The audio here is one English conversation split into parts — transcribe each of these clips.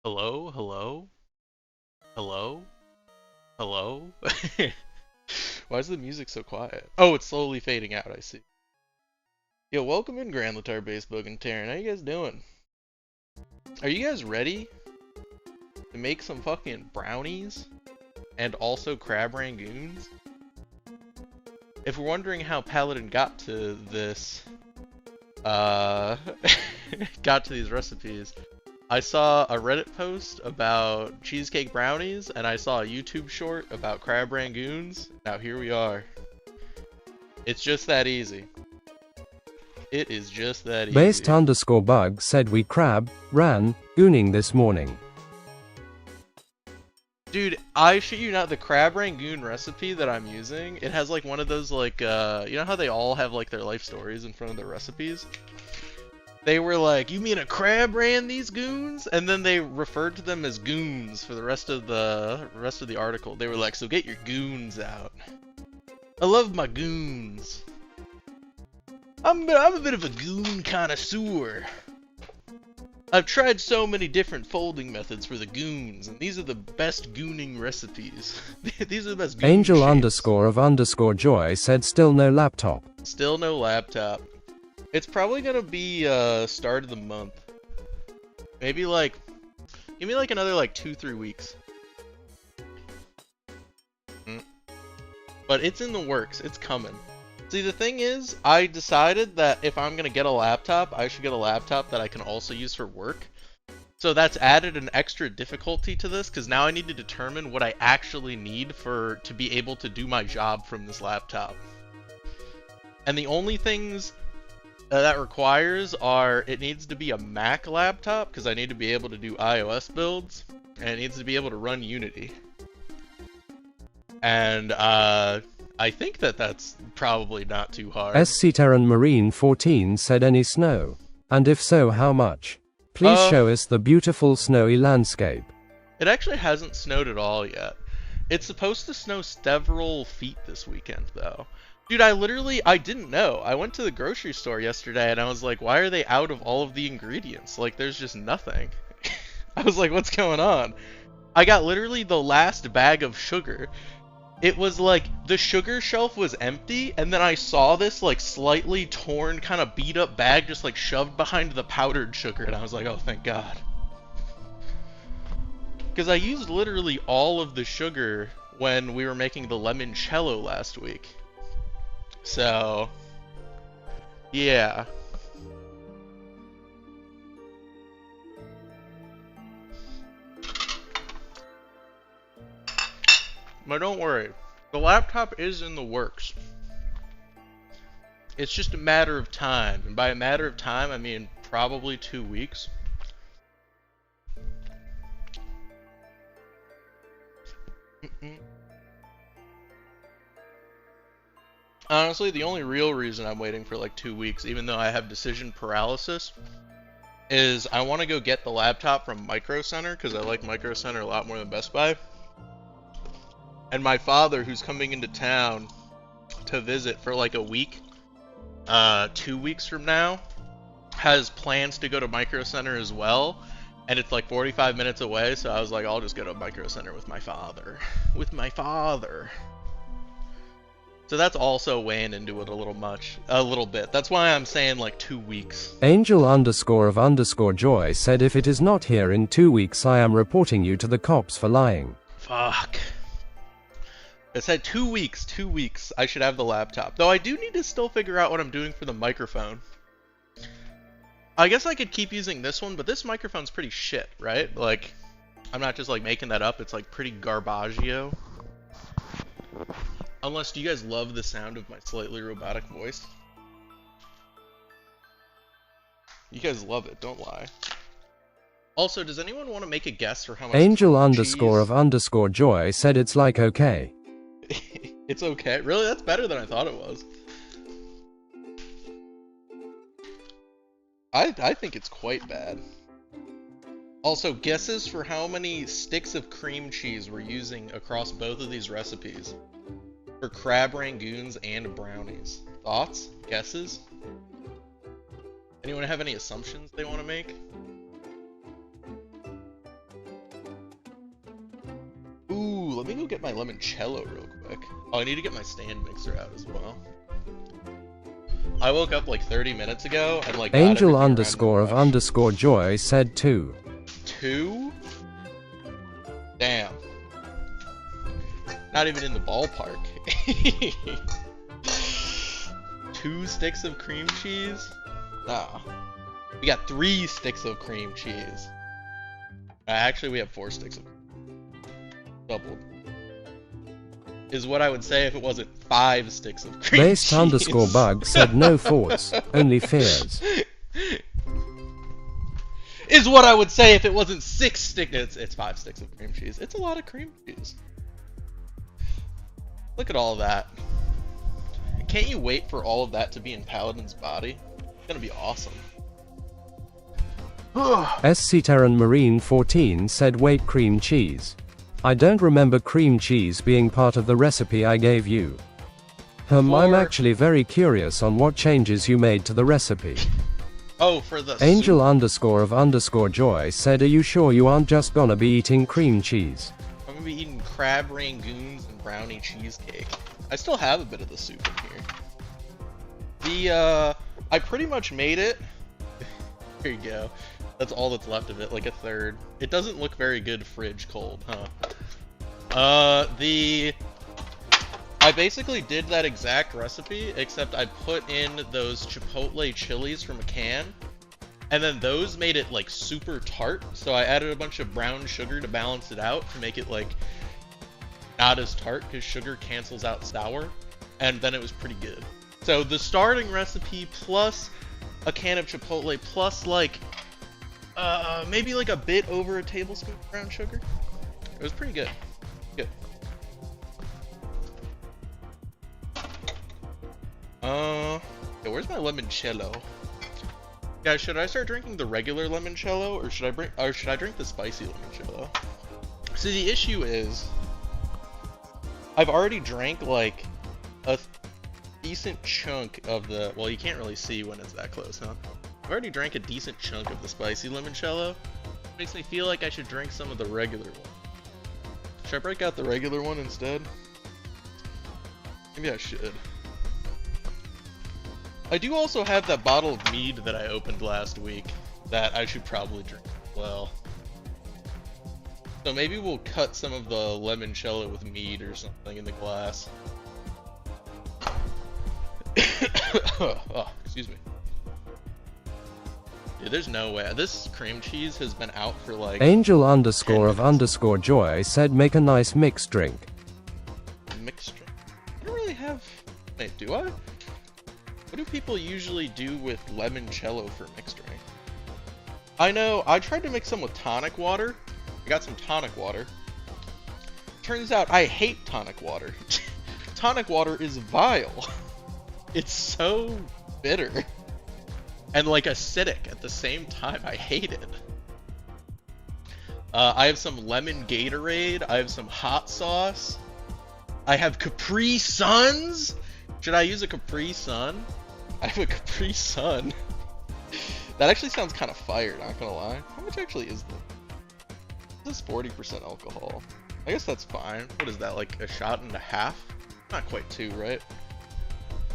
Hello, hello, hello, hello. Why is the music so quiet? Oh, it's slowly fading out, I see. Yo, welcome in Grand Latar Basebug and Terran. How you guys doing? Are you guys ready to make some fucking brownies and also crab rangoons? If we're wondering how Paladin got to this, got to these recipes, I saw a Reddit post about cheesecake brownies, and I saw a YouTube short about crab rangoons. Now here we are. It's just that easy. It is just that easy. Based_bug said we crab ran gooning this morning. Dude, I shit you not, the crab rangoon recipe that I'm using, it has like one of those like, you know how they all have like their life stories in front of their recipes? They were like, you mean a crab ran these goons? And then they referred to them as goons for the rest of the article. They were like, so get your goons out. I love my goons. I'm a bit of a goon connoisseur. I've tried so many different folding methods for the goons, and these are the best gooning recipes. These are the best goon Angel_of_joy said still no laptop. Still no laptop. It's probably gonna be start of the month. Maybe like, give me like another like 2-3 weeks. But it's in the works. It's coming. See, the thing is, I decided that if I'm gonna get a laptop, I should get a laptop that I can also use for work. So that's added an extra difficulty to this, because now I need to determine what I actually need to be able to do my job from this laptop. And the only things that requires are, it needs to be a Mac laptop, because I need to be able to do iOS builds, and it needs to be able to run Unity. And I think that that's probably not too hard. SC Terran Marine 14 said any snow? And if so, how much? Please show us the beautiful snowy landscape. It actually hasn't snowed at all yet. It's supposed to snow several feet this weekend, though. Dude, I didn't know. I went to the grocery store yesterday and I was like, why are they out of all of the ingredients? Like, there's just nothing. I was like, what's going on? I got literally the last bag of sugar. It was like, the sugar shelf was empty, and then I saw this like slightly torn, kind of beat up bag just like shoved behind the powdered sugar, and I was like, oh, thank God. Because I used literally all of the sugar when we were making the limoncello last week. So, yeah. But don't worry, the laptop is in the works. It's just a matter of time, and by a matter of time, I mean probably 2 weeks. Honestly, the only real reason I'm waiting for like 2 weeks, even though I have decision paralysis, is I want to go get the laptop from Micro Center, because I like Micro Center a lot more than Best Buy. And my father, who's coming into town to visit for like a week, 2 weeks from now, has plans to go to Micro Center as well. And it's like 45 minutes away, so I was like, I'll just go to Micro Center with my father. With my father. So that's also weighing into it a little bit. That's why I'm saying like 2 weeks. Angel_of_joy said if it is not here in 2 weeks, I am reporting you to the cops for lying. Fuck. It said 2 weeks, 2 weeks, I should have the laptop. Though I do need to still figure out what I'm doing for the microphone. I guess I could keep using this one, but this microphone's pretty shit, right? Like, I'm not just like making that up, it's like pretty garbaggio. Unless, do you guys love the sound of my slightly robotic voice? You guys love it, don't lie. Also, does anyone want to make a guess for how much Angel_of_joy said it's like okay. It's okay? Really? That's better than I thought it was. I think it's quite bad. Also, guesses for how many sticks of cream cheese we're using across both of these recipes. For crab rangoons and brownies. Thoughts? Guesses? Anyone have any assumptions they want to make? let me go get my limoncello real quick. Oh, I need to get my stand mixer out as well. I woke up like 30 minutes ago and like Angel underscore of underscore joy said 2. 2? Damn. Not even in the ballpark. 2 sticks of cream cheese? Nah. We got 3 sticks of cream cheese. Actually, we have 4 sticks of doubled. Is what I would say if it wasn't 5 sticks of cream Based cheese. underscore bug said no thoughts, only fears. Is what I would say if it wasn't 6 sticks. It's 5 sticks of cream cheese. It's a lot of cream cheese. Look at all that. Can't you wait for all of that to be in Paladin's body? It's gonna be awesome. SC Terran Marine 14 said wait, cream cheese. I don't remember cream cheese being part of the recipe I gave you. I'm actually very curious on what changes you made to the recipe. Oh, for the Angel soup. underscore of underscore joy said, are you sure you aren't just gonna be eating cream cheese? I'm gonna be eating Crab Rangoons and brownie cheesecake. I still have a bit of the soup in here. I pretty much made it. Here you go. That's all that's left of it, like a third. It doesn't look very good fridge cold, huh? I basically did that exact recipe, except I put in those chipotle chilies from a can, and then those made it like super tart, so I added a bunch of brown sugar to balance it out, to make it like not as tart, because sugar cancels out sour, and then it was pretty good. So the starting recipe plus a can of chipotle plus like maybe like a bit over a tablespoon of brown sugar. It was pretty good. Good. Yeah, where's my limoncello? Guys, should I start drinking the regular limoncello, or should I drink the spicy limoncello? See, the issue is I've already drank like a decent chunk of the, well, you can't really see when it's that close, huh? I've already drank a decent chunk of the spicy limoncello. Makes me feel like I should drink some of the regular one. Should I break out the regular one instead? Maybe I should. I do also have that bottle of mead that I opened last week that I should probably drink as well. So maybe we'll cut some of the limoncello with mead or something in the glass. Oh, excuse me. Dude, there's no way. This cream cheese has been out for like... Angel underscore of underscore joy said make a nice mixed drink. Mixed drink? I don't really have... Wait, do I? What do people usually do with limoncello for mixed drink? I know, I tried to mix some with tonic water. I got some tonic water. Turns out I hate tonic water. Tonic water is vile. It's so bitter. And like acidic at the same time. I hate it. I have some lemon Gatorade. I have some hot sauce. I have Capri Suns. Should I use a Capri Sun? I have a Capri Sun. That actually sounds kind of fire, not gonna lie. How much actually is this? This is 40% alcohol. I guess that's fine. What is that, like a shot and a half? Not quite 2, right?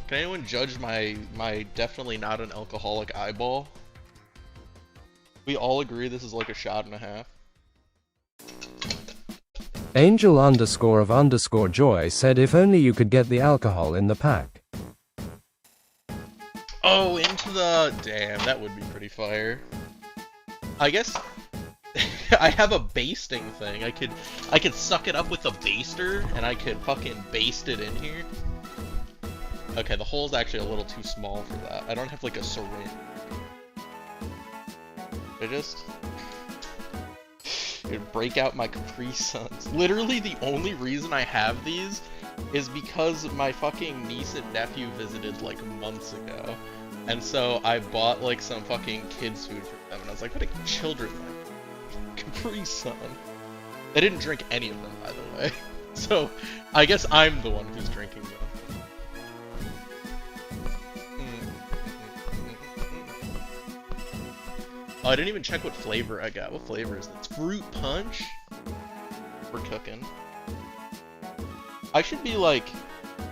Can anyone judge my definitely not an alcoholic eyeball? We all agree this is like a shot and a half. Angel underscore of underscore joy said if only you could get the alcohol in the pack. Oh, into the... Damn, that would be pretty fire. I guess... I have a basting thing. I could suck it up with a baster, and I could fucking baste it in here. Okay, the hole's actually a little too small for that. I don't have like a syringe. I just... It'd break out my Capri Suns. Literally the only reason I have these is because my fucking niece and nephew visited like months ago. And so I bought like some fucking kids food for them, and I was like, what do children like? Capri Sun. They didn't drink any of them, by the way. So I guess I'm the one who's drinking them. Oh, I didn't even check what flavor I got. What flavor is this? Fruit punch? We're cooking. I should be like,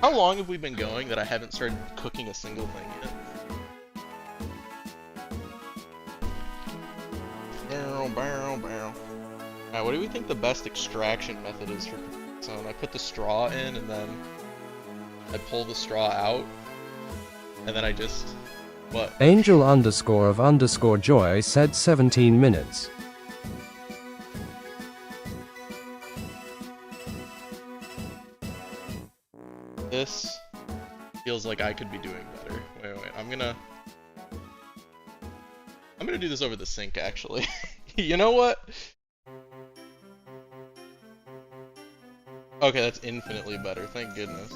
how long have we been going that I haven't started cooking a single thing yet? Barrel, barrel, barrel. Alright, what do we think the best extraction method is for Capri-Sun? I put the straw in and then I pull the straw out and then I just... What? Angel underscore of underscore joy said 17 minutes. This feels like I could be doing better. Wait, I'm gonna do this over the sink, actually. You know what? Okay, that's infinitely better, thank goodness.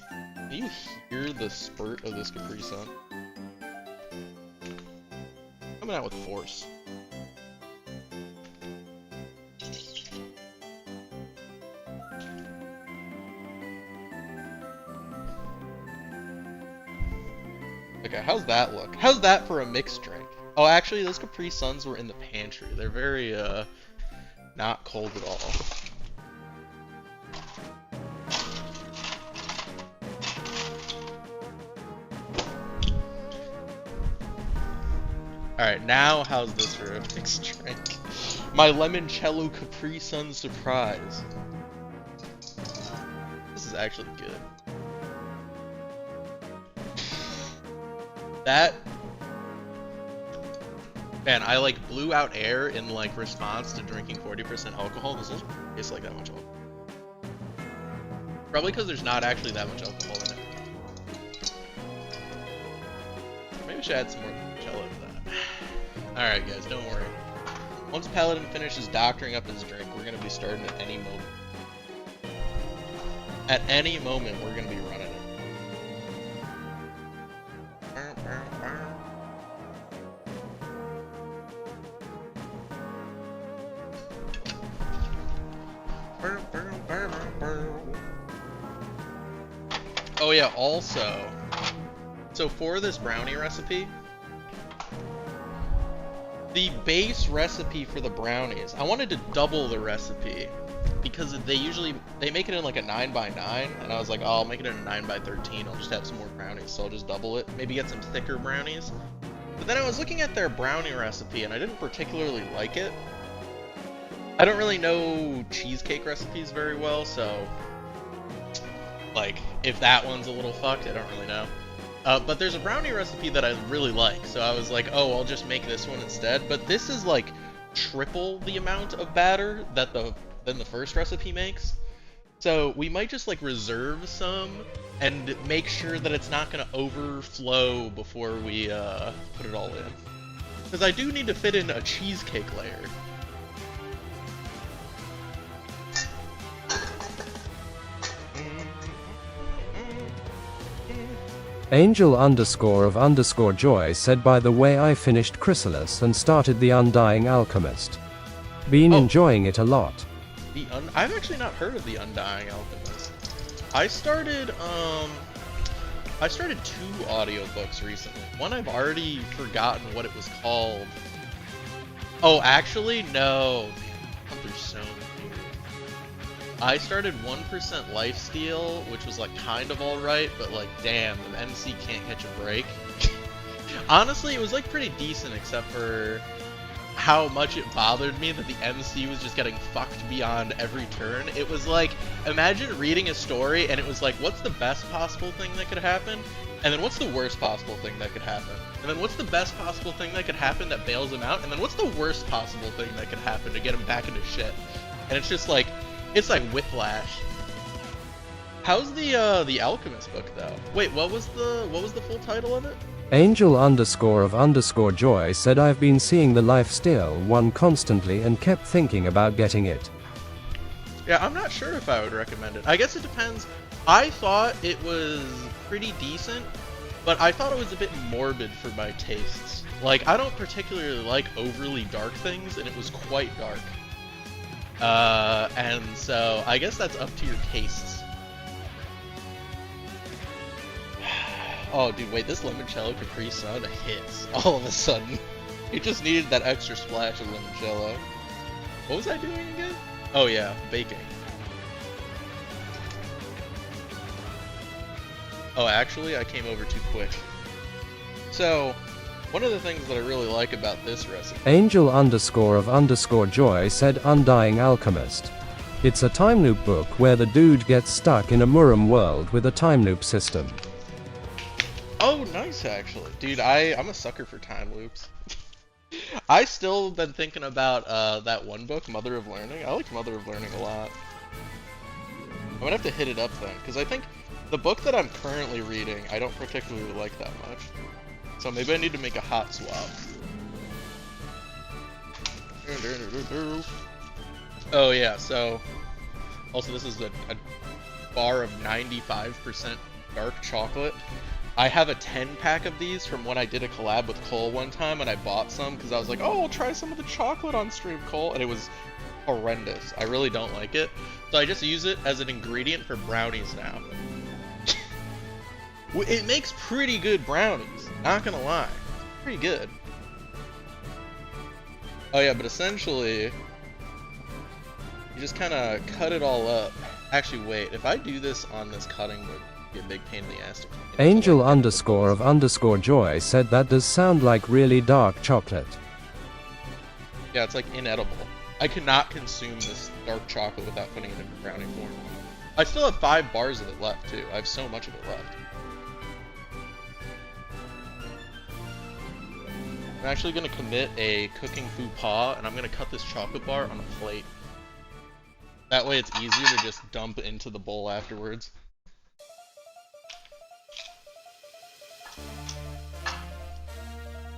Can you hear the spurt of this Capri Sun? Coming out with force. Okay, how's that look? How's that for a mixed drink? Oh, actually, those Capri Suns were in the pantry. They're very, not cold at all. Alright, now how's this for a mixed drink? My limoncello Capri Sun surprise. This is actually good. That... Man, I like blew out air in like response to drinking 40% alcohol. This doesn't taste like that much alcohol. Probably because there's not actually that much alcohol in it. Maybe I should add some more limoncello to that. Alright guys, don't worry. Once Paladin finishes doctoring up his drink, we're gonna be starting at any moment. At any moment, we're gonna be running it. Oh yeah, also, so for this brownie recipe, the base recipe for the brownies, I wanted to double the recipe because they make it in like a 9x9, and I was like, oh, I'll make it in a 9x13, I'll just have some more brownies, so I'll just double it, maybe get some thicker brownies. But then I was looking at their brownie recipe and I didn't particularly like it. I don't really know cheesecake recipes very well, so like, if that one's a little fucked, I don't really know. But there's a brownie recipe that I really like, so I was like, oh, I'll just make this one instead. But this is like triple the amount of batter that than the first recipe makes. So we might just like reserve some and make sure that it's not gonna overflow before we put it all in. Because I do need to fit in a cheesecake layer. Angel underscore of underscore joy said, by the way, I finished Chrysalis and started The Undying Alchemist. Been enjoying it a lot. I've actually not heard of The Undying Alchemist. I started 2 audiobooks recently. One I've already forgotten what it was called. Oh, actually, no. Man, I've gone through so many. I started 1% Lifesteal, which was like kind of alright, but like damn, the MC can't catch a break. Honestly, it was like pretty decent except for how much it bothered me that the MC was just getting fucked beyond every turn. It was like, imagine reading a story and it was like, what's the best possible thing that could happen? And then what's the worst possible thing that could happen? And then what's the best possible thing that could happen that bails him out? And then what's the worst possible thing that could happen to get him back into shit? And it's just like, it's like whiplash. How's the Alchemist book though? Wait, what was the full title of it? Angel underscore of underscore joy said, I've been seeing the Lifesteal one constantly and kept thinking about getting it. Yeah, I'm not sure if I would recommend it. I guess it depends. I thought it was pretty decent, but I thought it was a bit morbid for my tastes. Like, I don't particularly like overly dark things, and it was quite dark. And so I guess that's up to your tastes. Oh, dude, wait, this limoncello Capri Sun hits all of a sudden. It just needed that extra splash of limoncello. What was I doing again? Oh yeah, baking. Oh, actually, I came over too quick. So, one of the things that I really like about this recipe... Angel_of_joy said Undying Alchemist. It's a time loop book where the dude gets stuck in a Muram world with a time loop system. Oh, nice, actually. Dude, I'm a sucker for time loops. I still been thinking about that one book, Mother of Learning. I like Mother of Learning a lot. I'm gonna have to hit it up then, because I think the book that I'm currently reading, I don't particularly like that much. So maybe I need to make a hot swap. Oh yeah, so also this is a bar of 95% dark chocolate. I have a 10-pack of these from when I did a collab with Cole one time, and I bought some because I was like, oh, I'll try some of the chocolate on stream, Cole, and it was horrendous. I really don't like it. So I just use it as an ingredient for brownies now. It makes pretty good brownies, not gonna lie. Pretty good. Oh yeah, but essentially, you just kind of cut it all up. Actually, wait, if I do this on this cutting board, it'd be a big pain in the ass to Angel_of_joy said that does sound like really dark chocolate. Yeah, it's like inedible. I cannot consume this dark chocolate without putting it in brownie form. I still have 5 bars of it left, too. I have so much of it left. I'm actually going to commit a cooking faux pas, and I'm going to cut this chocolate bar on a plate. That way it's easier to just dump into the bowl afterwards.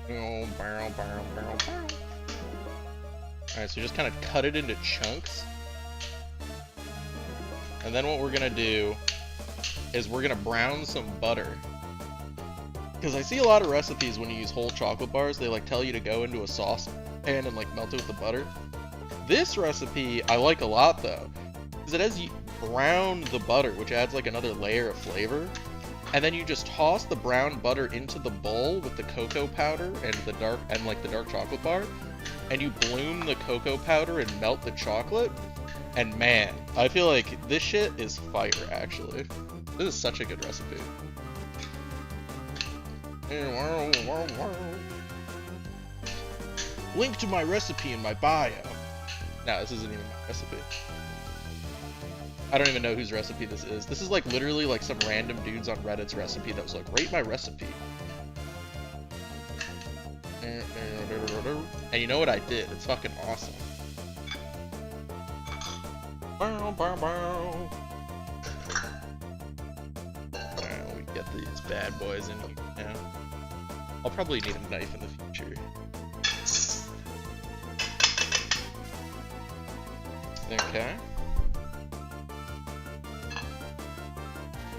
Alright, so just kind of cut it into chunks. And then what we're going to do is we're going to brown some butter. Because I see a lot of recipes when you use whole chocolate bars, they like tell you to go into a sauce pan and like melt it with the butter. This recipe I like a lot though, because it has you brown the butter, which adds like another layer of flavor. And then you just toss the brown butter into the bowl with the cocoa powder and the dark chocolate bar, and you bloom the cocoa powder and melt the chocolate. And man, I feel like this shit is fire actually. This is such a good recipe. Link to my recipe in my bio. No, this isn't even my recipe. I don't even know whose recipe this is. This is like literally like some random dudes on Reddit's recipe that was like, rate my recipe. And you know what I did? It's fucking awesome. Alright, let me get these bad boys in here now. I'll probably need a knife in the future. Okay.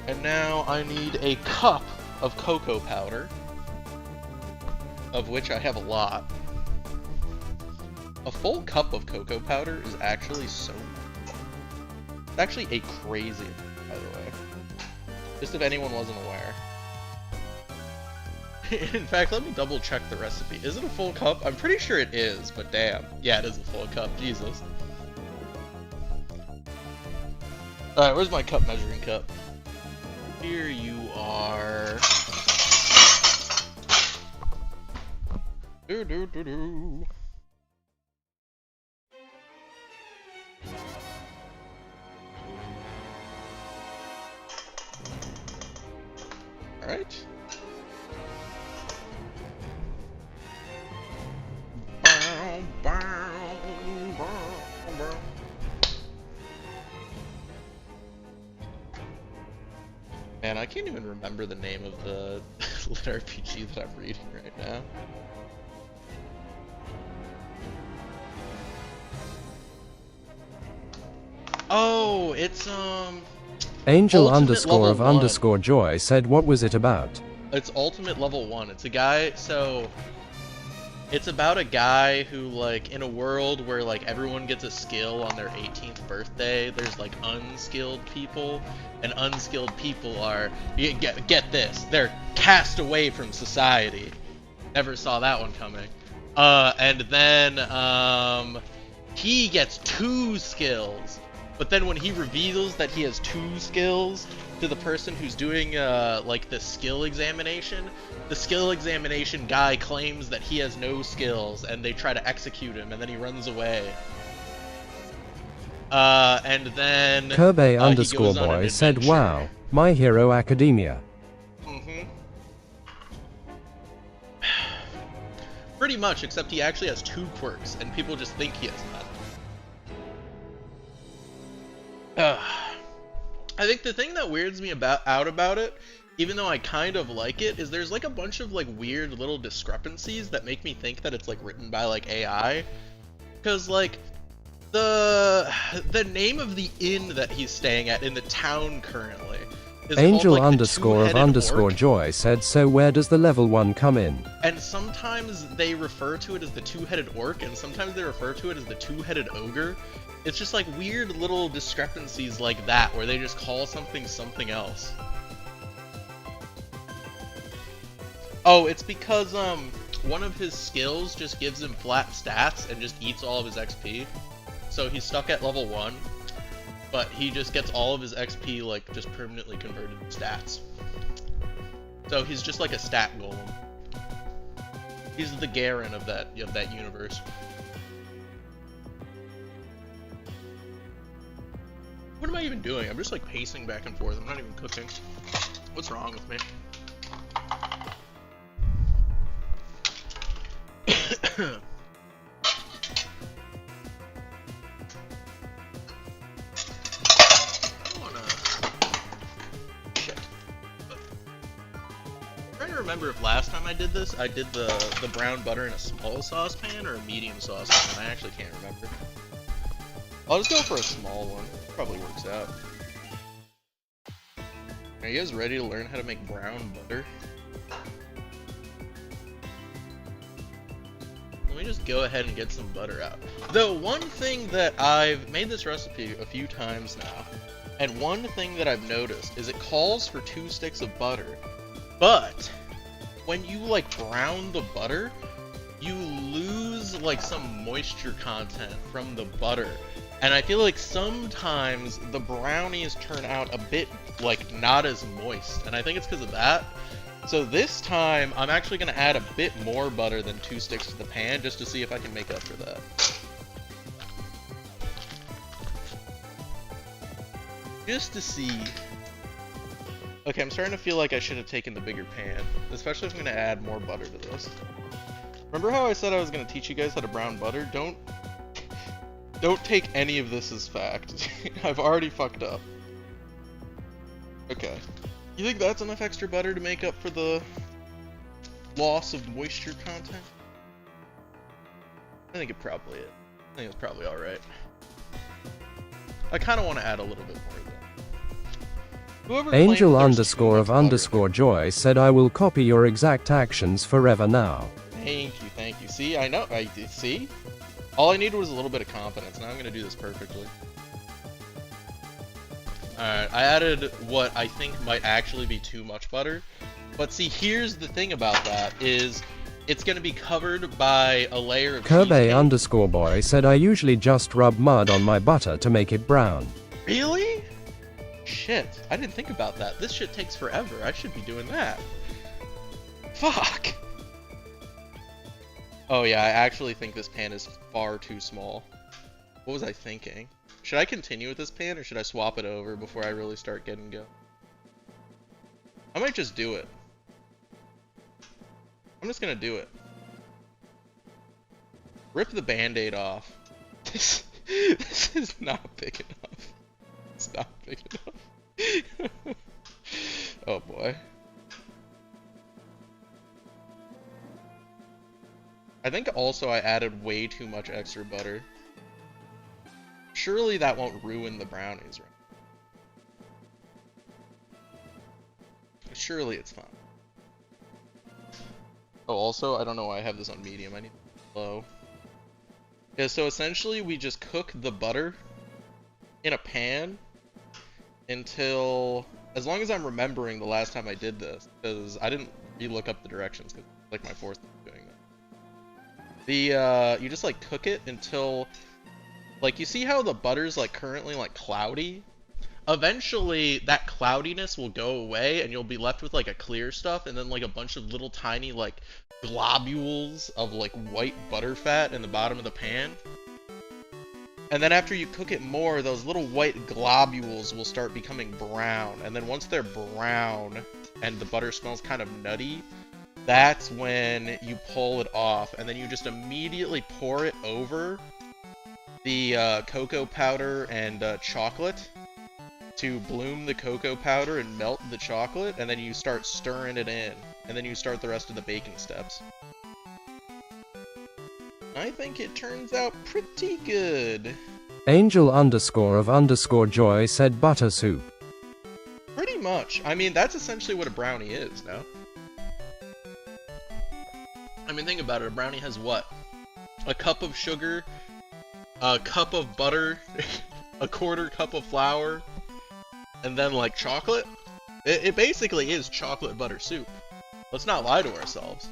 And now I need a cup of cocoa powder, of which I have a lot. A full cup of cocoa powder is actually so much. It's actually a crazy amount, by the way. Just if anyone wasn't aware. In fact, let me double check the recipe. Is it a full cup? I'm pretty sure it is, but damn. Yeah, it is a full cup. Jesus. Alright, where's my cup measuring cup? Here you are. Do do do do. Alright. Man, I can't even remember the name of the lit RPG that I'm reading right now. Oh, it's Angel_of_joy said what was it about? It's Ultimate Level 1. It's a guy, so it's about a guy who, like, in a world where, like, everyone gets a skill on their 18th birthday, there's, like, unskilled people, and unskilled people are, get this, they're cast away from society. Never saw that one coming. And then, he gets 2 skills, But then when he reveals that he has 2 skills to the person who's doing like the skill examination guy claims that he has no skills, and they try to execute him, and then he runs away. And then Kirby underscore boy said, "Wow, My Hero Academia." Pretty much, except he actually has 2 quirks, and people just think he has that. I think the thing that weirds me out about it, even though I kind of like it, is there's like a bunch of like weird little discrepancies that make me think that it's like written by like AI. Because like the name of the inn that he's staying at in the town currently is Angel called, like, underscore of underscore orc. joy said, "So where does the level 1 come in?" And sometimes they refer to it as the 2-headed orc, and sometimes they refer to it as the 2-headed ogre. It's just like weird little discrepancies like that, where they just call something something else. Oh, it's because one of his skills just gives him flat stats and just eats all of his XP. So he's stuck at level 1, but he just gets all of his XP like just permanently converted to stats. So he's just like a stat golem. He's the Garen of that universe. What am I even doing? I'm just like pacing back and forth. I'm not even cooking. What's wrong with me? I'm trying to remember if last time I did this, I did the brown butter in a small saucepan or a medium saucepan. I actually can't remember. I'll just go for a small one. Probably works out. Are you guys ready to learn how to make brown butter? Let me just go ahead and get some butter out. Though one thing that I've made this recipe a few times now, and one thing that I've noticed is it calls for 2 sticks of butter, but when you like brown the butter, you lose like some moisture content from the butter. And I feel like sometimes the brownies turn out a bit like not as moist, and I think it's because of that. So this time I'm actually going to add a bit more butter than 2 sticks to the pan just to see if I can make up for that. Just to see. Okay, I'm starting to feel like I should have taken the bigger pan, especially if I'm going to add more butter to this. Remember how I said I was going to teach you guys how to brown butter? Don't take any of this as fact. I've already fucked up. Okay. You think that's enough extra butter to make up for the loss of moisture content? I think it probably is. I think it's probably alright. I kind of want to add a little bit more of that. Whoever Angel underscore of underscore joy said, "I will copy your exact actions forever now." Thank you. See, I know. See? All I needed was a little bit of confidence. Now I'm going to do this perfectly. Alright, I added what I think might actually be too much butter. But see, here's the thing about that, is it's going to be covered by a layer of Kirby cheesecake. underscore boy said, "I usually just rub mud on my butter to make it brown." Really? Shit, I didn't think about that. This shit takes forever. I should be doing that. Fuck! Oh yeah, I actually think this pan is far too small. What was I thinking? Should I continue with this pan, or should I swap it over before I really start getting going? I might just do it. I'm just gonna do it. Rip the band-aid off. This is not big enough. It's not big enough. Oh boy. I think also I added way too much extra butter. Surely that won't ruin the brownies, right? Surely it's fine. Oh, also, I don't know why I have this on medium. I need low. Yeah, so essentially we just cook the butter in a pan until, as long as I'm remembering the last time I did this, because I didn't re-look up the directions, because it's like my 4th time doing that. You just like cook it until Like, you see how the butter's like currently like cloudy? Eventually that cloudiness will go away and you'll be left with like a clear stuff and then like a bunch of little tiny like globules of like white butter fat in the bottom of the pan. And then after you cook it more, those little white globules will start becoming brown. And then once they're brown and the butter smells kind of nutty, that's when you pull it off. And then you just immediately pour it over the cocoa powder and chocolate to bloom the cocoa powder and melt the chocolate. And then you start stirring it in. And then you start the rest of the baking steps. I think it turns out pretty good. Angel_of_joy said butter soup. Pretty much. I mean, that's essentially what a brownie is, no? I mean, think about it. A brownie has what? A cup of sugar, a cup of butter, a quarter cup of flour, and then, like, chocolate? It basically is chocolate butter soup. Let's not lie to ourselves.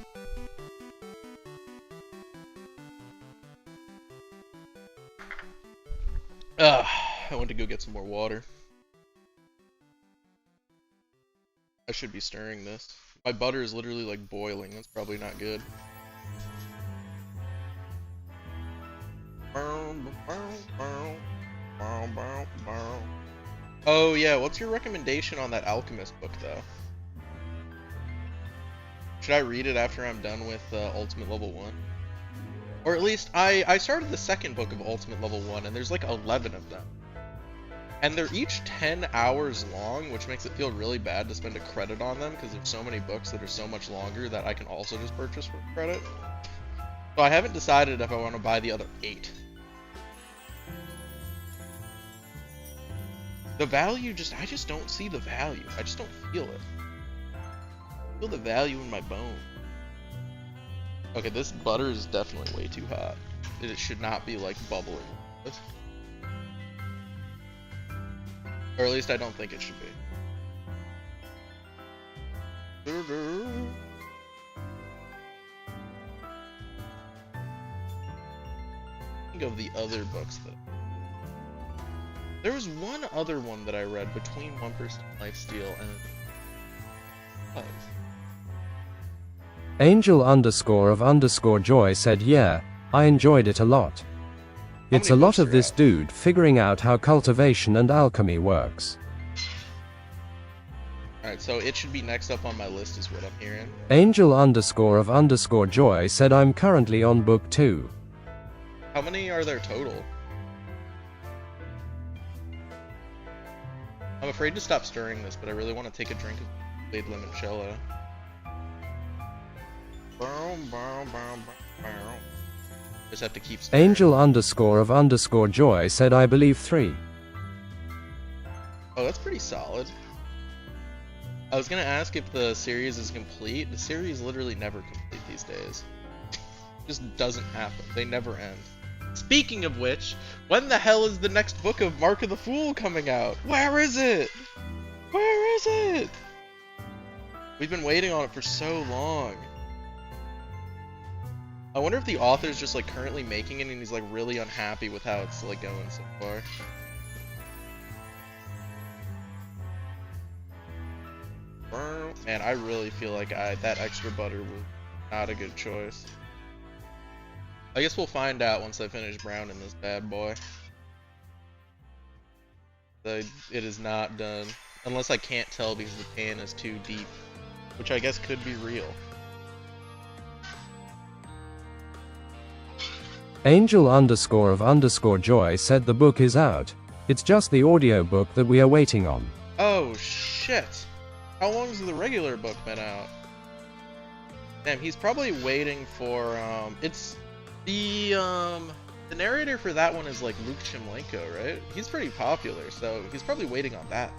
I went to go get some more water. I should be stirring this. My butter is literally like boiling. That's probably not good. Oh yeah, what's your recommendation on that Alchemist book though? Should I read it after I'm done with Ultimate Level 1? Or at least, I started the second book of Ultimate Level 1, and there's like 11 of them. And they're each 10 hours long, which makes it feel really bad to spend a credit on them, because there's so many books that are so much longer that I can also just purchase for credit. So I haven't decided if I want to buy the other 8. The value I just don't see the value. I just don't feel it. I feel the value in my bone. Okay, this butter is definitely way too hot. It should not be, like, bubbling. Or at least I don't think it should be. Think of the other books, though. There was one other one that I read between 1% Lifesteal and... Angel_of_joy said yeah, I enjoyed it a lot. It's a lot of this dude figuring out how cultivation and alchemy works. Alright, so it should be next up on my list is what I'm hearing. Angel_of_joy said I'm currently on book 2. How many are there total? I'm afraid to stop stirring this, but I really want to take a drink of Glade Limoncello. Just have to keep stirring. Angel_of_joy said I believe 3. Oh, that's pretty solid. I was gonna ask if the series is complete. The series literally never complete these days. Just doesn't happen. They never end. Speaking of which, when the hell is the next book of Mark of the Fool coming out? Where is it? Where is it? We've been waiting on it for so long. I wonder if the author's just like currently making it and he's like really unhappy with how it's like going so far. Man, I really feel like that extra butter was not a good choice. I guess we'll find out once I finish browning this bad boy. It is not done. Unless I can't tell because the pan is too deep. Which I guess could be real. Angel_of_joy said the book is out. It's just the audiobook that we are waiting on. Oh shit! How long has the regular book been out? Damn, he's probably waiting for it's the narrator for that one is like Luke Chimlenko, right? He's pretty popular, so he's probably waiting on that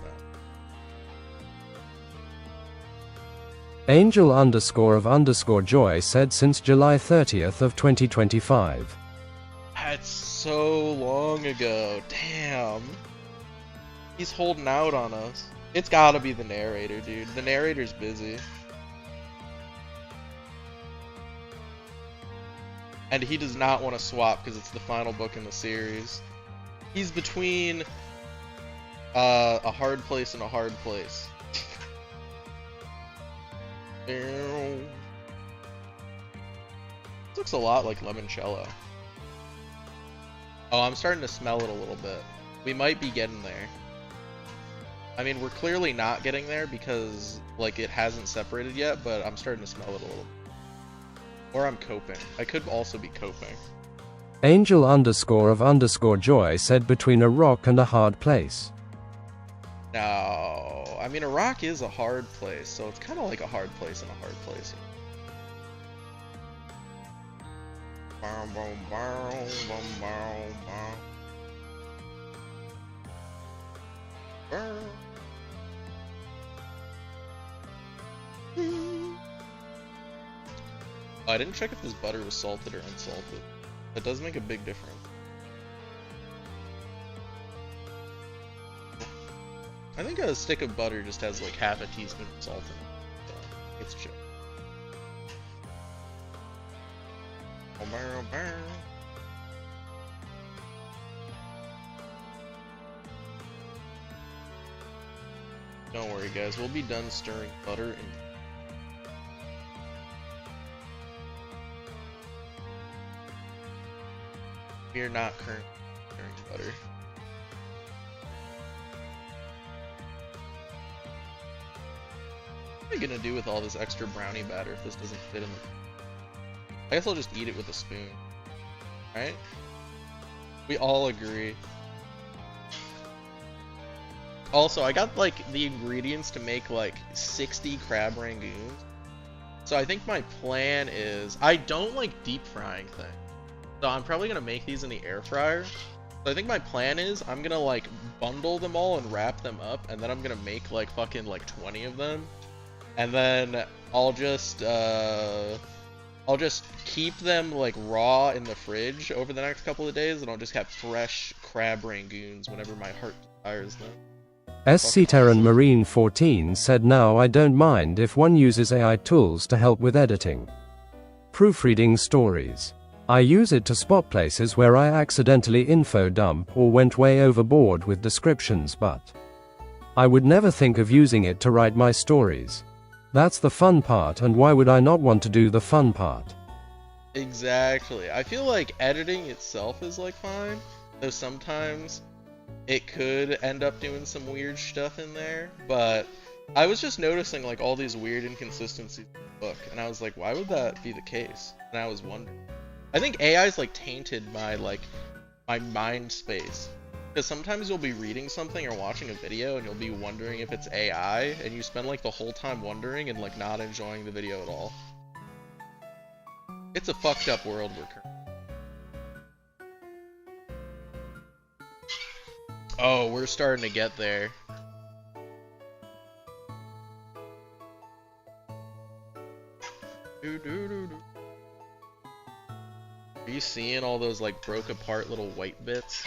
then. Angel_of_joy said since July 30th of 2025. That's so long ago. Damn. He's holding out on us. It's gotta be the narrator, dude. The narrator's busy. And he does not want to swap because it's the final book in the series. He's between a hard place and a hard place. This looks a lot like limoncello. Oh, I'm starting to smell it a little bit. We might be getting there. I mean, we're clearly not getting there because, like, it hasn't separated yet, but I'm starting to smell it a little. Or I'm coping. I could also be coping. Angel _of _joy said between a rock and a hard place. No, I mean, a rock is a hard place, so it's kind of like a hard place and a hard place. I didn't check if this butter was salted or unsalted. That does make a big difference. I think a stick of butter just has like half a teaspoon of salt in it, so it's chill. Don't worry guys, we'll be done stirring butter in. We are not currently stirring butter. What am I gonna do with all this extra brownie batter if this doesn't fit in the... I guess I'll just eat it with a spoon. Right? We all agree. Also, I got like the ingredients to make like 60 crab rangoons. So I think my plan is, I don't like deep frying things. So I'm probably gonna make these in the air fryer. So I think my plan is, I'm gonna like bundle them all and wrap them up, and then I'm gonna make like fucking like 20 of them. And then I'll just keep them like raw in the fridge over the next couple of days, and I'll just have fresh crab rangoons whenever my heart desires them. SC Terran Marine 14 said now I don't mind if one uses AI tools to help with editing. Proofreading stories. I use it to spot places where I accidentally info dump or went way overboard with descriptions, but I would never think of using it to write my stories. That's the fun part, and why would I not want to do the fun part? Exactly. I feel like editing itself is like fine, though sometimes it could end up doing some weird stuff in there, but I was just noticing like all these weird inconsistencies in the book, and I was like, why would that be the case? And I was wondering. I think AI's like tainted my mind space. Because sometimes you'll be reading something or watching a video and you'll be wondering if it's AI, and you spend like the whole time wondering and like not enjoying the video at all. It's a fucked up world we're currently. Oh, we're starting to get there. Are you seeing all those like broke apart little white bits?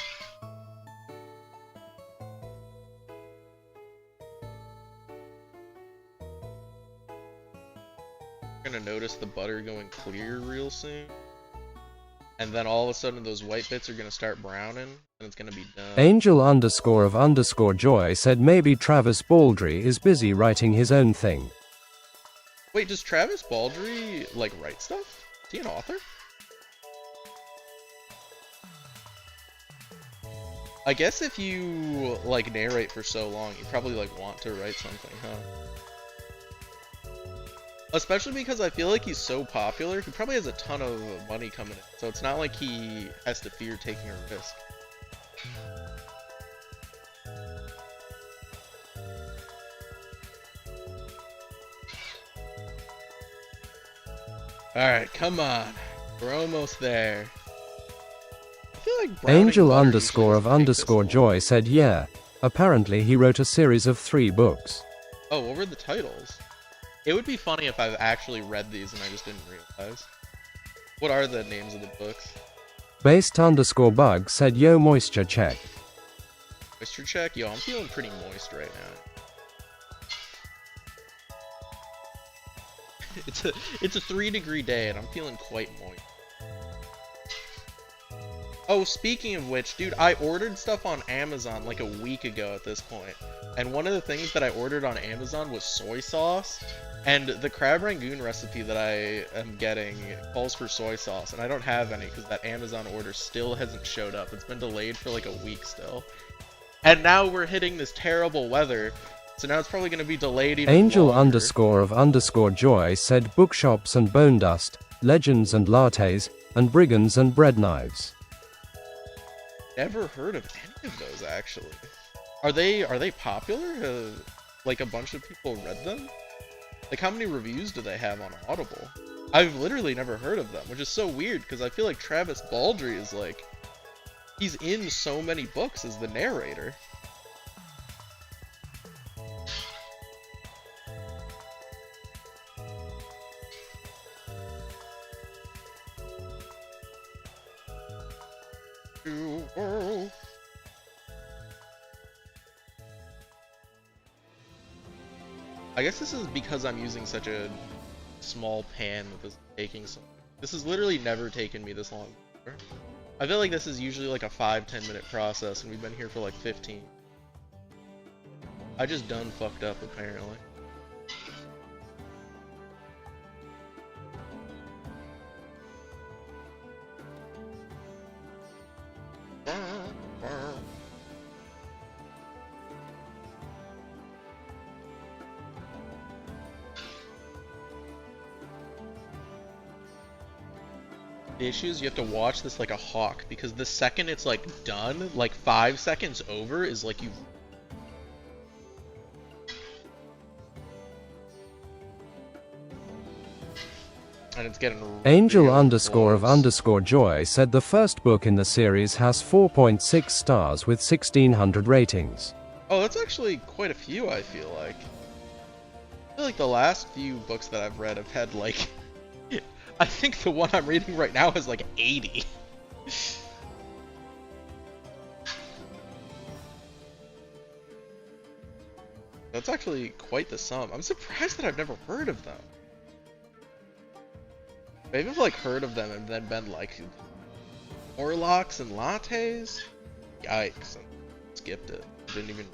You're gonna notice the butter going clear real soon. And then all of a sudden those white bits are gonna start browning, and it's gonna be done. Angel _of _joy said maybe Travis Baldry is busy writing his own thing. Wait, does Travis Baldry like write stuff? Is he an author? I guess if you like narrate for so long, you probably like want to write something, huh? Especially because I feel like he's so popular, he probably has a ton of money coming in, so it's not like he has to fear taking a risk. Alright, come on. We're almost there. I feel like Angel _of _joy said yeah. Apparently he wrote a series of 3 books. Oh, what were the titles? It would be funny if I've actually read these and I just didn't realize. What are the names of the books? Based _bug said yo moisture check. Moisture check? Yo, I'm feeling pretty moist right now. It's a 3-degree day and I'm feeling quite moist. Oh, speaking of which, dude, I ordered stuff on Amazon like a week ago at this point. And one of the things that I ordered on Amazon was soy sauce. And the Crab Rangoon recipe that I am getting calls for soy sauce. And I don't have any because that Amazon order still hasn't showed up. It's been delayed for like a week still. And now we're hitting this terrible weather. So now it's probably going to be delayed even Angel longer. _ Joy said bookshops and bone dust, legends and lattes, and brigands and bread knives. Never heard of any of those actually. Are they popular? Like a bunch of people read them? Like how many reviews do they have on Audible? I've literally never heard of them, which is so weird because I feel like Travis Baldree is like, he's in so many books as the narrator. I guess this is because I'm using such a small pan that this is taking so. This has literally never taken me this long before. I feel like this is usually like a 5-10 minute process, and we've been here for like 15. I just done fucked up apparently. The issue is you have to watch this like a hawk, because the second it's like done, like 5 seconds over is like you. And it's getting Angel real _ close. Joy said the first book in the series has 4.6 stars with 1600 ratings. Oh, that's actually quite a few, I feel like. I feel like the last few books that I've read have had like I think the one I'm reading right now is like 80. That's actually quite the sum. I'm surprised that I've never heard of them. Maybe I've like heard of them and then been like Orlocks and lattes? Yikes. And skipped it. Didn't even.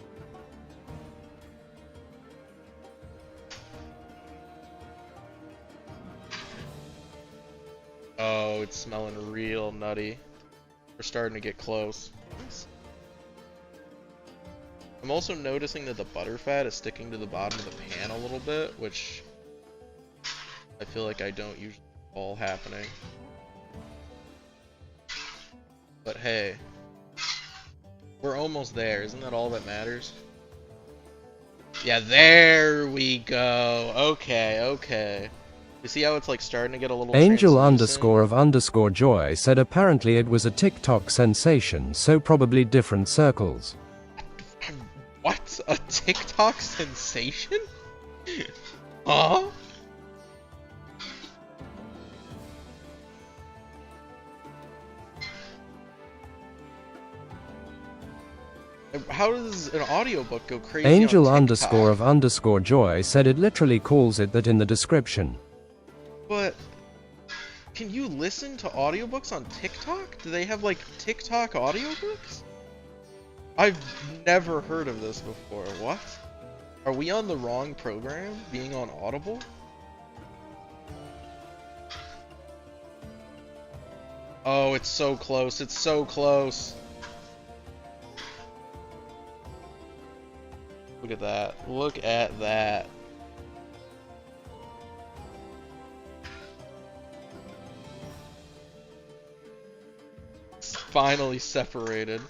Oh, it's smelling real nutty. We're starting to get close. I'm also noticing that the butterfat is sticking to the bottom of the pan a little bit, which I feel like I don't usually call happening. But hey, we're almost there. Isn't that all that matters? Yeah, there we go. Okay, okay. You see how it's like starting to get a little Angel translucent? _ Joy said apparently it was a TikTok sensation, so probably different circles. What? A TikTok sensation? Huh? How does an audiobook go crazy Angel on TikTok? _ Joy said it literally calls it that in the description. But can you listen to audiobooks on TikTok? Do they have like TikTok audiobooks? I've never heard of this before. What? Are we on the wrong program being on Audible? Oh, it's so close. It's so close. Look at that. Look at that. It's finally separated.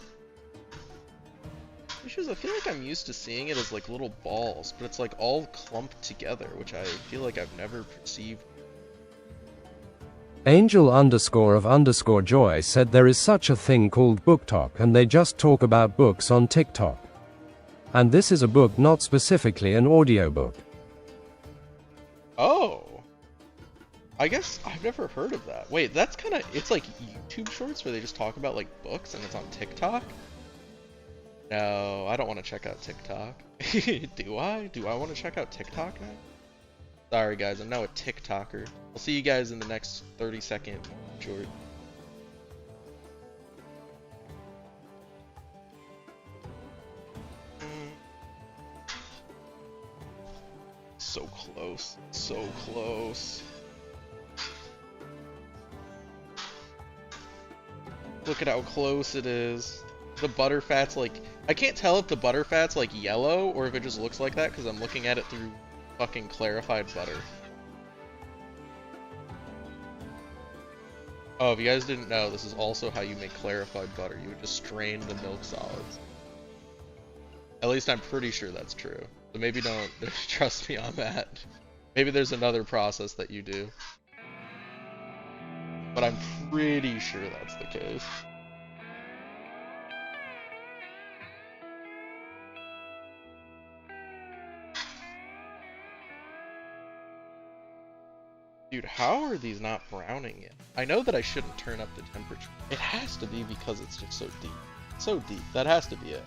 Issues, I feel like I'm used to seeing it as like little balls, but it's like all clumped together, which I feel like I've never perceived. Angel _ Joy said there is such a thing called BookTok and they just talk about books on TikTok. And this is a book, not specifically an audiobook. Oh. I guess I've never heard of that. Wait, that's kind of, it's like YouTube shorts where they just talk about like books and it's on TikTok? No, I don't want to check out TikTok. Do I? Do I want to check out TikTok now? Sorry guys, I'm now a TikToker. I'll see you guys in the next 30-second short. So close. So close. Look at how close it is. The butterfat's like... I can't tell if the butterfat's like yellow or if it just looks like that because I'm looking at it through fucking clarified butter. Oh, if you guys didn't know, this is also how you make clarified butter. You would just strain the milk solids. At least I'm pretty sure that's true. So maybe don't trust me on that. Maybe there's another process that you do. But I'm pretty sure that's the case. Dude, how are these not browning yet? I know that I shouldn't turn up the temperature. It has to be because it's just so deep. So deep. That has to be it.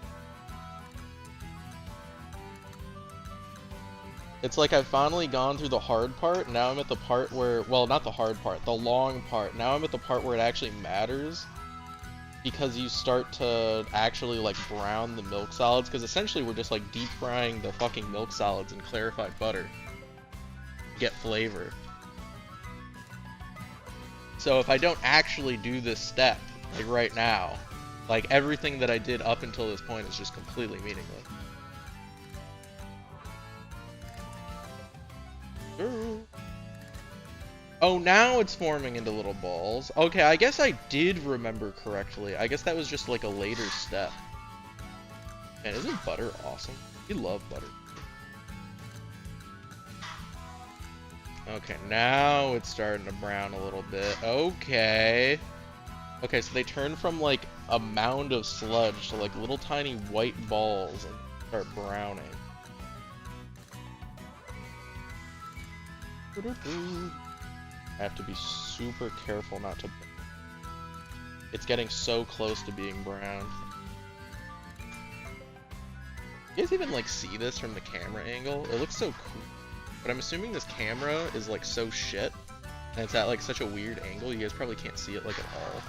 It's like I've finally gone through the hard part. Now I'm at the part where, well, not the hard part, the long part. Now I'm at the part where it actually matters. Because you start to actually like brown the milk solids. Because essentially we're just like deep frying the fucking milk solids in clarified butter. To get flavor. So if I don't actually do this step, like right now, like everything that I did up until this point is just completely meaningless. Oh, now it's forming into little balls. Okay, I guess I did remember correctly. I guess that was just like a later step. Man, isn't butter awesome? We love butter. Okay, now it's starting to brown a little bit. Okay. Okay, so they turn from like a mound of sludge to like little tiny white balls and start browning. I have to be super careful not to... It's getting so close to being brown. You guys even like see this from the camera angle? It looks so cool. But I'm assuming this camera is like so shit, and it's at like such a weird angle, you guys probably can't see it like at all.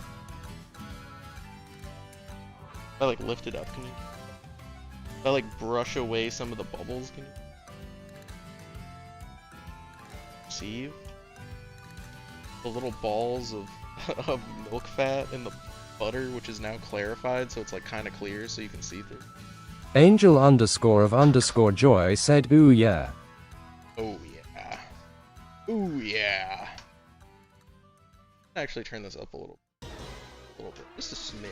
If I like lift it up, can you? If I like brush away some of the bubbles, can you? See? The little balls of, of milk fat in the butter, which is now clarified, so it's like kind of clear so you can see through. Angel_of_joy said, ooh yeah. Oh yeah. Ooh yeah. Actually turn this up a little bit. Just a smidge.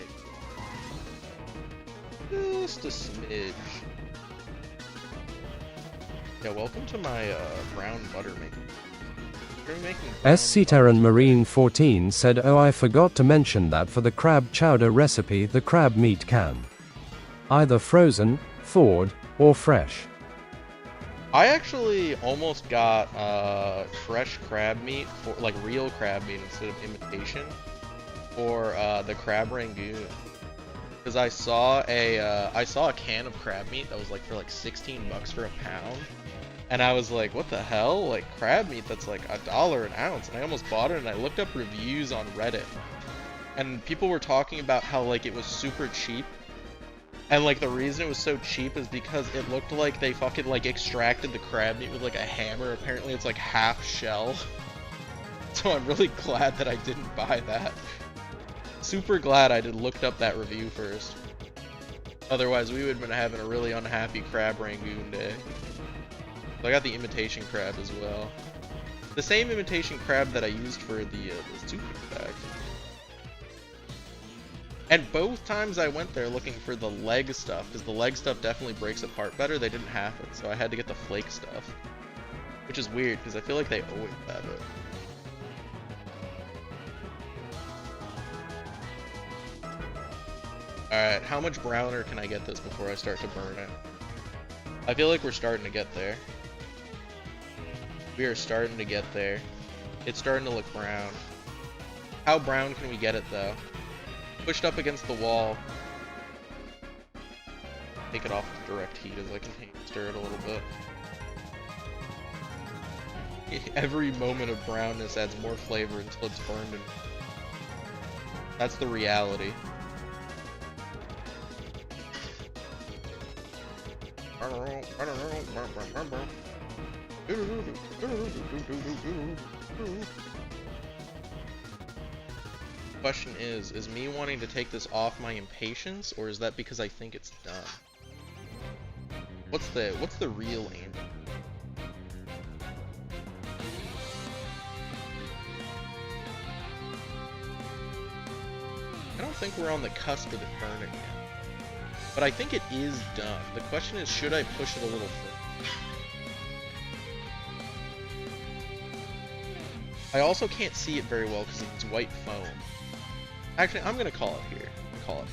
Just a smidge. Yeah, welcome to my brown butter making. SC Terran Marine 14 said, oh, I forgot to mention that for the crab chowder recipe, the crab meat can either frozen, thawed, or fresh. I actually almost got fresh crab meat, for like real crab meat instead of imitation, for the Crab Rangoon. Because I saw a can of crab meat that was like for like 16 bucks for a pound. And I was like, what the hell? Like crab meat that's like $1 an ounce. And I almost bought it, and I looked up reviews on Reddit. And people were talking about how like it was super cheap. And like the reason it was so cheap is because it looked like they fucking like extracted the crab meat with like a hammer. Apparently it's like half shell. So I'm really glad that I didn't buy that. Super glad I did looked up that review first. Otherwise we would have been having a really unhappy Crab Rangoon day. So I got the imitation crab as well. The same imitation crab that I used for the toothpick bag. And both times I went there looking for the leg stuff, because the leg stuff definitely breaks apart better. They didn't have it, so I had to get the flake stuff. Which is weird, because I feel like they always have it. Alright, how much browner can I get this before I start to burn it? I feel like we're starting to get there. We are starting to get there. It's starting to look brown. How brown can we get it though? Pushed up against the wall. Take it off with direct heat as I continue to stir it a little bit. Every moment of brownness adds more flavor until it's burned, and that's the reality. Question is me wanting to take this off my impatience, or is that because I think it's done? What's the real aim? I don't think we're on the cusp of it burning yet. But I think it is done. The question is, should I push it a little further? I also can't see it very well because it's white foam. Actually, I'm gonna call it here. Oh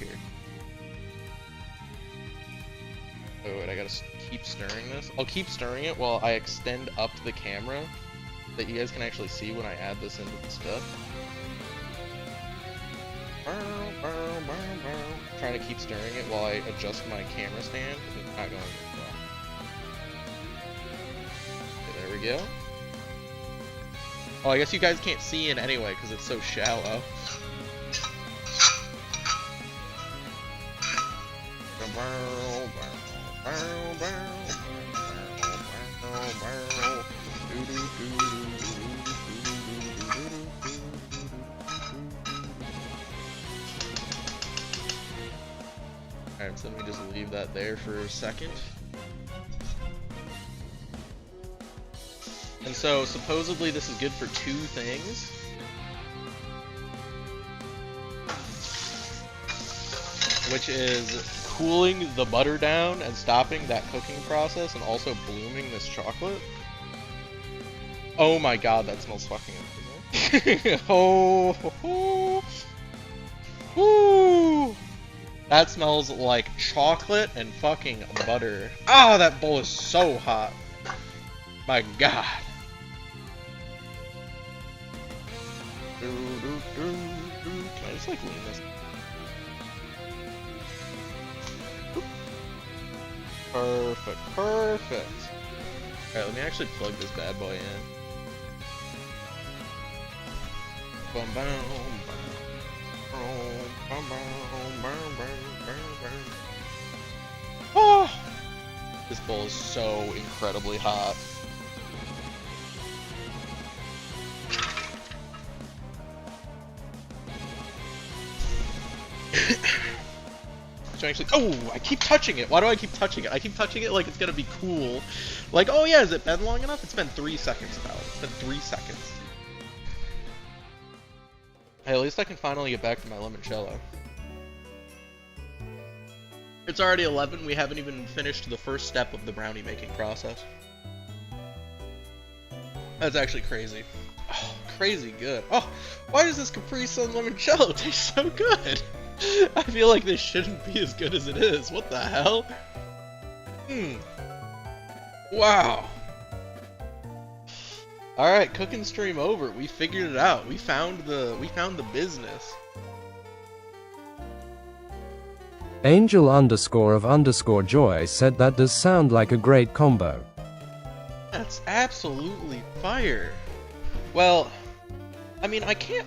wait, I gotta keep stirring this. I'll keep stirring it while I extend up the camera so that you guys can actually see when I add this into the stuff. Trying to keep stirring it while I adjust my camera stand because it's not going well. Okay, there we go. Oh, I guess you guys can't see it anyway because it's so shallow. Alright, so let me just leave that there for a second. And so, supposedly this is good for two things. Which is cooling the butter down and stopping that cooking process and also blooming this chocolate. Oh my god, that smells fucking amazing. Oh, woo! That smells like chocolate and fucking butter. Ah, that bowl is so hot. My god. Can I just like lean this? Perfect, perfect. Alright, let me actually plug this bad boy in. Bum, bum, oh! This bowl is so incredibly hot. So actually, oh, I keep touching it. Why do I keep touching it? I keep touching it like it's gonna be cool. Like, oh yeah, has it been long enough? It's been 3 seconds now. It's been 3 seconds. Hey, at least I can finally get back to my limoncello. It's already 11. We haven't even finished the first step of the brownie making process. That's actually crazy. Oh, crazy good. Oh, why does this Capri Sun limoncello taste so good? I feel like this shouldn't be as good as it is. What the hell? Wow. Alright, cooking stream over. We figured it out. We found the business. Angel_of_joy said that does sound like a great combo. That's absolutely fire. Well, I mean, I can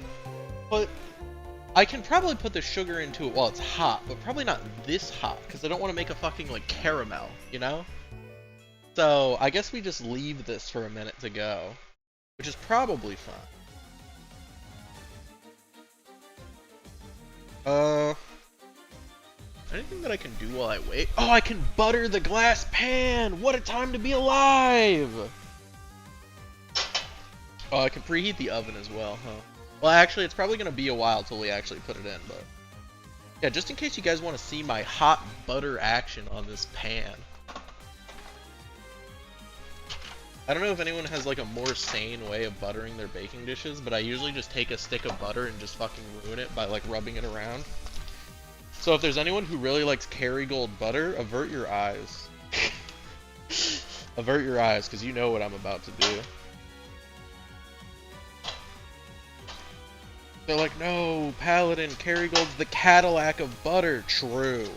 probably put the sugar into it while it's hot, but probably not this hot, because I don't want to make a fucking, like, caramel, you know? So, I guess we just leave this for a minute to go, which is probably fine. Anything that I can do while I wait? Oh, I can butter the glass pan! What a time to be alive! Oh, I can preheat the oven as well, huh? Well, actually, it's probably going to be a while till we actually put it in, but... yeah, just in case you guys want to see my hot butter action on this pan. I don't know if anyone has, like, a more sane way of buttering their baking dishes, but I usually just take a stick of butter and just fucking ruin it by, like, rubbing it around. So if there's anyone who really likes Kerrygold butter, avert your eyes. Avert your eyes, because you know what I'm about to do. They're like, no, Paladin, Kerrygold's the Cadillac of butter. True.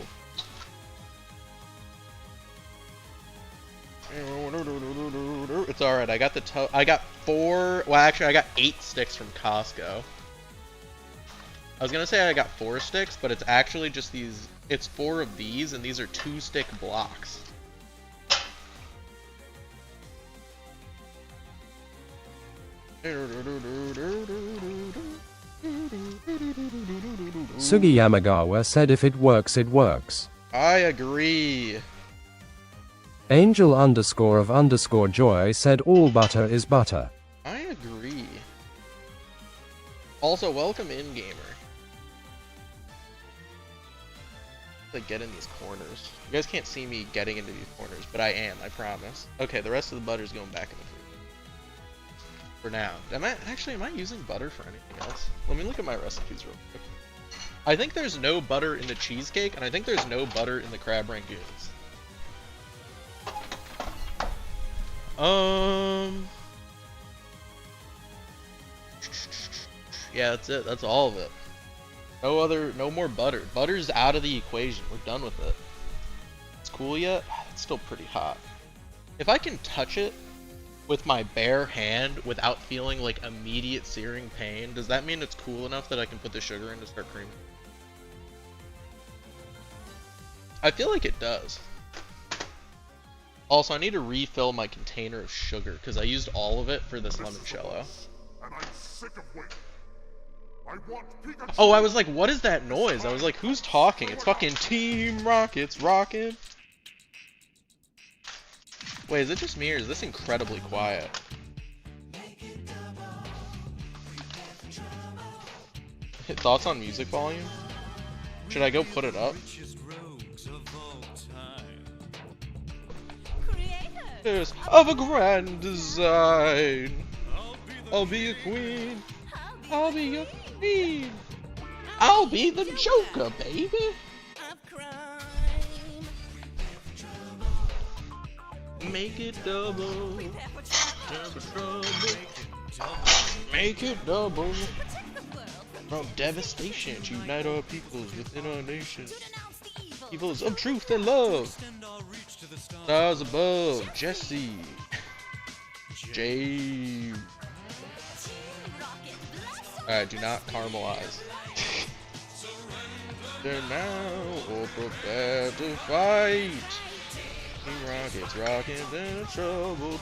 It's alright, I got I got 4, well actually I got 8 sticks from Costco. I was gonna say I got 4 sticks, but it's actually just these, it's 4 of these, and these are 2-stick blocks. Sugi Yamagawa said if it works, it works. I agree. Angel _of_ joy said all butter is butter. I agree. Also, welcome in, gamer. Like, get in these corners. You guys can't see me getting into these corners, but I am, I promise. Okay, the rest of the butter's going back in the food. For now. Am I using butter for anything else? Let me look at my recipes real quick. I think there's no butter in the cheesecake, and I think there's no butter in the Crab Rangoons. Yeah, that's it. That's all of it. No more butter. Butter's out of the equation. We're done with it. It's cool yet? It's still pretty hot. If I can touch it with my bare hand without feeling like immediate searing pain, does that mean it's cool enough that I can put the sugar in to start creaming? I feel like it does. Also, I need to refill my container of sugar because I used all of it for this limoncello. And I'm sick of waiting. I want Pikachu. Oh, I was like, what is that noise? I was like, who's talking? It's fucking Team Rocket's rocking. Wait, is it just me or is this incredibly quiet? Thoughts on music volume? Should I go put it up? Of a grand design. I'll be a queen. I'll be a queen. I'll be the Joker, baby. Make it double. Trouble. Make it double. From devastation to unite our peoples within our nation. Peoples of truth and love. Stars above, Jesse. J. Alright, do not caramelize. They're now all prepared to fight. Team Rocket's rocking, there's trouble,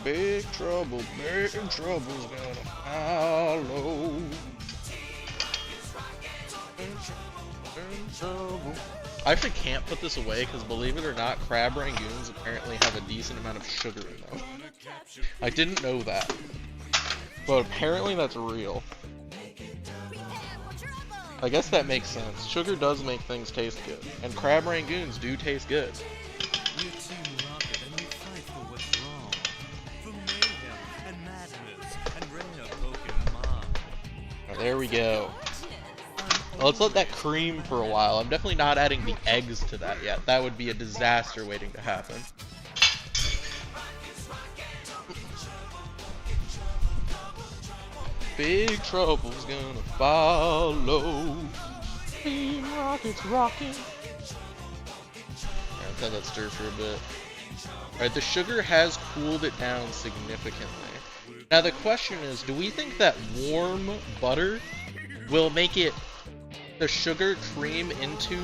big trouble's gonna follow. I actually can't put this away because, believe it or not, Crab Rangoons apparently have a decent amount of sugar in them. I didn't know that, but apparently that's real. I guess that makes sense. Sugar does make things taste good, and Crab Rangoons do taste good. Oh, there we go. Well, let's let that cream for a while. I'm definitely not adding the eggs to that yet. That would be a disaster waiting to happen. Big trouble's gonna follow. Team Rocket's rocking. Alright, let that stir for a bit. Alright, the sugar has cooled it down significantly. Now the question is, do we think that warm butter will make it the sugar cream into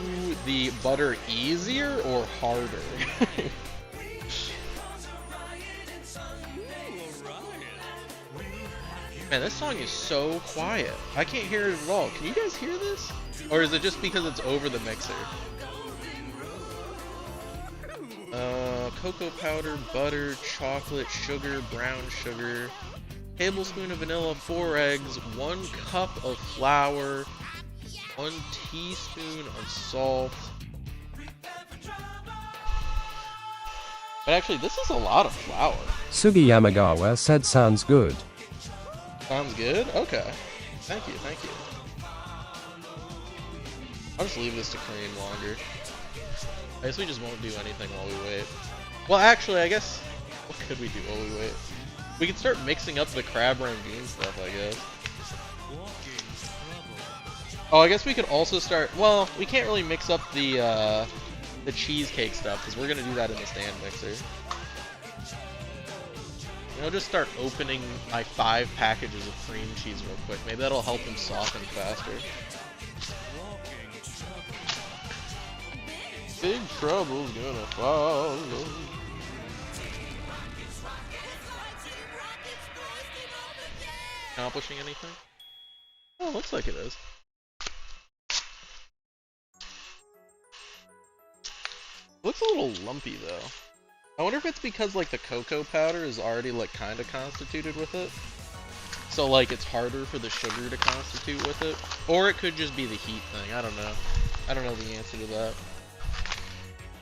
the butter easier or harder? Man, this song is so quiet. I can't hear it at all. Can you guys hear this? Or is it just because it's over the mixer? Cocoa powder, butter, chocolate, sugar, brown sugar, tablespoon of vanilla, 4 eggs, 1 cup of flour, 1 teaspoon of salt. But actually, this is a lot of flour. Sugi Yamagawa said sounds good. Sounds good? Okay. Thank you, thank you. I'll just leave this to cream longer. I guess we just won't do anything while we wait. Well, actually, I guess... What could we do while we wait? We could start mixing up the Crab Rangoon stuff, I guess. Oh, I guess we could also start... Well, we can't really mix up the cheesecake stuff, because we're going to do that in the stand mixer. I'll just start opening my 5 packages of cream cheese real quick. Maybe that'll help them soften faster. Big trouble's gonna follow. accomplishing anything? Oh, looks like it is. Looks a little lumpy though. I wonder if it's because like the cocoa powder is already like kind of constituted with it. So like it's harder for the sugar to constitute with it. Or it could just be the heat thing. I don't know. I don't know the answer to that.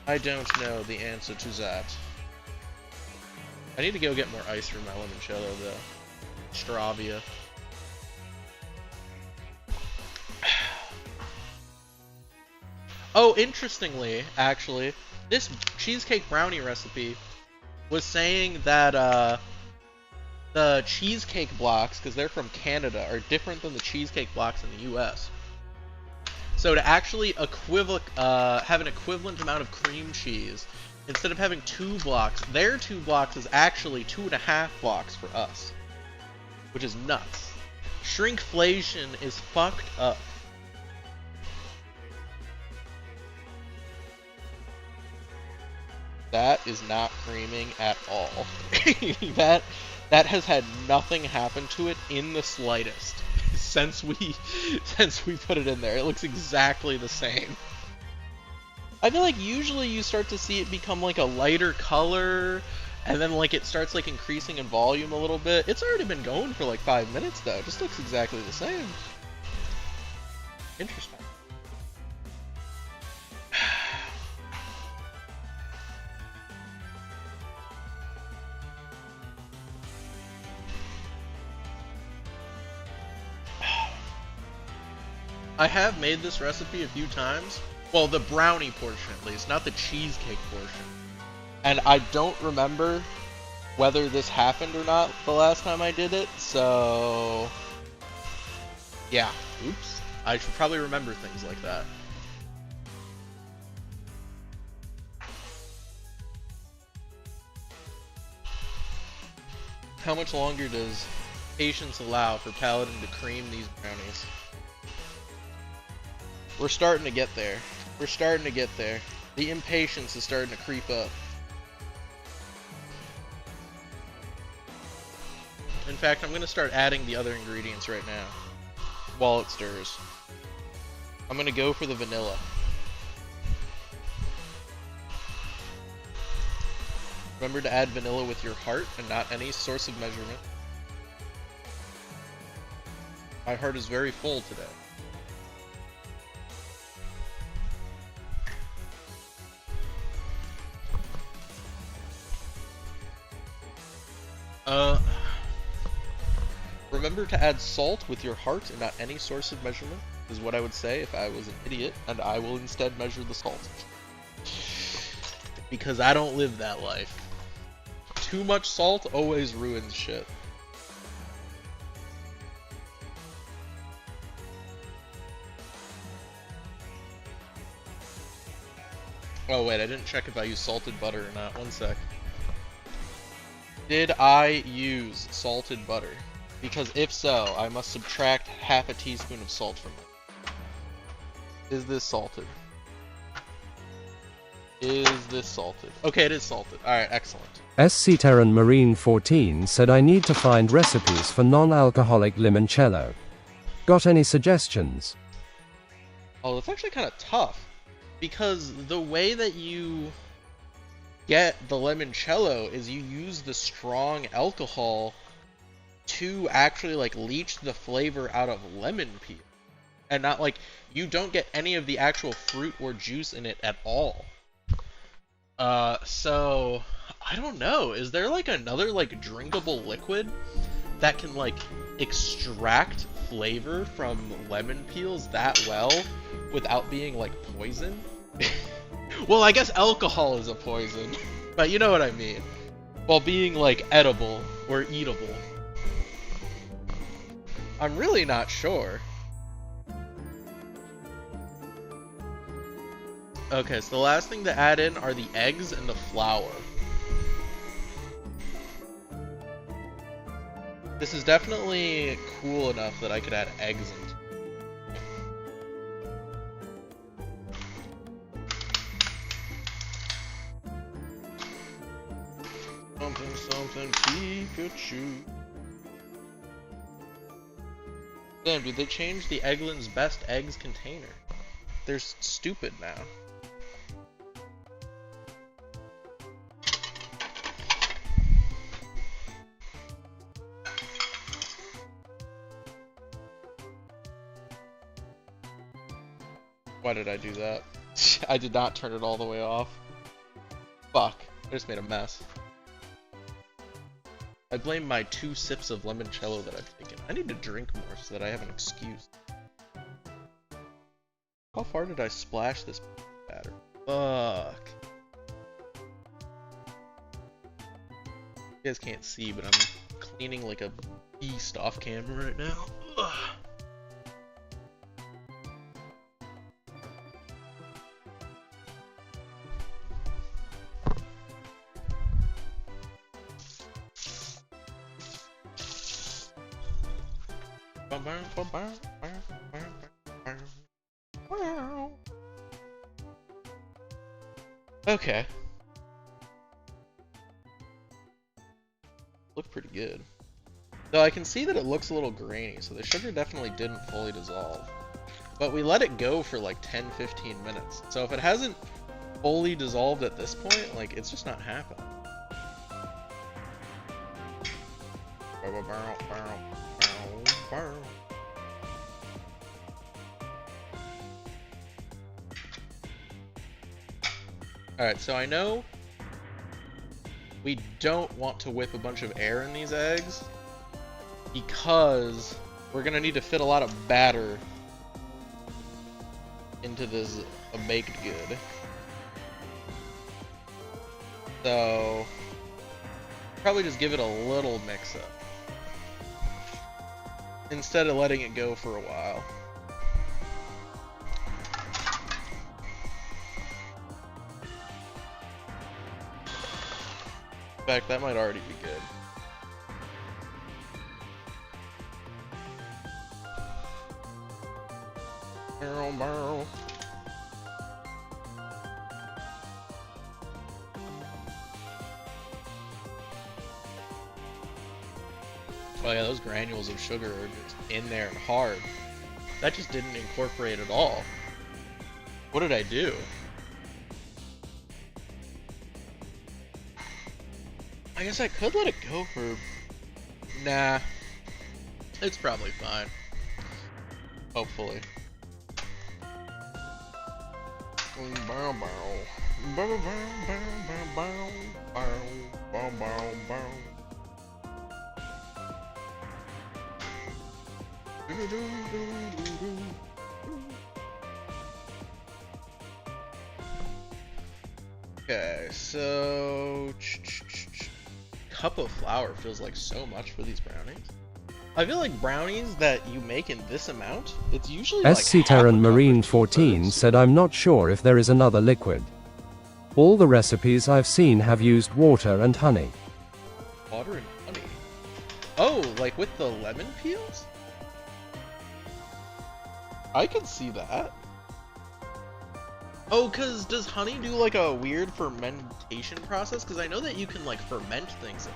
I don't know the answer to that. I need to go get more ice for my limoncello though. Stravia. Oh, interestingly, actually, this cheesecake brownie recipe was saying that the cheesecake blocks, because they're from Canada, are different than the cheesecake blocks in the US. So to actually have an equivalent amount of cream cheese, instead of having 2 blocks, their 2 blocks is actually 2.5 blocks for us. Which is nuts. Shrinkflation is fucked up. That is not creaming at all. that has had nothing happen to it in the slightest since we put it in there. It looks exactly the same. I feel like usually you start to see it become like a lighter color, and then like it starts like increasing in volume a little bit. It's already been going for like 5 minutes though. It just looks exactly the same. Interesting. I have made this recipe a few times. Well, the brownie portion at least, not the cheesecake portion. And I don't remember whether this happened or not the last time I did it, so... yeah, oops. I should probably remember things like that. How much longer does patience allow for Paladin to cream these brownies? We're starting to get there. We're starting to get there. The impatience is starting to creep up. In fact, I'm going to start adding the other ingredients right now while it stirs. I'm going to go for the vanilla. Remember to add vanilla with your heart and not any source of measurement. My heart is very full today. Remember to add salt with your heart and not any source of measurement, is what I would say if I was an idiot, and I will instead measure the salt. Because I don't live that life. Too much salt always ruins shit. Oh wait, I didn't check if I used salted butter or not. One sec. Did I use salted butter? Because if so, I must subtract half a teaspoon of salt from it. Is this salted? Is this salted? Okay, it is salted. Alright, excellent. SC Terran Marine 14 said I need to find recipes for non-alcoholic limoncello. Got any suggestions? Oh, that's actually kind of tough. Because the way that you get the limoncello is you use the strong alcohol to actually like leach the flavor out of lemon peel, and not like you don't get any of the actual fruit or juice in it at all. So I don't know, is there like another like drinkable liquid that can like extract flavor from lemon peels that well without being like poison? Well, I guess alcohol is a poison, but you know what I mean, while being like edible or eatable. I'm really not sure. Okay, so the last thing to add in are the eggs and the flour. This is definitely cool enough that I could add eggs into. Something, something, Pikachu. Damn, dude, they changed the Eggland's Best Eggs container. They're stupid now. Why did I do that? I did not turn it all the way off. Fuck. I just made a mess. I blame my 2 sips of limoncello that I've taken. I need to drink more so that I have an excuse. How far did I splash this batter? Fuck. You guys can't see, but I'm cleaning like a beast off camera right now. Ugh. Okay. Look pretty good. Though I can see that it looks a little grainy, so the sugar definitely didn't fully dissolve. But we let it go for like 10-15 minutes. So if it hasn't fully dissolved at this point, like, it's just not happening. Alright, so I know we don't want to whip a bunch of air in these eggs because we're gonna need to fit a lot of batter into this baked good. So probably just give it a little mix up instead of letting it go for a while. In fact, that might already be good. Barrel. Oh yeah, those granules of sugar are just in there and hard. That just didn't incorporate at all. What did I do? I guess I could let it go for... Nah. It's probably fine. Hopefully. Okay, so... cup of flour feels like so much for these brownies. I feel like brownies that you make in this amount, it's usually like SC Terran Marine 14 said I'm not sure if there is another liquid. All the recipes I've seen have used water and honey. Water and honey? Oh, like with the lemon peels? I can see that. Oh, cause does honey do like a weird fermentation process? Cause I know that you can like ferment things.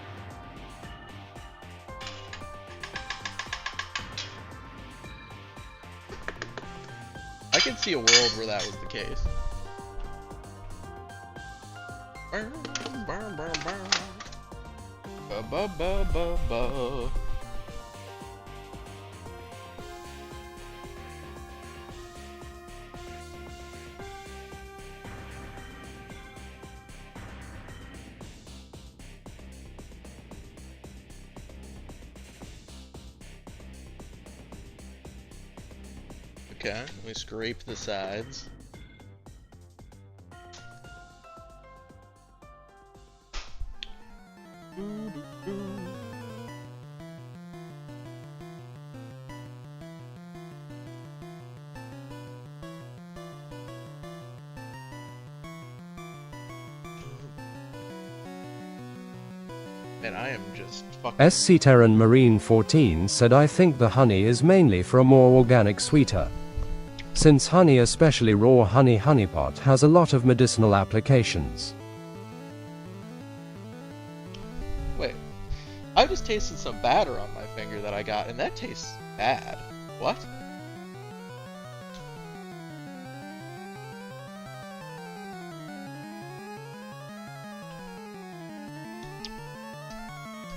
I could see a world where that was the case. Okay, let me scrape the sides. And I am just fucking... SC Terran Marine 14 said I think the honey is mainly for a more organic sweeter. Since honey, especially raw honeypot, has a lot of medicinal applications. Wait, I just tasted some batter on my finger that I got, and that tastes bad. What?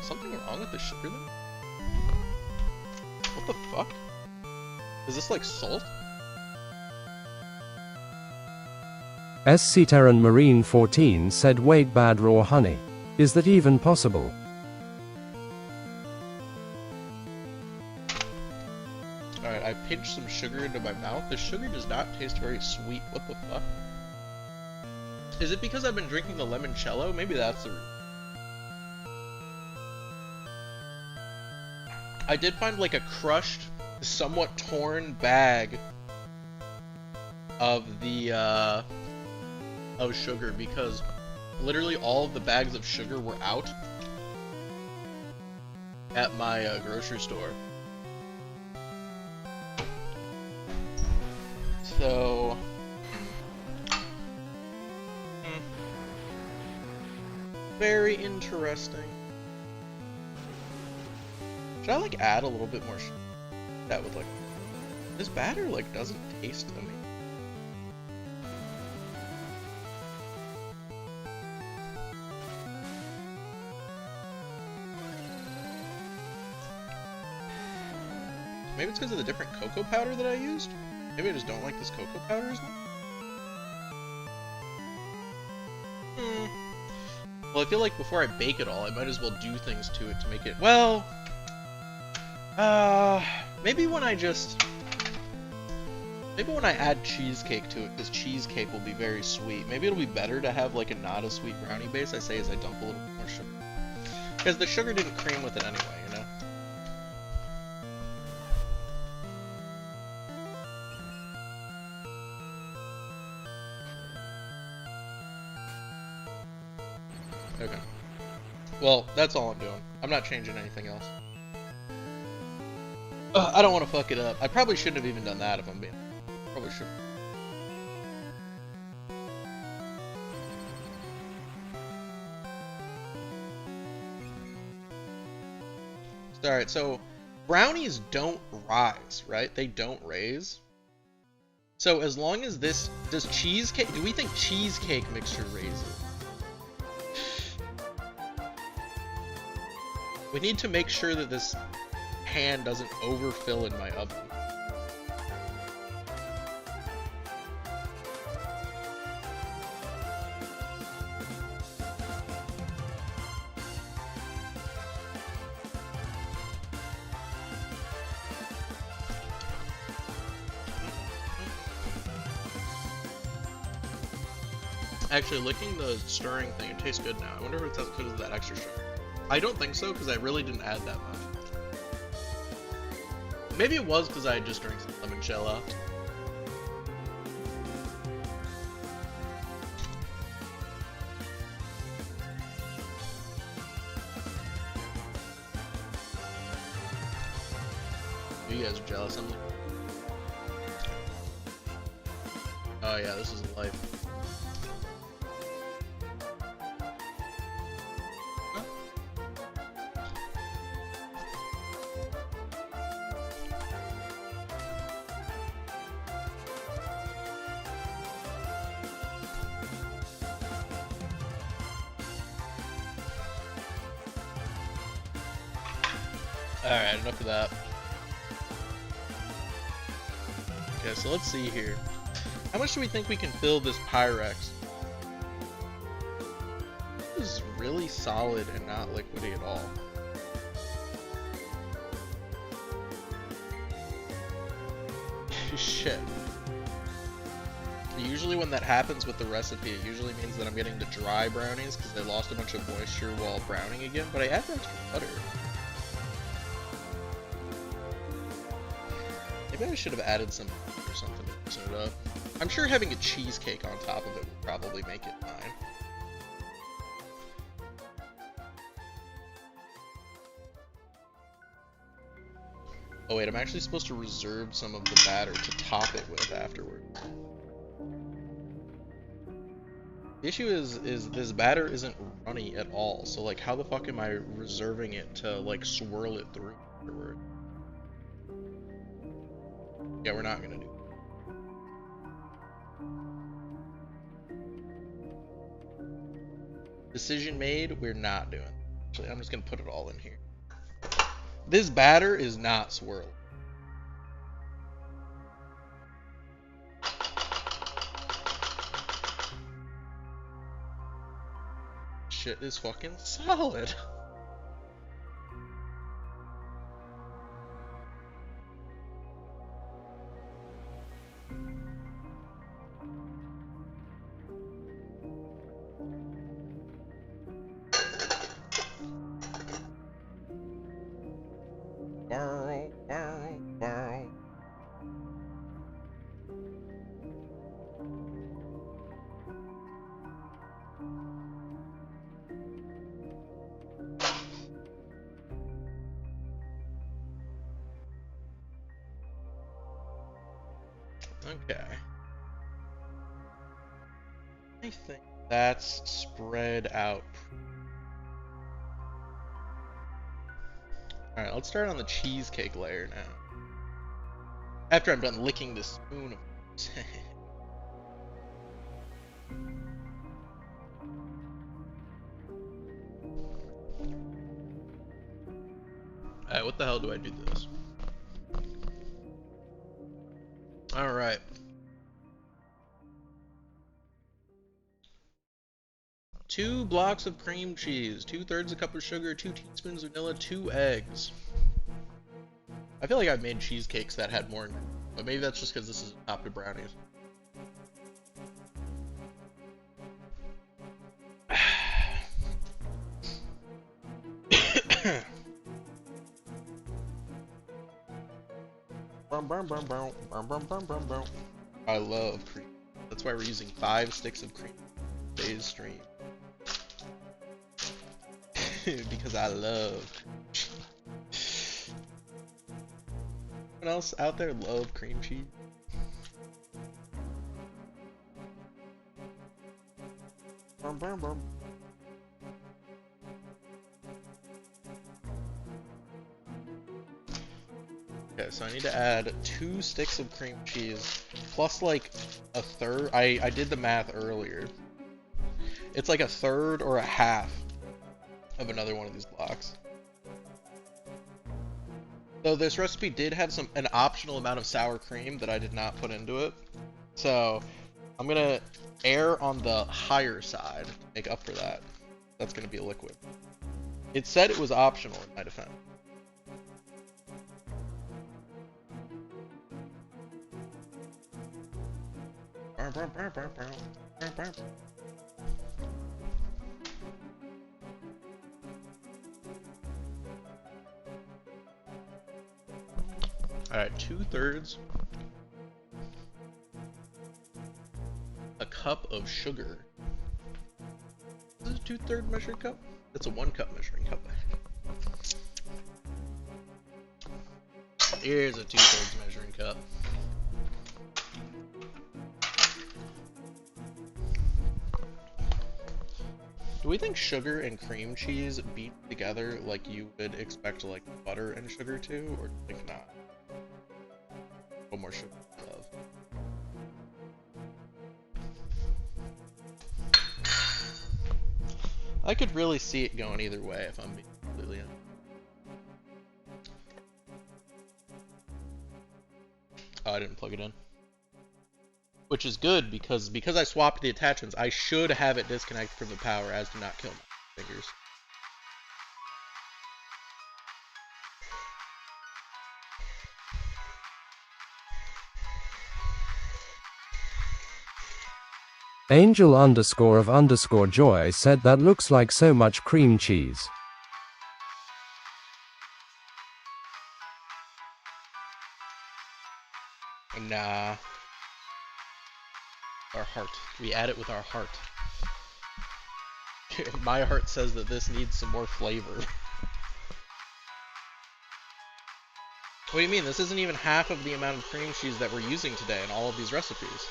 Something wrong with the sugar then? What the fuck? Is this like salt? SC Terran Marine 14 said wait, bad raw honey. Is that even possible? Alright, I pinched some sugar into my mouth. The sugar does not taste very sweet. What the fuck? Is it because I've been drinking the limoncello? Maybe that's the reason. I did find like a crushed, somewhat torn bag of the of sugar, because literally all of the bags of sugar were out at my grocery store. So very interesting. Should I like add a little bit more that would like this batter like doesn't taste to me. Maybe it's because of the different cocoa powder that I used? Maybe I just don't like this cocoa powder as much? Well, I feel like before I bake it all, I might as well do things to it to make it... Well... maybe when I just... Maybe when I add cheesecake to it, because cheesecake will be very sweet. Maybe it'll be better to have like a not as sweet brownie base, I say, as I dump a little bit more sugar. Because the sugar didn't cream with it anyway, you know? Okay. Well, that's all I'm doing. I'm not changing anything else. I don't want to fuck it up. I probably shouldn't have even done that if I'm being... Probably shouldn't. Alright, so brownies don't rise, right? They don't raise. So as long as this... Does cheesecake... Do we think cheesecake mixture raises? We need to make sure that this pan doesn't overfill in my oven. Actually, licking the stirring thing, it tastes good now. I wonder if it's because of that extra sugar. I don't think so, because I really didn't add that much. Maybe it was because I had just drank some limoncello. You guys are jealous, Emily? Oh yeah, this is life. Alright, enough of that. Okay, so let's see here. How much do we think we can fill this Pyrex? This is really solid and not liquidy at all. Shit. Usually when that happens with the recipe, it usually means that I'm getting the dry brownies because they lost a bunch of moisture while browning again, but I added extra butter. Maybe I should have added some or something to loosen it up. I'm sure having a cheesecake on top of it would probably make it fine. Oh wait, I'm actually supposed to reserve some of the batter to top it with afterward. The issue is this batter isn't runny at all, so like how the fuck am I reserving it to like swirl it through afterward? Yeah, we're not gonna do. Decision made, we're not doing. Actually, I'm just gonna put it all in here. This batter is not swirled. Shit is fucking solid. Okay. I think that's spread out. Alright, let's start on the cheesecake layer now. After I'm done licking the spoon, of course. Alright, what the hell do I do this? Alright. Two blocks of cream cheese, 2/3 a cup of sugar, 2 teaspoons vanilla, 2 eggs. I feel like I've made cheesecakes that had more, but maybe that's just because this is topped with brownies. I love cream. That's why we're using 5 sticks of cream in today's stream. Because I love. Anyone else out there love cream cheese? Okay, so I need to add 2 sticks of cream cheese plus like a third. I did the math earlier. It's like a third or a half of another one of these blocks. Though this recipe did have an optional amount of sour cream that I did not put into it. So I'm gonna err on the higher side to make up for that. That's gonna be a liquid. It said it was optional in my defense. Alright, 2/3 a cup of sugar. Is this a 2/3 measuring cup? That's a 1 cup measuring cup. Here's a 2/3 measuring cup. Do we think sugar and cream cheese beat together like you would expect like butter and sugar to, or do you think not? A little more sugar, love. I could really see it going either way if I'm being completely honest. Oh, I didn't plug it in. Which is good because I swapped the attachments, I should have it disconnect from the power as to not kill my fingers. Angel_of_joy said that looks like so much cream cheese. Nah. Our heart. We add it with our heart. My heart says that this needs some more flavor. What do you mean? This isn't even half of the amount of cream cheese that we're using today in all of these recipes.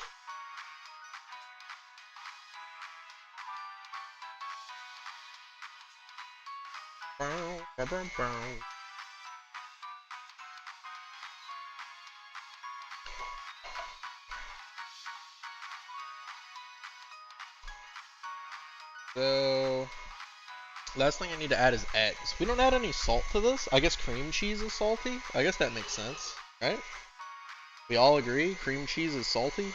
So, last thing I need to add is eggs. We don't add any salt to this. I guess cream cheese is salty. I guess that makes sense, right? We all agree cream cheese is salty.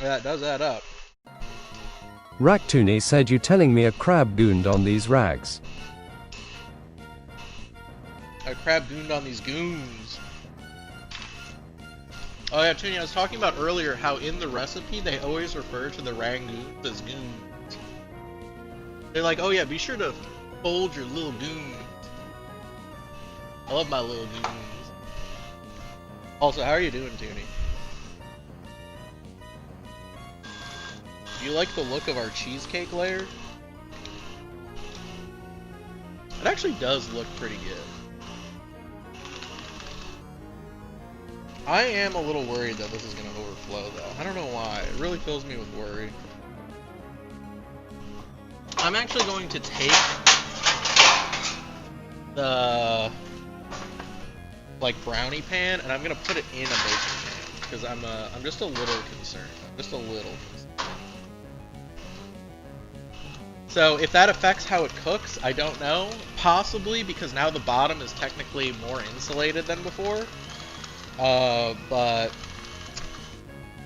Yeah, it does add up. Raktoony said you telling me a crab gooned on these rags. I crab gooned on these goons. Oh yeah, Toonie, I was talking about earlier how in the recipe they always refer to the Rangoons as goons. They're like, oh yeah, be sure to fold your little goons. I love my little goons. Also, how are you doing, Toonie? Do you like the look of our cheesecake layer? It actually does look pretty good. I am a little worried that this is going to overflow though. I don't know why. It really fills me with worry. I'm actually going to take the like brownie pan and I'm going to put it in a baking pan because I'm just a little concerned. Just a little concerned. So if that affects how it cooks, I don't know. Possibly because now the bottom is technically more insulated than before. But a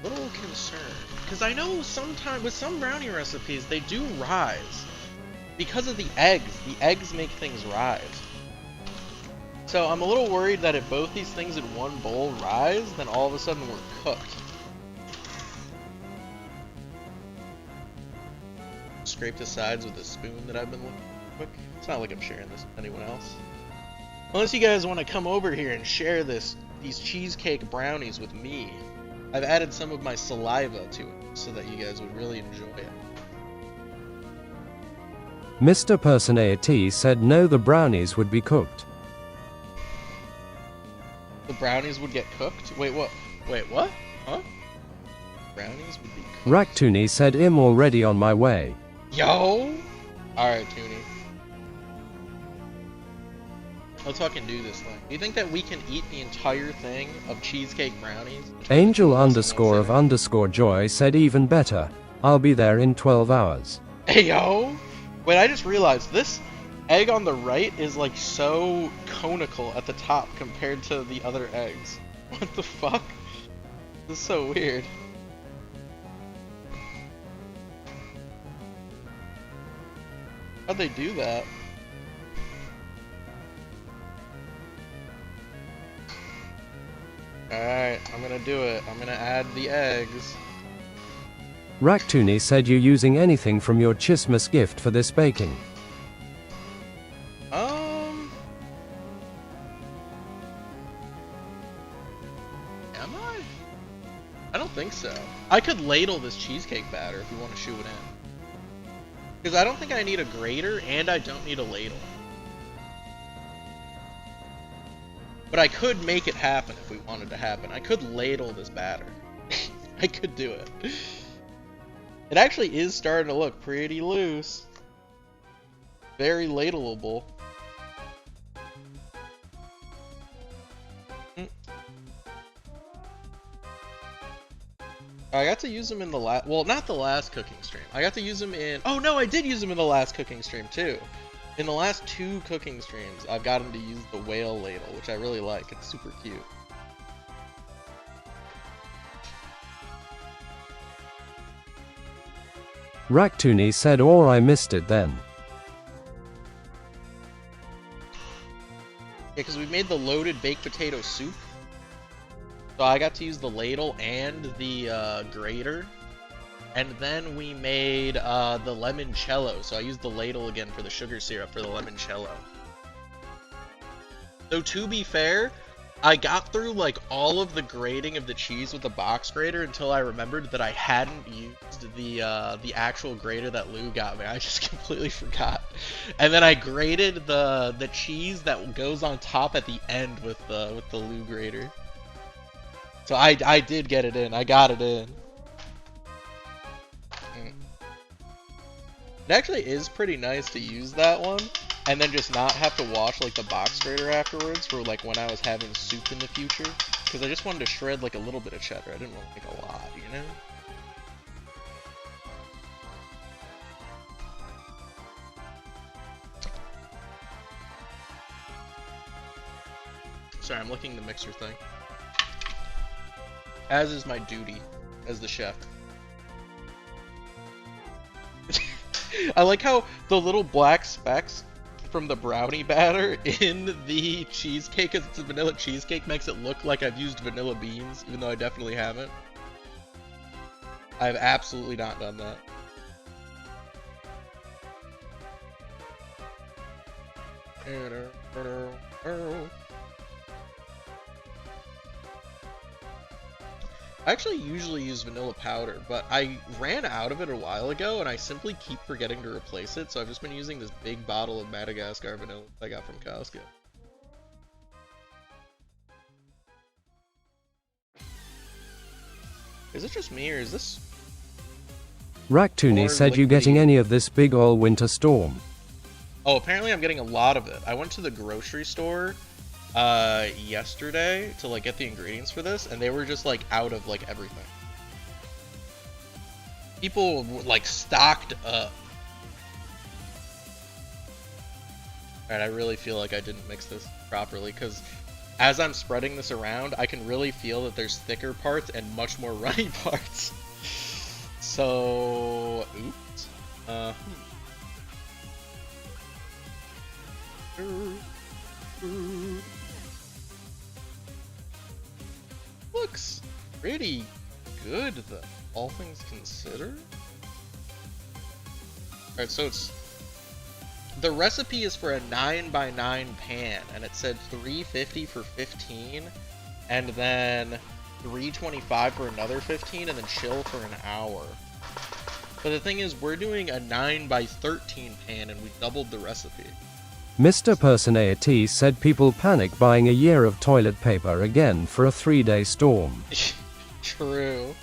little concerned. Because I know sometimes with some brownie recipes, they do rise. Because of the eggs. The eggs make things rise. So I'm a little worried that if both these things in one bowl rise, then all of a sudden we're cooked. Scrape the sides with a spoon that I've been looking for quick. It's not like I'm sharing this with anyone else. Unless you guys want to come over here and share these cheesecake brownies with me. I've added some of my saliva to it so that you guys would really enjoy it. Mr. Personality said no, the brownies would be cooked. The brownies would get cooked? Wait, what? Wait, what? Huh? Brownies would be cooked. Raktoony said I'm already on my way. Yo! Alright, Toonie. Let's fucking do this thing. Do you think that we can eat the entire thing of cheesecake brownies? Angel_of_joy said even better. I'll be there in 12 hours. Hey, yo! Wait, I just realized this egg on the right is like so conical at the top compared to the other eggs. What the fuck? This is so weird. How'd they do that? Alright, I'm gonna do it. I'm gonna add the eggs. Raktoony said you using anything from your Christmas gift for this baking. Am I? I don't think so. I could ladle this cheesecake batter if you want to shoe it in. Because I don't think I need a grater, and I don't need a ladle. But I could make it happen if we wanted to happen. I could ladle this batter. I could do it. It actually is starting to look pretty loose. Very ladleable. I got to use them in the last, well, not the last cooking stream. I got to use them in, oh no, I did use them in the last cooking stream too. In the last 2 cooking streams, I've gotten to use the whale ladle, which I really like. It's super cute. Raktoony said, or I missed it then. Yeah, because we made the loaded baked potato soup. So I got to use the ladle and the grater. And then we made the limoncello. So I used the ladle again for the sugar syrup for the limoncello. So to be fair, I got through like all of the grating of the cheese with the box grater until I remembered that I hadn't used the actual grater that Lou got me. I just completely forgot. And then I grated the cheese that goes on top at the end with the Lou grater. So I did get it in. I got it in. It actually is pretty nice to use that one and then just not have to wash like the box grater afterwards for like when I was having soup in the future. Because I just wanted to shred like a little bit of cheddar. I didn't want to make a lot, you know? Sorry, I'm licking the mixer thing. As is my duty as the chef. I like how the little black specks from the brownie batter in the cheesecake, because it's a vanilla cheesecake, makes it look like I've used vanilla beans, even though I definitely haven't. I've absolutely not done that. I actually usually use vanilla powder, but I ran out of it a while ago, and I simply keep forgetting to replace it, so I've just been using this big bottle of Madagascar vanilla I got from Costco. Is it just me, or is this... Raktoony said, you getting any of this big ol' winter storm? Oh, apparently I'm getting a lot of it. I went to the grocery store yesterday to like get the ingredients for this, and they were just like out of like everything. People like stocked up. Alright, I really feel like I didn't mix this properly, because as I'm spreading this around, I can really feel that there's thicker parts and much more runny parts. So, oops. Looks pretty good, though, all things considered. Alright, so it's... The recipe is for a 9x9 pan, and it said $3.50 for 15, and then $3.25 for another 15, and then chill for an hour. But the thing is, we're doing a 9x13 pan, and we doubled the recipe. Mr. Personality said people panic buying a year of toilet paper again for a 3-day storm. True.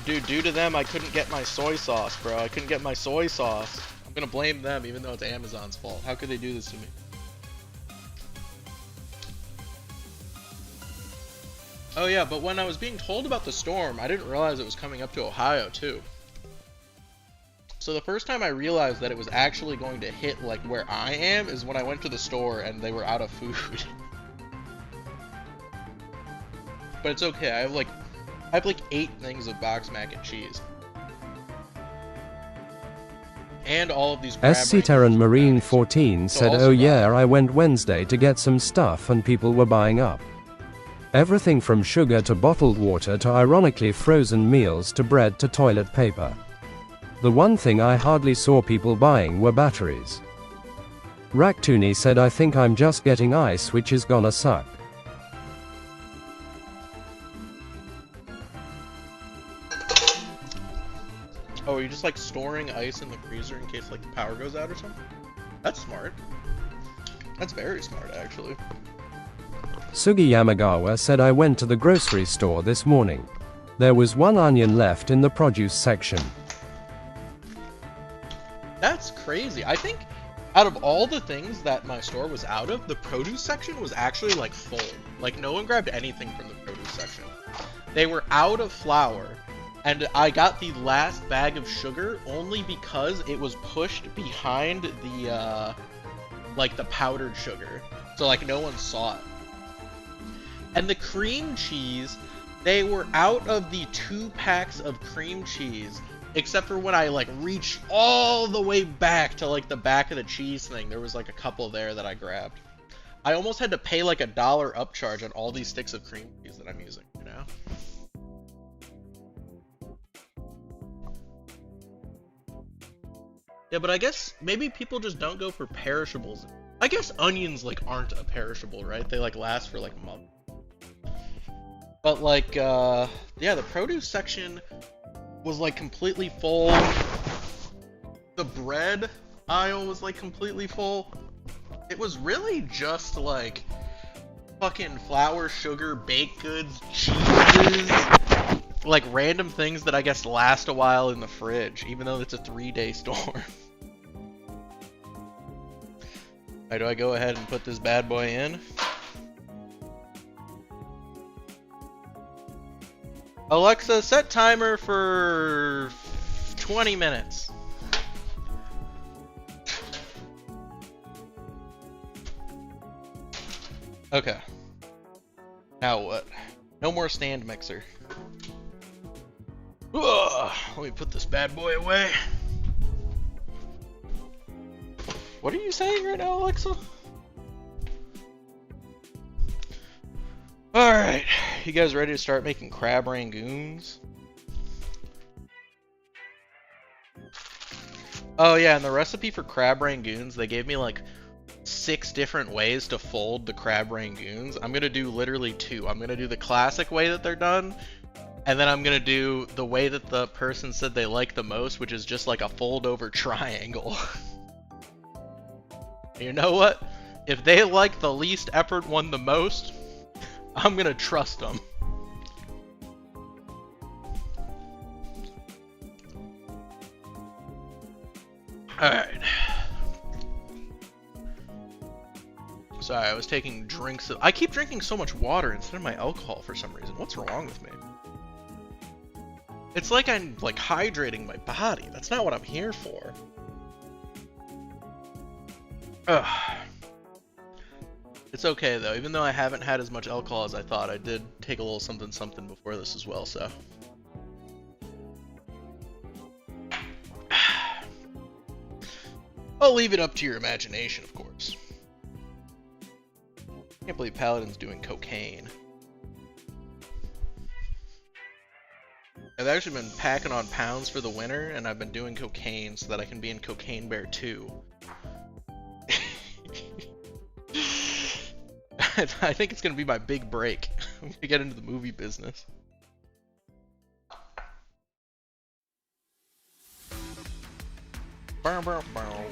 Dude, due to them, I couldn't get my soy sauce, bro. I couldn't get my soy sauce. I'm gonna blame them, even though it's Amazon's fault. How could they do this to me? Oh yeah, but when I was being told about the storm, I didn't realize it was coming up to Ohio, too. So the first time I realized that it was actually going to hit, like, where I am is when I went to the store and they were out of food. But it's okay, I have like 8 things of box mac and cheese. And all of these Crab SC Terran Marine 14 said, oh yeah, I went Wednesday to get some stuff and people were buying up. Everything from sugar to bottled water to ironically frozen meals to bread to toilet paper. The one thing I hardly saw people buying were batteries. Raktoony said, I think I'm just getting ice, which is gonna suck. Oh, are you just like storing ice in the freezer in case like the power goes out or something? That's smart. That's very smart, actually. Sugi Yamagawa said, I went to the grocery store this morning. There was 1 onion left in the produce section. That's crazy. I think out of all the things that my store was out of, the produce section was actually like full. Like no one grabbed anything from the produce section. They were out of flour, and I got the last bag of sugar only because it was pushed behind the like the powdered sugar. So like no one saw it. And the cream cheese, they were out of the 2 packs of cream cheese, except for when I like reached all the way back to like the back of the cheese thing. There was like a couple there that I grabbed. I almost had to pay like $1 upcharge on all these sticks of cream cheese that I'm using, you know? Yeah, but I guess maybe people just don't go for perishables. I guess onions like aren't a perishable, right? They like last for like a month. But like, yeah, the produce section was like completely full. The bread aisle was like completely full. It was really just like fucking flour, sugar, baked goods, cheeses, like random things that I guess last a while in the fridge, even though it's a 3-day storm. Alright, do I go ahead and put this bad boy in? Alexa, set timer for 20 minutes. Okay. Now what? No more stand mixer. Ugh, let me put this bad boy away. What are you saying right now, Alexa? Alright, you guys ready to start making Crab Rangoons? Oh yeah, and the recipe for Crab Rangoons, they gave me like 6 different ways to fold the Crab Rangoons. I'm gonna do literally 2. I'm gonna do the classic way that they're done, and then I'm gonna do the way that the person said they like the most, which is just like a fold over triangle. You know what? If they like the least effort one the most, I'm gonna trust them. Alright. Sorry, I was taking drinks of— I keep drinking so much water instead of my alcohol for some reason. What's wrong with me? It's like I'm like hydrating my body. That's not what I'm here for. Ugh. It's okay though, even though I haven't had as much alcohol as I thought. I did take a little something something before this as well, so. I'll leave it up to your imagination, of course. Can't believe Paladin's doing cocaine. I've actually been packing on pounds for the winter, and I've been doing cocaine so that I can be in Cocaine Bear 2. I think it's gonna be my big break. I'm gonna get into the movie business. Bow, bow, bow.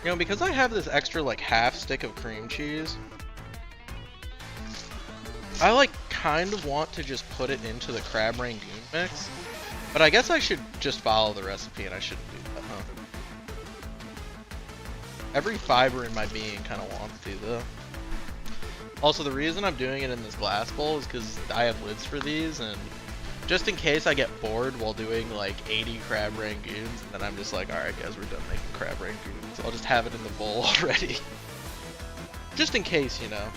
You know, because I have this extra like half stick of cream cheese, I like kind of want to just put it into the Crab Rangoon mix, but I guess I should just follow the recipe and I shouldn't do that, huh? Every fiber in my being kind of wants to, though. Also, the reason I'm doing it in this glass bowl is because I have lids for these, and just in case I get bored while doing like 80 Crab Rangoons, then I'm just like, alright guys, we're done making Crab Rangoons. I'll just have it in the bowl already. Just in case, you know.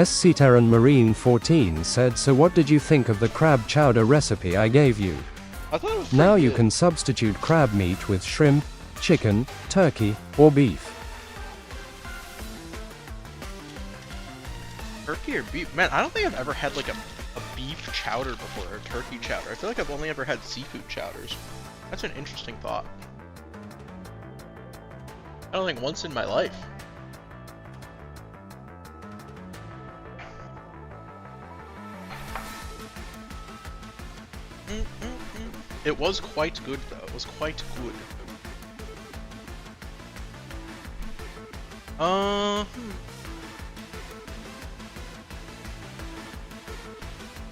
SC Terran Marine 14 said, so what did you think of the crab chowder recipe I gave you? I thought it was Now pretty you good. can substitute crab meat with shrimp, chicken, turkey, or beef. Turkey or beef? Man, I don't think I've ever had like a beef chowder before, or a turkey chowder. I feel like I've only ever had seafood chowders. That's an interesting thought. I don't think once in my life. It was quite good though. It was quite good.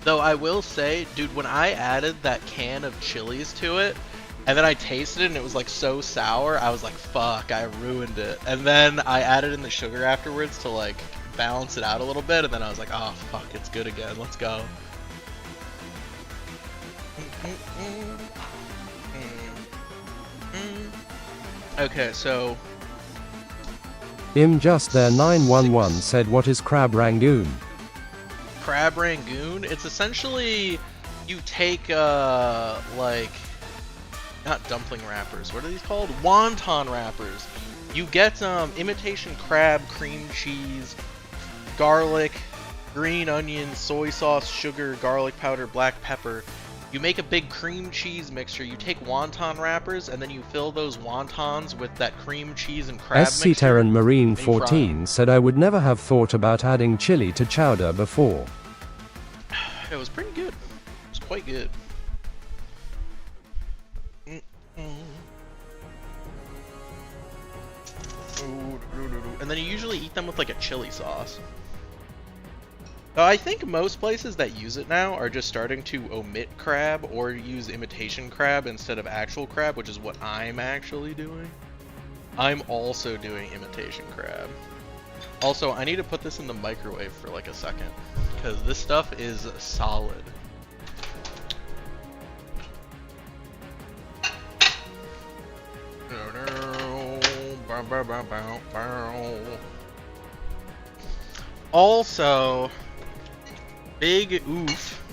Though I will say, dude, when I added that can of chilies to it, and then I tasted it and it was like so sour, I was like, fuck, I ruined it. And then I added in the sugar afterwards to like balance it out a little bit, and then I was like, oh fuck, it's good again, let's go. Okay, so Just there 911 said, what is Crab Rangoon? Crab Rangoon, it's essentially you take like, not dumpling wrappers, what are these called? Wonton wrappers. You get imitation crab, cream cheese, garlic, green onion, soy sauce, sugar, garlic powder, black pepper. You make a big cream cheese mixture. You take wonton wrappers and then you fill those wontons with that cream cheese and crab SC mixture. Terran Marine and you fry 14 said, I would never have thought about adding chili to chowder before. It was pretty good. It was quite good. And then you usually eat them with like a chili sauce. Though I think most places that use it now are just starting to omit crab or use imitation crab instead of actual crab, which is what I'm actually doing. I'm also doing imitation crab. Also, I need to put this in the microwave for like a second, because this stuff is solid. Also, big oof,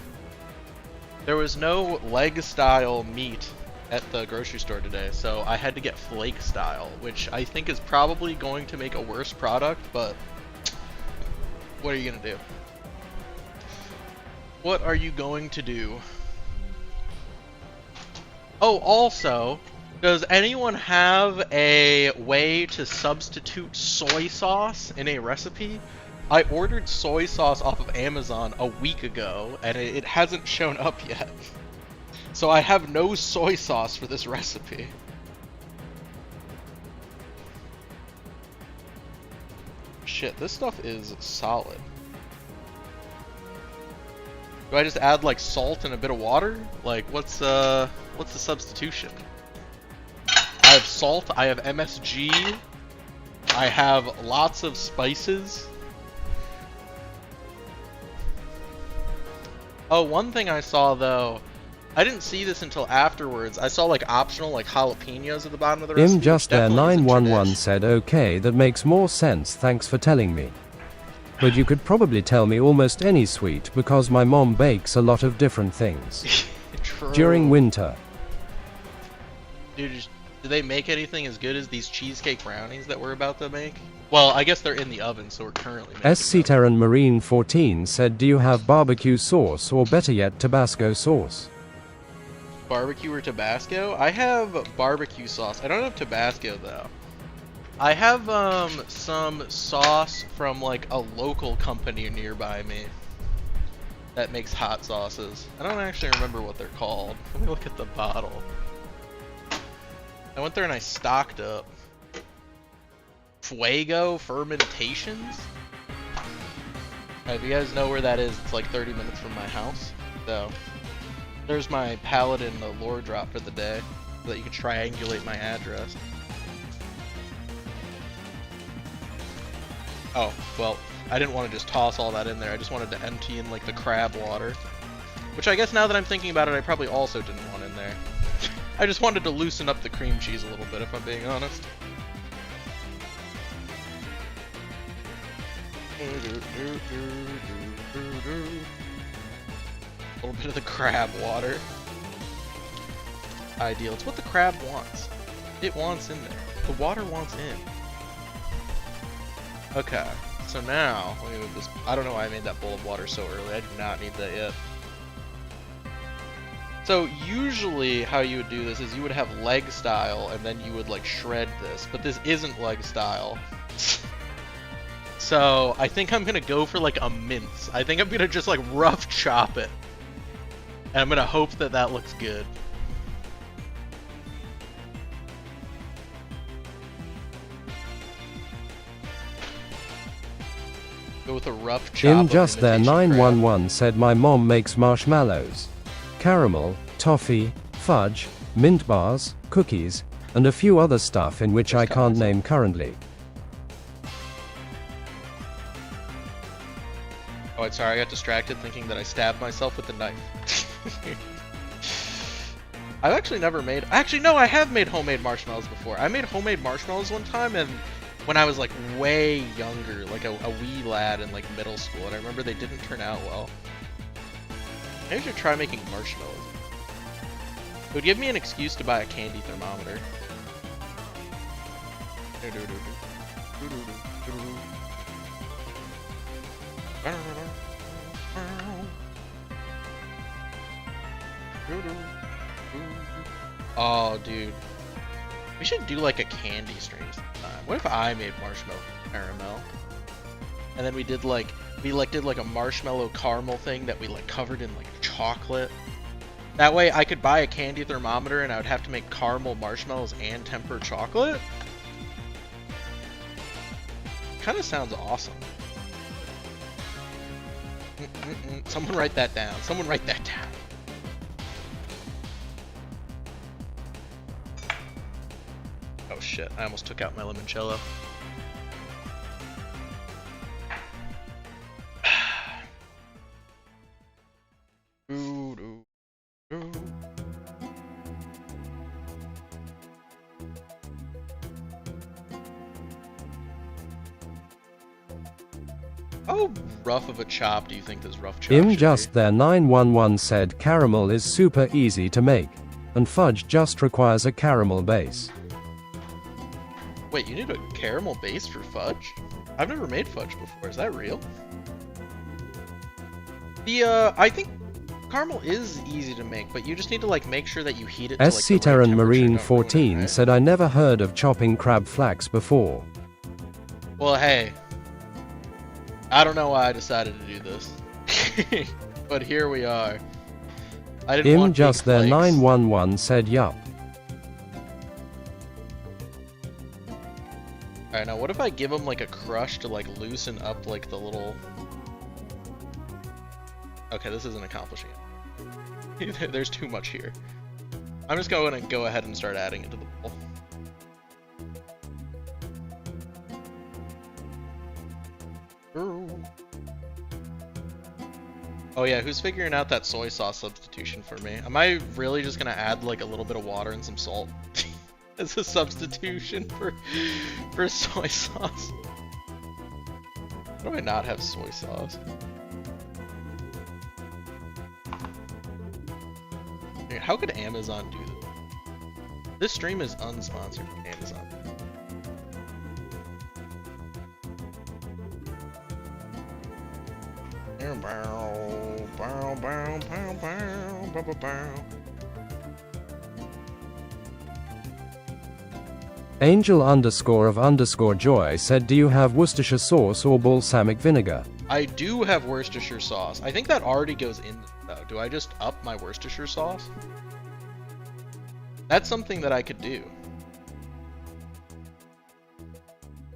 there was no leg style meat at the grocery store today, so I had to get flake style, which I think is probably going to make a worse product, but what are you gonna do? What are you going to do? Oh, also, does anyone have a way to substitute soy sauce in a recipe? I ordered soy sauce off of Amazon a week ago, and it hasn't shown up yet. So I have no soy sauce for this recipe. Shit, this stuff is solid. Do I just add like salt and a bit of water? Like what's the substitution? I have salt, I have MSG, I have lots of spices. Oh, one thing I saw though, I didn't see this until afterwards. I saw like optional like jalapenos at the bottom of the recipe. Just there 911 said okay, that makes more sense, thanks for telling me. But you could probably tell me almost any sweet because my mom bakes a lot of different things. True. During winter. Dude, do they make anything as good as these cheesecake brownies that we're about to make? Well, I guess they're in the oven, so we're currently making SC Terran Marine 14 said, do you have barbecue sauce or better yet Tabasco sauce? Barbecue or Tabasco? I have barbecue sauce. I don't have Tabasco though. I have some sauce from like a local company nearby me that makes hot sauces. I don't actually remember what they're called. Let me look at the bottle. I went there and I stocked up. Fuego Fermentations? If you guys know where that is, it's like 30 minutes from my house. So, there's my paladin lore drop for the day, so that you can triangulate my address. Oh, well, I didn't want to just toss all that in there. I just wanted to empty in like the crab water. Which I guess now that I'm thinking about it, I probably also didn't want in there. I just wanted to loosen up the cream cheese a little bit, if I'm being honest. A little bit of the crab water. Ideal. It's what the crab wants. It wants in there. The water wants in. Okay. So now, let me move this. I don't know why I made that bowl of water so early. I do not need that yet. So usually how you would do this is you would have leg style and then you would like shred this, but this isn't leg style. So I think I'm gonna go for like a mince. I think I'm gonna just like rough chop it. And I'm gonna hope that that looks good. Go with a rough chop. In just there 911 said my mom makes marshmallows, caramel, toffee, fudge, mint bars, cookies, and a few other stuff in which I can't name currently. Oh, sorry, I got distracted thinking that I stabbed myself with the knife. I've actually never made... Actually, no, I have made homemade marshmallows before. I made homemade marshmallows one time, and when I was like way younger, like a wee lad in like middle school, and I remember they didn't turn out well. Maybe I should try making marshmallows. It would give me an excuse to buy a candy thermometer. Oh, dude. We should do like a candy stream sometime. What if I made marshmallow caramel? And then we did like a marshmallow caramel thing that we like covered in like chocolate. That way I could buy a candy thermometer and I would have to make caramel marshmallows and temper chocolate. kind of sounds awesome. Someone write that down. Someone write that down. Oh shit, I almost took out my limoncello. How rough of a chop do you think this rough chop should be? Just there 911 said caramel is super easy to make, and fudge just requires a caramel base. Wait, you need a caramel base for fudge? I've never made fudge before. Is that real? I think caramel is easy to make, but you just need to like make sure that you heat it to like SC the right Terran temperature, Marine don't ruin 14 it, right? said I never heard of chopping crab flax before. Well, hey, I don't know why I decided to do this, but here we are. I didn't want Just big there flakes. 911 said yup. Alright, now what if I give them like a crush to like loosen up like the little... Okay, this isn't accomplishing it. There's too much here. I'm just going to go ahead and start adding it to the bowl. Oh yeah, who's figuring out that soy sauce substitution for me? Am I really just gonna add like a little bit of water and some salt as a substitution for soy sauce? How do I not have soy sauce? Dude, how could Amazon do this? This stream is unsponsored from Amazon. Angel_of_joy said do you have Worcestershire sauce or balsamic vinegar? I do have Worcestershire sauce. I think that already goes in though. Do I just up my Worcestershire sauce? That's something that I could do.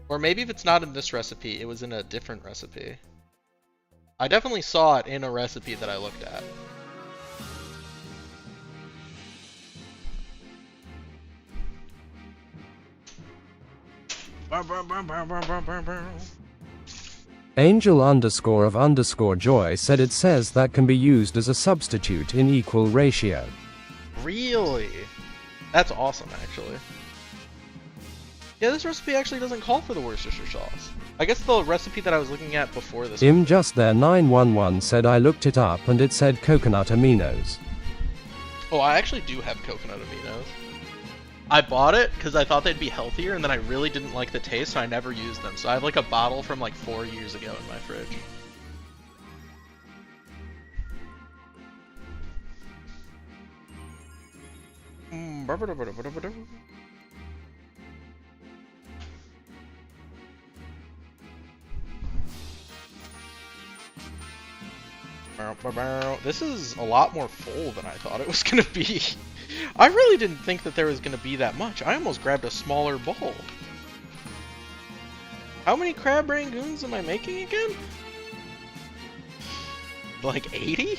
Or maybe if it's not in this recipe, it was in a different recipe. I definitely saw it in a recipe that I looked at. Angel_of_joy said it says that can be used as a substitute in equal ratio. Really? That's awesome, actually. Yeah, this recipe actually doesn't call for the Worcestershire sauce. I guess the recipe that I was looking at before this Just there 911 said I looked it up and it said coconut aminos. Oh, I actually do have coconut aminos. I bought it because I thought they'd be healthier, and then I really didn't like the taste, so I never used them. So I have like a bottle from like 4 years ago in my fridge. This is a lot more full than I thought it was gonna be. I really didn't think that there was gonna be that much. I almost grabbed a smaller bowl. How many Crab Rangoons am I making again? Like 80?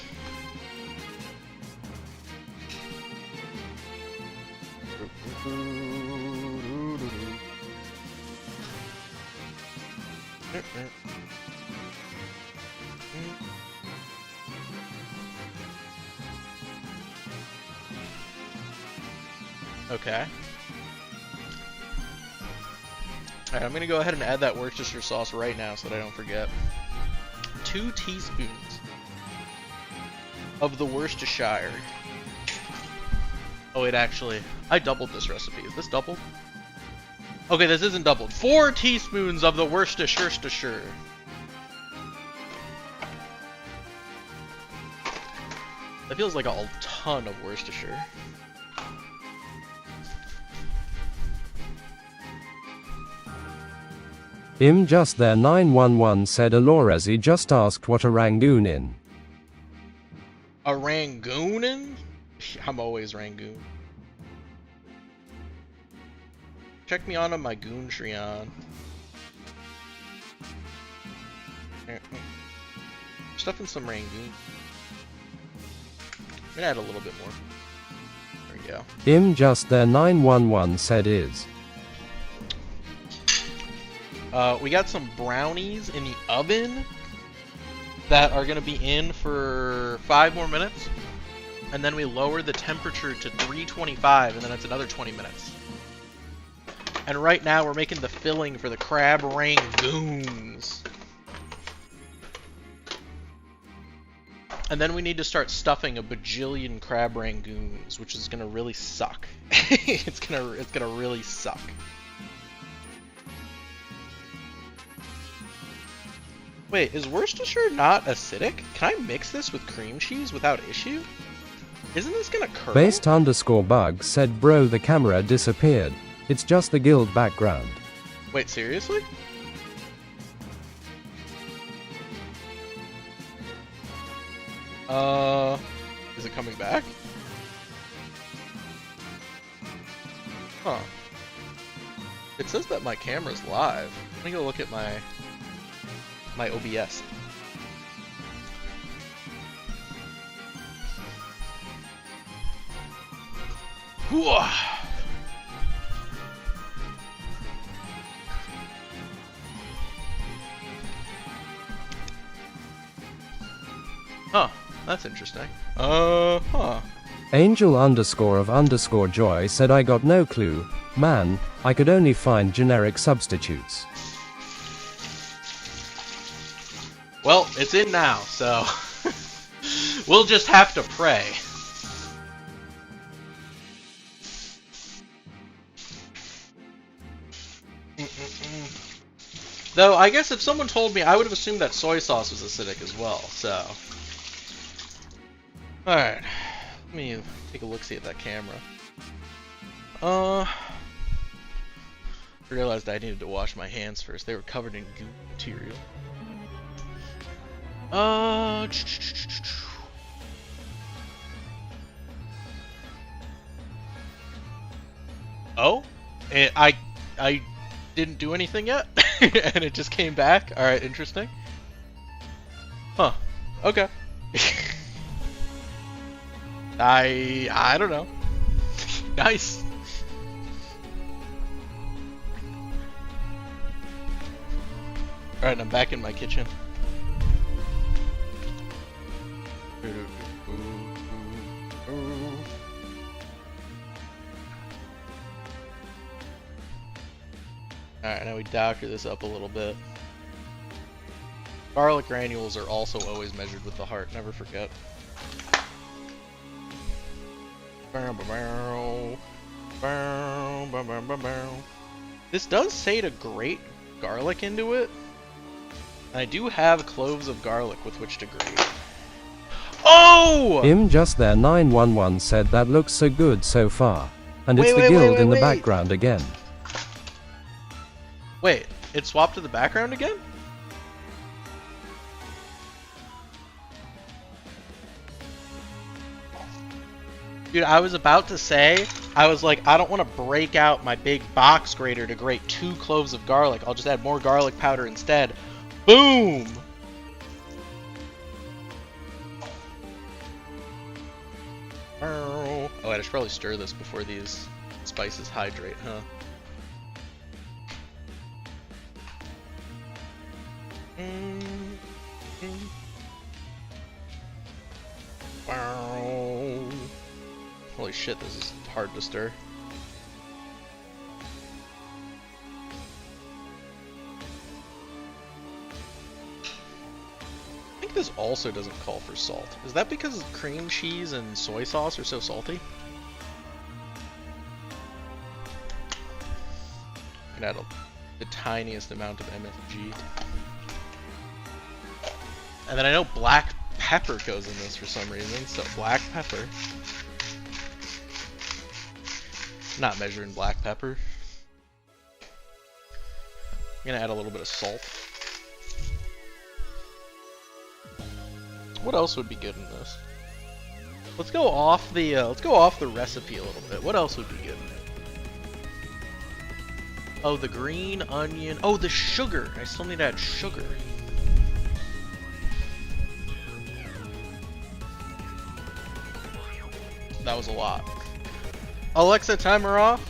Okay. Alright, I'm gonna go ahead and add that Worcestershire sauce right now so that I don't forget. 2 teaspoons of the Worcestershire. Oh wait, actually, I doubled this recipe. Is this doubled? Okay, this isn't doubled. 4 teaspoons of the Worcestershire. That feels like a ton of Worcestershire. Just there 911 said Alorezi just asked what a Rangoon in. A Rangoonin? I'm always Rangoon. Check me on my Goon Shrion. Stuff in some rangoon. I'm gonna add a little bit more. There we go. Just there 911 said is. We got some brownies in the oven that are gonna be in for 5 more minutes. And then we lower the temperature to 325, and then it's another 20 minutes. And right now we're making the filling for the Crab Rangoons. And then we need to start stuffing a bajillion Crab Rangoons, which is gonna really suck. it's gonna really suck. Wait, is Worcestershire not acidic? Can I mix this with cream cheese without issue? Isn't this gonna curl? Based_bug said bro the camera disappeared. It's just the guild background. Wait, seriously? Is it coming back? Huh. It says that my camera's live. Let me go look at my OBS. Whoa. Huh, that's interesting. Huh. Angel_of_joy said I got no clue. Man, I could only find generic substitutes. Well, it's in now, so we'll just have to pray. Though, I guess if someone told me, I would have assumed that soy sauce was acidic as well, so. Alright. Let me take a look-see at that camera. I realized I needed to wash my hands first. They were covered in goo material. Oh? I didn't do anything yet? And it just came back? Alright, interesting. Huh. Okay. I don't know. Nice. Alright, I'm back in my kitchen. Alright, now we doctor this up a little bit. Garlic granules are also always measured with the heart, never forget. This does say to grate garlic into it. And I do have cloves of garlic with which to grate. Oh! Just there 911 said that looks so good so far. And it's the guild in the background again. Wait, it swapped to the background again? Dude, I was about to say, I was like, I don't want to break out my big box grater to grate 2 cloves of garlic. I'll just add more garlic powder instead. Boom! Oh, I should probably stir this before these spices hydrate, huh? Holy shit, this is hard to stir. I think this also doesn't call for salt. Is that because cream cheese and soy sauce are so salty? I can add the tiniest amount of MSG. And then I know black pepper goes in this for some reason, so black pepper. Not measuring black pepper. I'm gonna add a little bit of salt. What else would be good in this? Let's go off the recipe a little bit. What else would be good? Oh, the green onion. Oh, the sugar. I still need to add sugar. That was a lot. Alexa, timer off.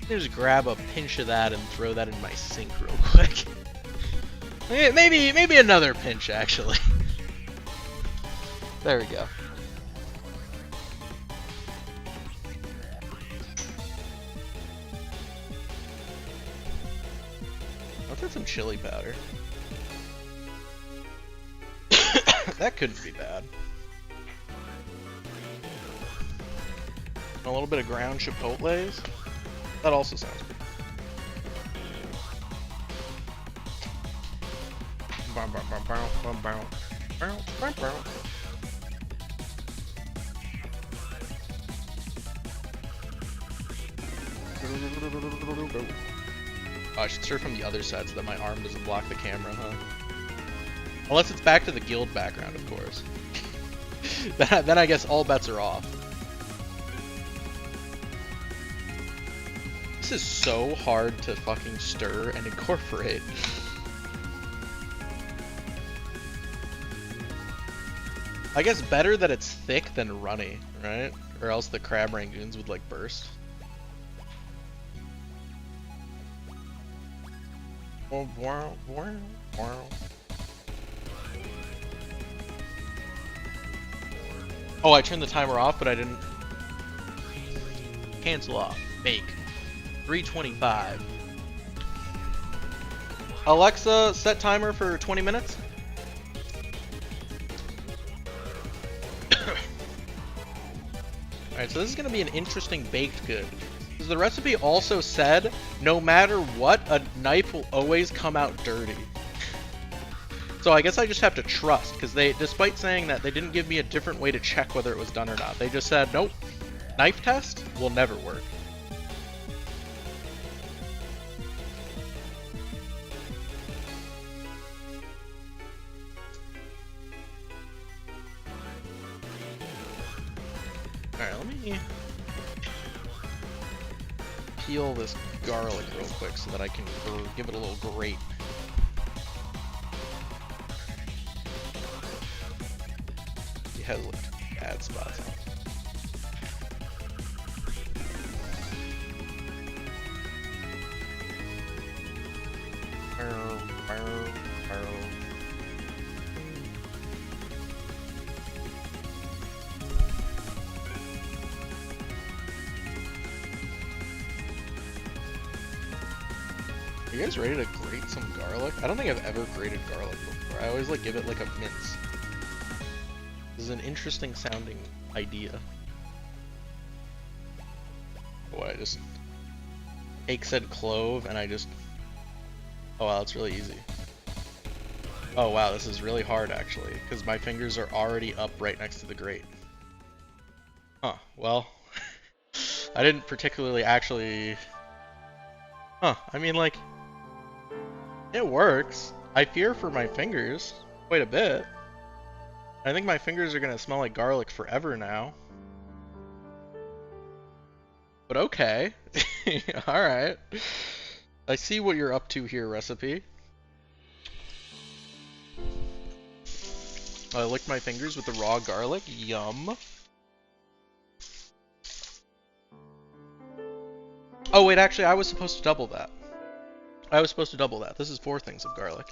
Let me just grab a pinch of that and throw that in my sink real quick. Maybe another pinch, actually. There we go. Let's get some chili powder. That couldn't be bad. A little bit of ground chipotles. That also sounds good. Oh, I should start from the other side so that my arm doesn't block the camera, huh? Unless it's back to the guild background, of course. Then I guess all bets are off. This is so hard to fucking stir and incorporate. I guess better that it's thick than runny, right? Or else the Crab Rangoons would like burst. Oh, I turned the timer off, but I didn't cancel off. Make 3:25. Alexa, set timer for 20 minutes. Alright, so this is going to be an interesting baked good. Because the recipe also said, no matter what, a knife will always come out dirty. So I guess I just have to trust, because they, despite saying that, they didn't give me a different way to check whether it was done or not. They just said, nope, knife test will never work. Alright, let me peel this garlic real quick so that I can give it a little grate. It has like bad spots on it. Are you guys ready to grate some garlic? I don't think I've ever grated garlic before. I always like give it like a mince. This is an interesting sounding idea. What, I just... Cake said clove and I just... Oh wow, it's really easy. Oh wow, this is really hard actually, because my fingers are already up right next to the grate. Huh, well... I didn't particularly actually... Huh, I mean like... It works. I fear for my fingers quite a bit. I think my fingers are gonna smell like garlic forever now. But okay. Alright. I see what you're up to here, recipe. I licked my fingers with the raw garlic. Yum. Oh wait, actually I was supposed to double that. This is 4 things of garlic.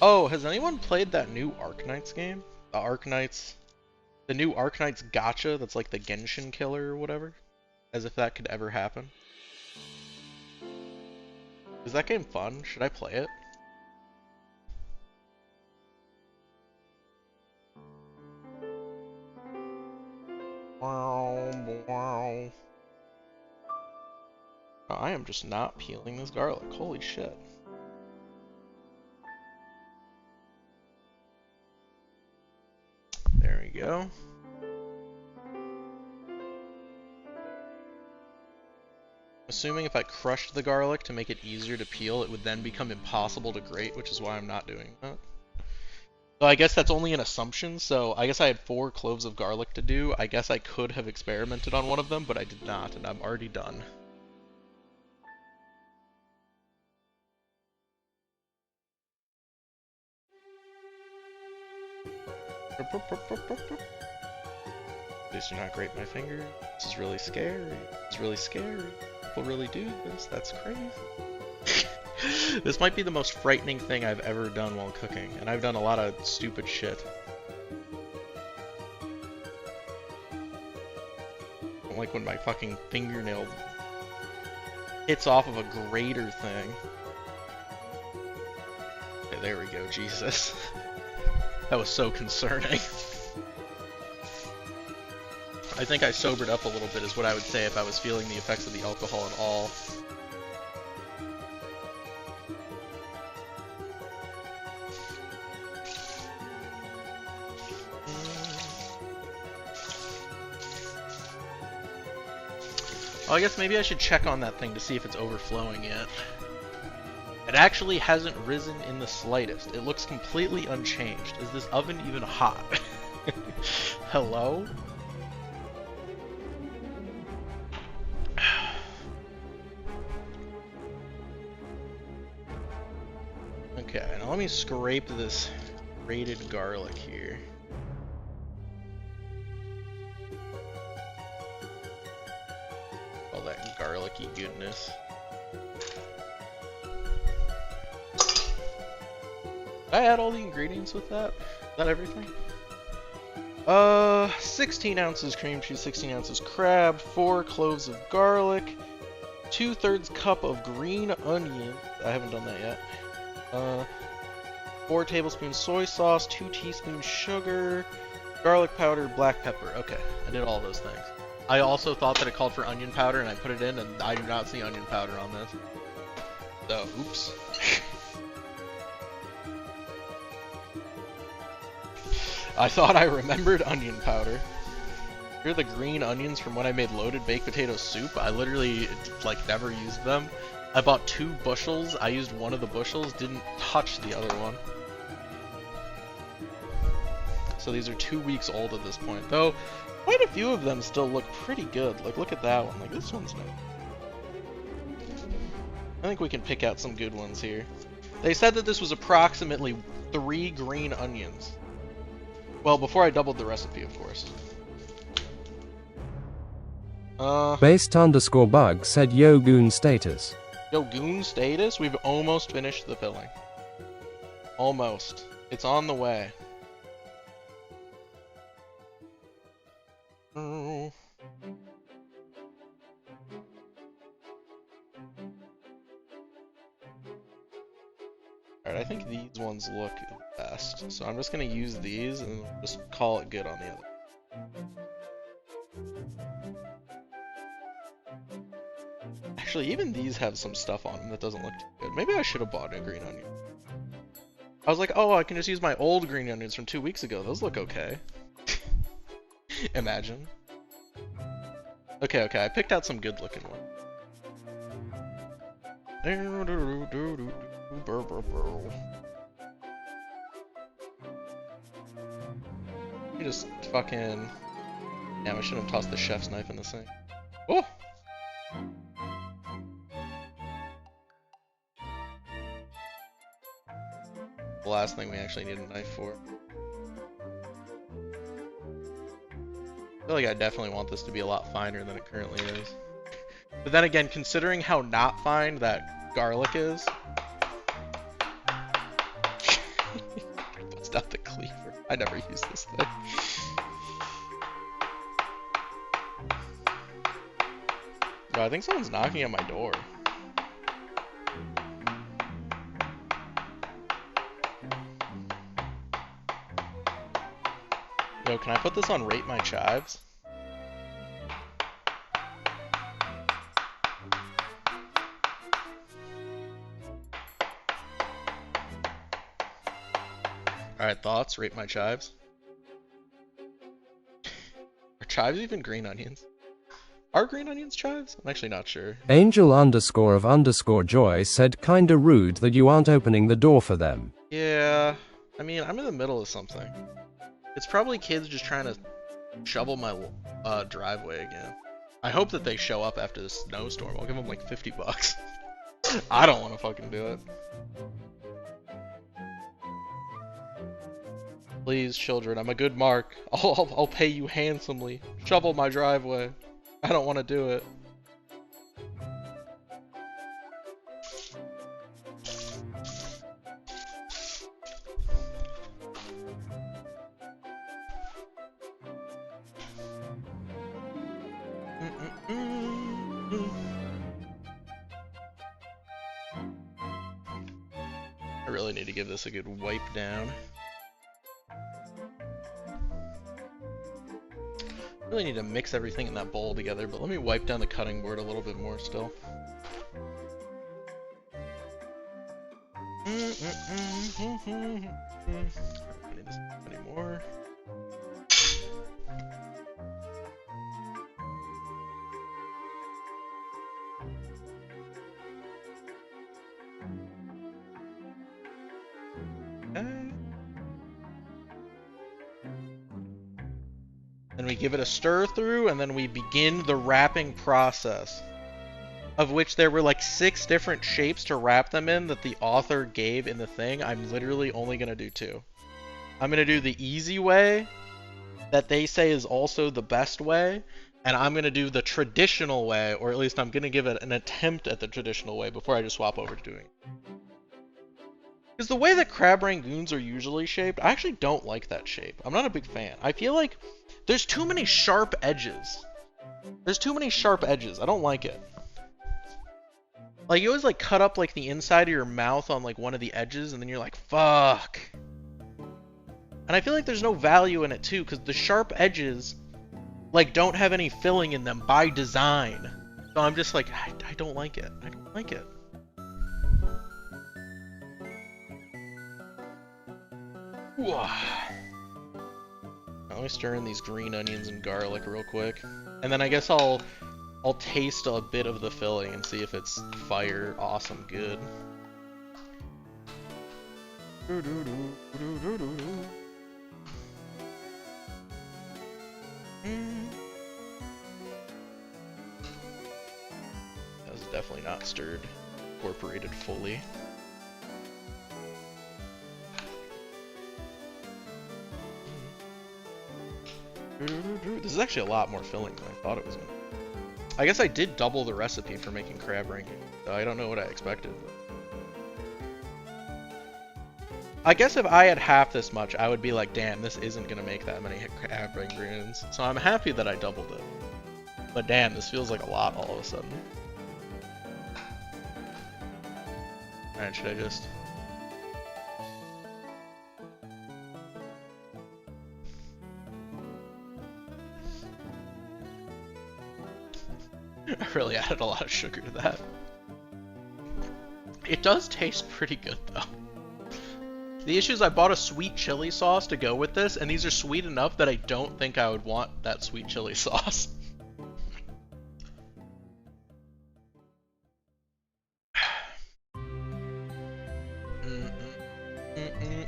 Oh, has anyone played that new Arknights game? The new Arknights gacha that's like the Genshin killer or whatever? As if that could ever happen. Is that game fun? Should I play it? Oh, I am just not peeling this garlic. Holy shit. There we go. Assuming if I crushed the garlic to make it easier to peel, it would then become impossible to grate, which is why I'm not doing that. So I guess that's only an assumption, so I guess I had 4 cloves of garlic to do. I guess I could have experimented on one of them, but I did not, and I'm already done. Please do not grate my finger. This is really scary. It's really scary. People really do this. That's crazy. This might be the most frightening thing I've ever done while cooking, and I've done a lot of stupid shit. I don't like when my fucking fingernail hits off of a grater thing. Okay, there we go, Jesus. That was so concerning. I think I sobered up a little bit is what I would say if I was feeling the effects of the alcohol at all. Well, I guess maybe I should check on that thing to see if it's overflowing yet. It actually hasn't risen in the slightest. It looks completely unchanged. Is this oven even hot? Hello? Okay, now let me scrape this grated garlic here. All that garlicky goodness. Did I add all the ingredients with that? Is that everything? 16 ounces cream cheese, 16 ounces crab, 4 cloves of garlic, 2/3 cup of green onion. I haven't done that yet. 4 tablespoons soy sauce, 2 teaspoons sugar, garlic powder, black pepper. Okay, I did all those things. I also thought that it called for onion powder, and I put it in, and I do not see onion powder on this. So, oops. I thought I remembered onion powder. Here are the green onions from when I made loaded baked potato soup. I literally, like, never used them. I bought 2 bushels. I used one of the bushels, didn't touch the other one. So these are 2 weeks old at this point. Though, quite a few of them still look pretty good. Like, look at that one. Like, this one's nice. I think we can pick out some good ones here. They said that this was approximately 3 green onions. Well, before I doubled the recipe, of course. Based_bug said yo goon status. Yo goon status? We've almost finished the filling. Almost. It's on the way. Oh. Alright, I think these ones look the best. So I'm just gonna use these and just call it good on the other. Actually, even these have some stuff on them that doesn't look too good. Maybe I should have bought a green onion. I was like, oh, I can just use my old green onions from 2 weeks ago. Those look okay. Imagine. Okay, I picked out some good looking ones. You just fucking... Damn, I shouldn't have tossed the chef's knife in the sink. Oh! The last thing we actually need a knife for. I feel like I definitely want this to be a lot finer than it currently is. But then again, considering how not fine that garlic is... Bust out the cleaver. I never use this thing. Bro, I think someone's knocking at my door. Yo, can I put this on Rate My Chives? Alright, thoughts? Rate My Chives? Are chives even green onions? Are green onions chives? I'm actually not sure. Angel _of _joy said kinda rude that you aren't opening the door for them. Yeah, I mean, I'm in the middle of something. It's probably kids just trying to shovel my driveway again. I hope that they show up after this snowstorm. I'll give them like 50 bucks. I don't want to fucking do it. Please, children, I'm a good mark. I'll pay you handsomely. Shovel my driveway. I don't want to do it. I really need to give this a good wipe down. Really need to mix everything in that bowl together, but let me wipe down the cutting board a little bit more still. I don't need this anymore. Then we give it a stir through, and then we begin the wrapping process. Of which there were like 6 different shapes to wrap them in that the author gave in the thing. I'm literally only going to do 2. I'm going to do the easy way, that they say is also the best way, and I'm going to do the traditional way, or at least I'm going to give it an attempt at the traditional way before I just swap over to doing it. Because the way that Crab Rangoons are usually shaped, I actually don't like that shape. I'm not a big fan. I feel like there's too many sharp edges. There's too many sharp edges. I don't like it. Like, you always, like, cut up, like, the inside of your mouth on, like, one of the edges, and then you're like, fuck. And I feel like there's no value in it, too, because the sharp edges, like, don't have any filling in them by design. So I'm just like, I don't like it. I don't like it. Let me stir in these green onions and garlic real quick. And then I guess I'll taste a bit of the filling and see if it's fire awesome good. That was definitely not stirred, incorporated fully. This is actually a lot more filling than I thought it was going to be. I guess I did double the recipe for making Crab Rangoons, so I don't know what I expected. I guess if I had half this much, I would be like, damn, this isn't going to make that many Crab Rangoons. So I'm happy that I doubled it. But damn, this feels like a lot all of a sudden. Alright, should I just... I really added a lot of sugar to that. It does taste pretty good, though. The issue is I bought a sweet chili sauce to go with this, and these are sweet enough that I don't think I would want that sweet chili sauce.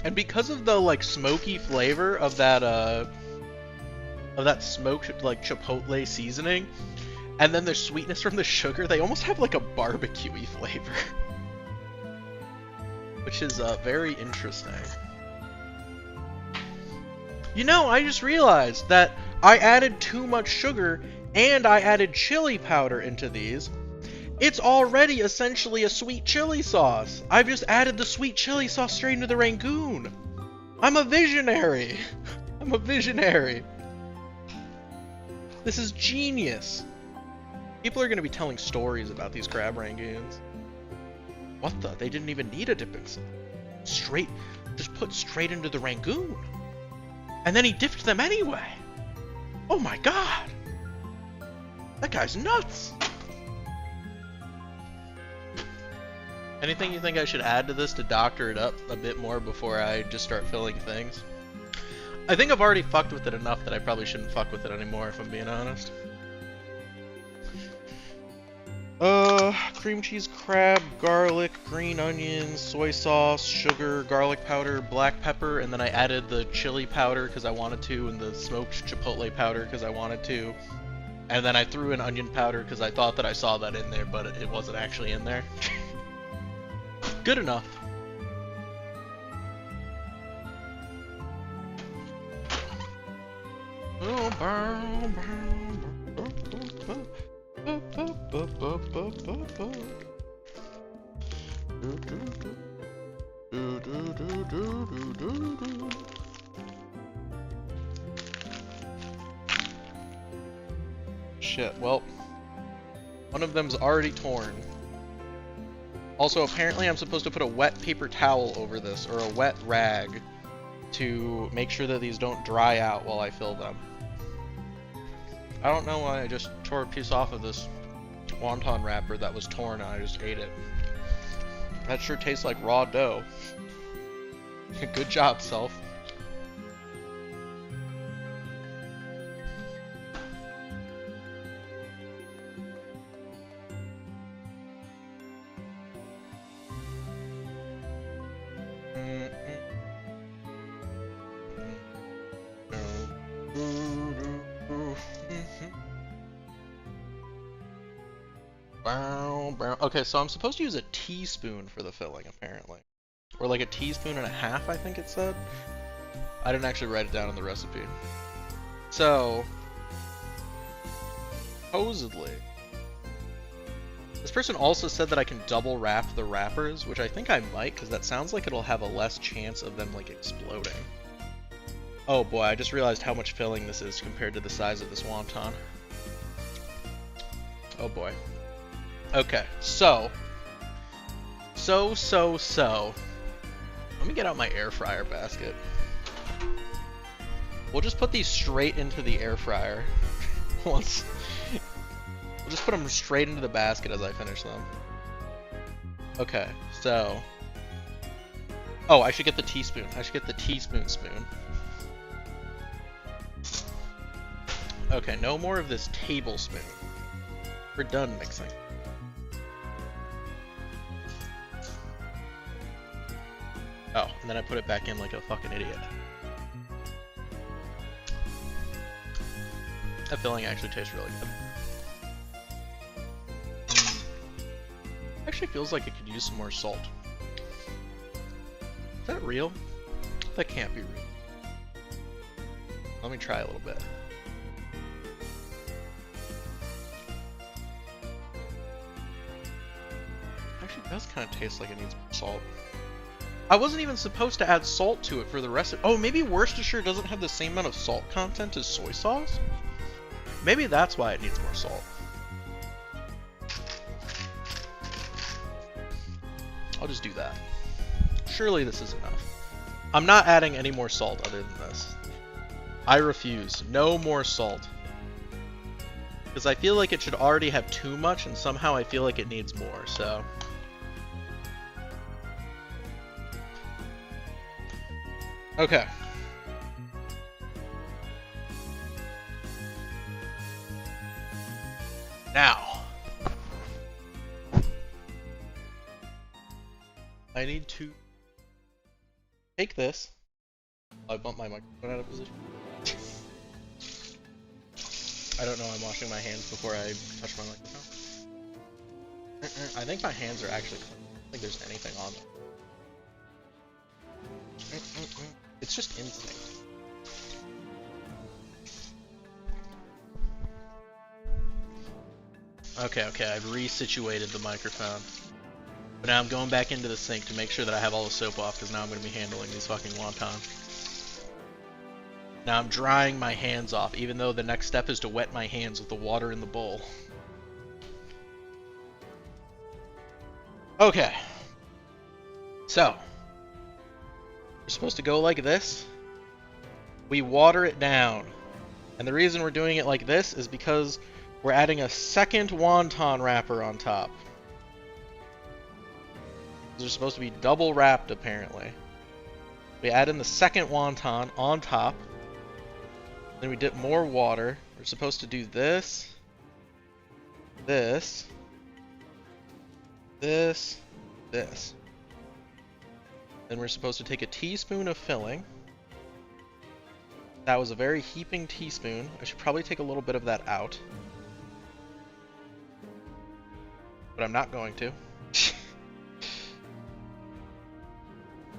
And because of the, like, smoky flavor of that smoked, like, chipotle seasoning, and then the sweetness from the sugar, they almost have like a barbecue-y flavor. Which is very interesting. You know, I just realized that I added too much sugar and I added chili powder into these. It's already essentially a sweet chili sauce. I've just added the sweet chili sauce straight into the Rangoon. I'm a visionary. I'm a visionary. This is genius. People are going to be telling stories about these Crab Rangoons. What the? They didn't even need a dipping sauce. Just put straight into the Rangoon. And then he dipped them anyway. Oh my god. That guy's nuts. Anything you think I should add to this to doctor it up a bit more before I just start filling things? I think I've already fucked with it enough that I probably shouldn't fuck with it anymore, if I'm being honest. Cream cheese, crab, garlic, green onions, soy sauce, sugar, garlic powder, black pepper, and then I added the chili powder because I wanted to, and the smoked chipotle powder because I wanted to. And then I threw in onion powder because I thought that I saw that in there, but it wasn't actually in there. Good enough. Shit, well, one of them's already torn. Also, apparently I'm supposed to put a wet paper towel over this, or a wet rag, to make sure that these don't dry out while I fill them. I don't know why I just tore a piece off of this wonton wrapper that was torn and I just ate it. That sure tastes like raw dough. Good job, self. Okay, so I'm supposed to use a teaspoon for the filling, apparently. Or like a teaspoon and a half, I think it said. I didn't actually write it down in the recipe. So, supposedly, this person also said that I can double wrap the wrappers, which I think I might, because that sounds like it'll have a less chance of them like exploding. Oh boy, I just realized how much filling this is compared to the size of this wonton. Oh boy. Okay, so. Let me get out my air fryer basket. We'll just put these straight into the air fryer. We'll just put them straight into the basket as I finish them. Okay, so. Oh, I should get the teaspoon. I should get the teaspoon spoon. Okay, no more of this tablespoon. We're done mixing. Oh, and then I put it back in like a fucking idiot. That filling actually tastes really good. Actually feels like it could use some more salt. Is that real? That can't be real. Let me try a little bit. Actually, it does kind of taste like it needs more salt. I wasn't even supposed to add salt to it for the recipe. Oh, maybe Worcestershire doesn't have the same amount of salt content as soy sauce? Maybe that's why it needs more salt. I'll just do that. Surely this is enough. I'm not adding any more salt other than this. I refuse. No more salt. Because I feel like it should already have too much, and somehow I feel like it needs more, so... Okay. Now, I need to take this. I bumped my microphone out of position. I don't know, I'm washing my hands before I touch my microphone. I think my hands are actually clean. I don't think there's anything on them. It's just instinct. Okay, I've resituated the microphone. But now I'm going back into the sink to make sure that I have all the soap off, because now I'm going to be handling these fucking wontons. Now I'm drying my hands off, even though the next step is to wet my hands with the water in the bowl. Okay. So. We're supposed to go like this. We water it down. And the reason we're doing it like this is because we're adding a second wonton wrapper on top. They're supposed to be double wrapped, apparently. We add in the second wonton on top. Then we dip more water. We're supposed to do this, this, this, this. Then we're supposed to take a teaspoon of filling. That was a very heaping teaspoon. I should probably take a little bit of that out. But I'm not going to.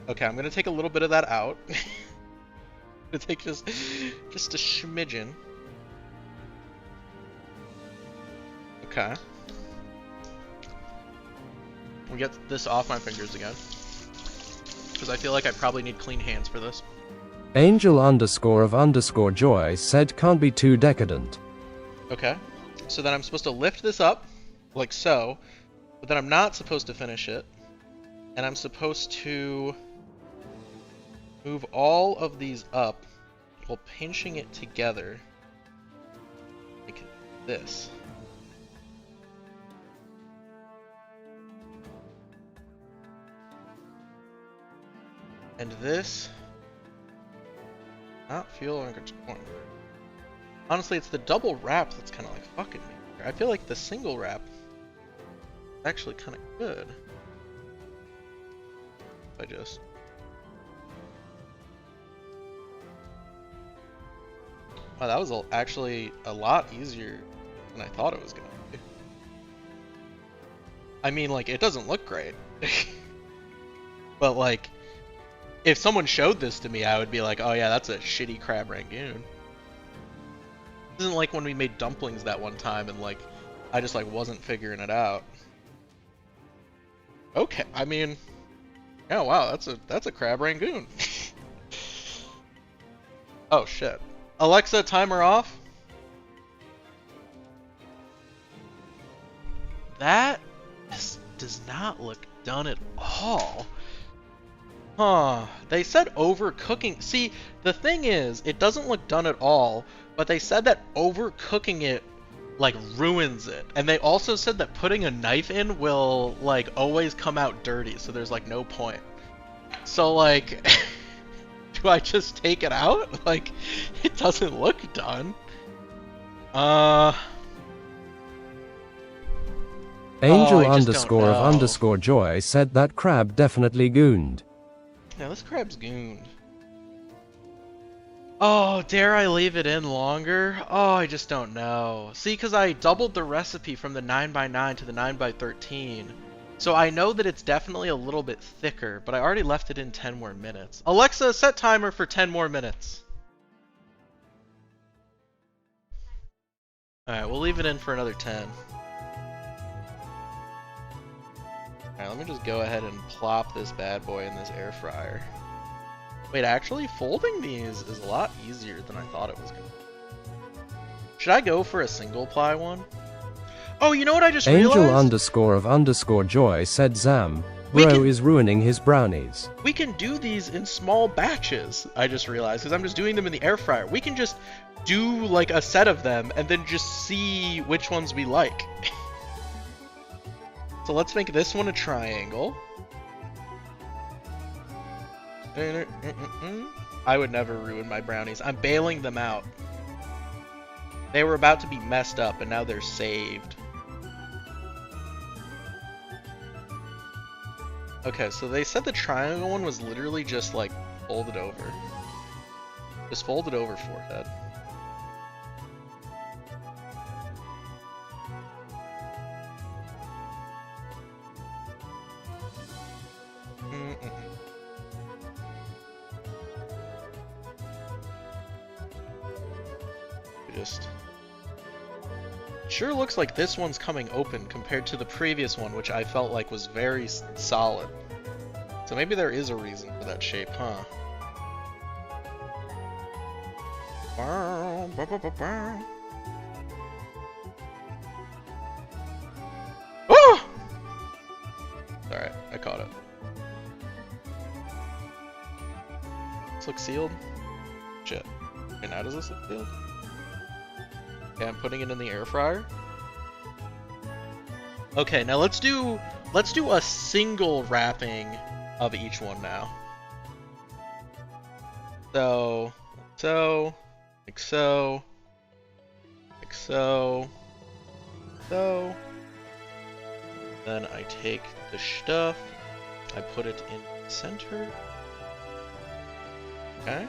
Okay, I'm gonna take a little bit of that out. I'm gonna take just a smidgen. Okay. We get this off my fingers again. Because I feel like I probably need clean hands for this. Angel_of_joy said can't be too decadent. Okay. So then I'm supposed to lift this up, like so, but then I'm not supposed to finish it. And I'm supposed to move all of these up while pinching it together like this. And this not feel like it's going. Honestly, it's the double wrap that's kind of like fucking me. I feel like the single wrap is actually kind of good. If I just wow, that was actually a lot easier than I thought it was gonna be. I mean, like, it doesn't look great, but like, if someone showed this to me, I would be like, oh yeah, that's a shitty Crab Rangoon. It isn't like when we made dumplings that one time and like, I just like wasn't figuring it out. Okay, I mean, oh wow, that's a Crab Rangoon. Oh shit. Alexa, timer off. That does not look done at all. Huh. They said overcooking. See, the thing is, it doesn't look done at all, but they said that overcooking it, like, ruins it. And they also said that putting a knife in will, like, always come out dirty, so there's, like, no point. So, like, do I just take it out? Like, it doesn't look done. Angel_of_joy said that crab definitely gooned. Yeah, this crab's gooned. Oh, dare I leave it in longer? Oh, I just don't know. See, because I doubled the recipe from the 9x9 to the 9x13. So I know that it's definitely a little bit thicker, but I already left it in 10 more minutes. Alexa, set timer for 10 more minutes. Alright, we'll leave it in for another 10. Alright, let me just go ahead and plop this bad boy in this air fryer. Wait, actually, folding these is a lot easier than I thought it was going to be. Should I go for a single ply one? Oh, you know what I just realized? Angel_of_joy said Zam, bro is ruining his brownies. We can do these in small batches, I just realized, because I'm just doing them in the air fryer. We can just do like a set of them and then just see which ones we like. So let's make this one a triangle. I would never ruin my brownies. I'm bailing them out. They were about to be messed up and now they're saved. Okay, so they said the triangle one was literally just like folded over. Just folded over forehead. Just sure looks like this one's coming open compared to the previous one, which I felt like was very solid. So maybe there is a reason for that shape, huh? Oh! Alright, I caught it. This looks sealed? Shit. Okay, now does this look sealed? Okay, I'm putting it in the air fryer. Okay, now let's do a single wrapping of each one now. So, like so, like so, so, Then I take the stuff, I put it in the center. Okay.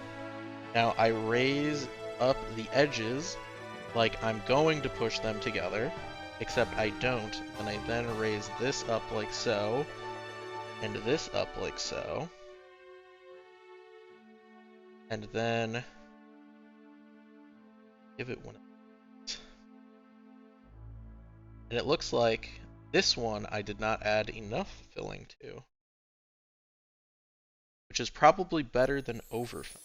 Now I raise up the edges like I'm going to push them together, except I don't, and I then raise this up like so, and this up like so, and then give it one. And it looks like this one I did not add enough filling to, which is probably better than overfilling.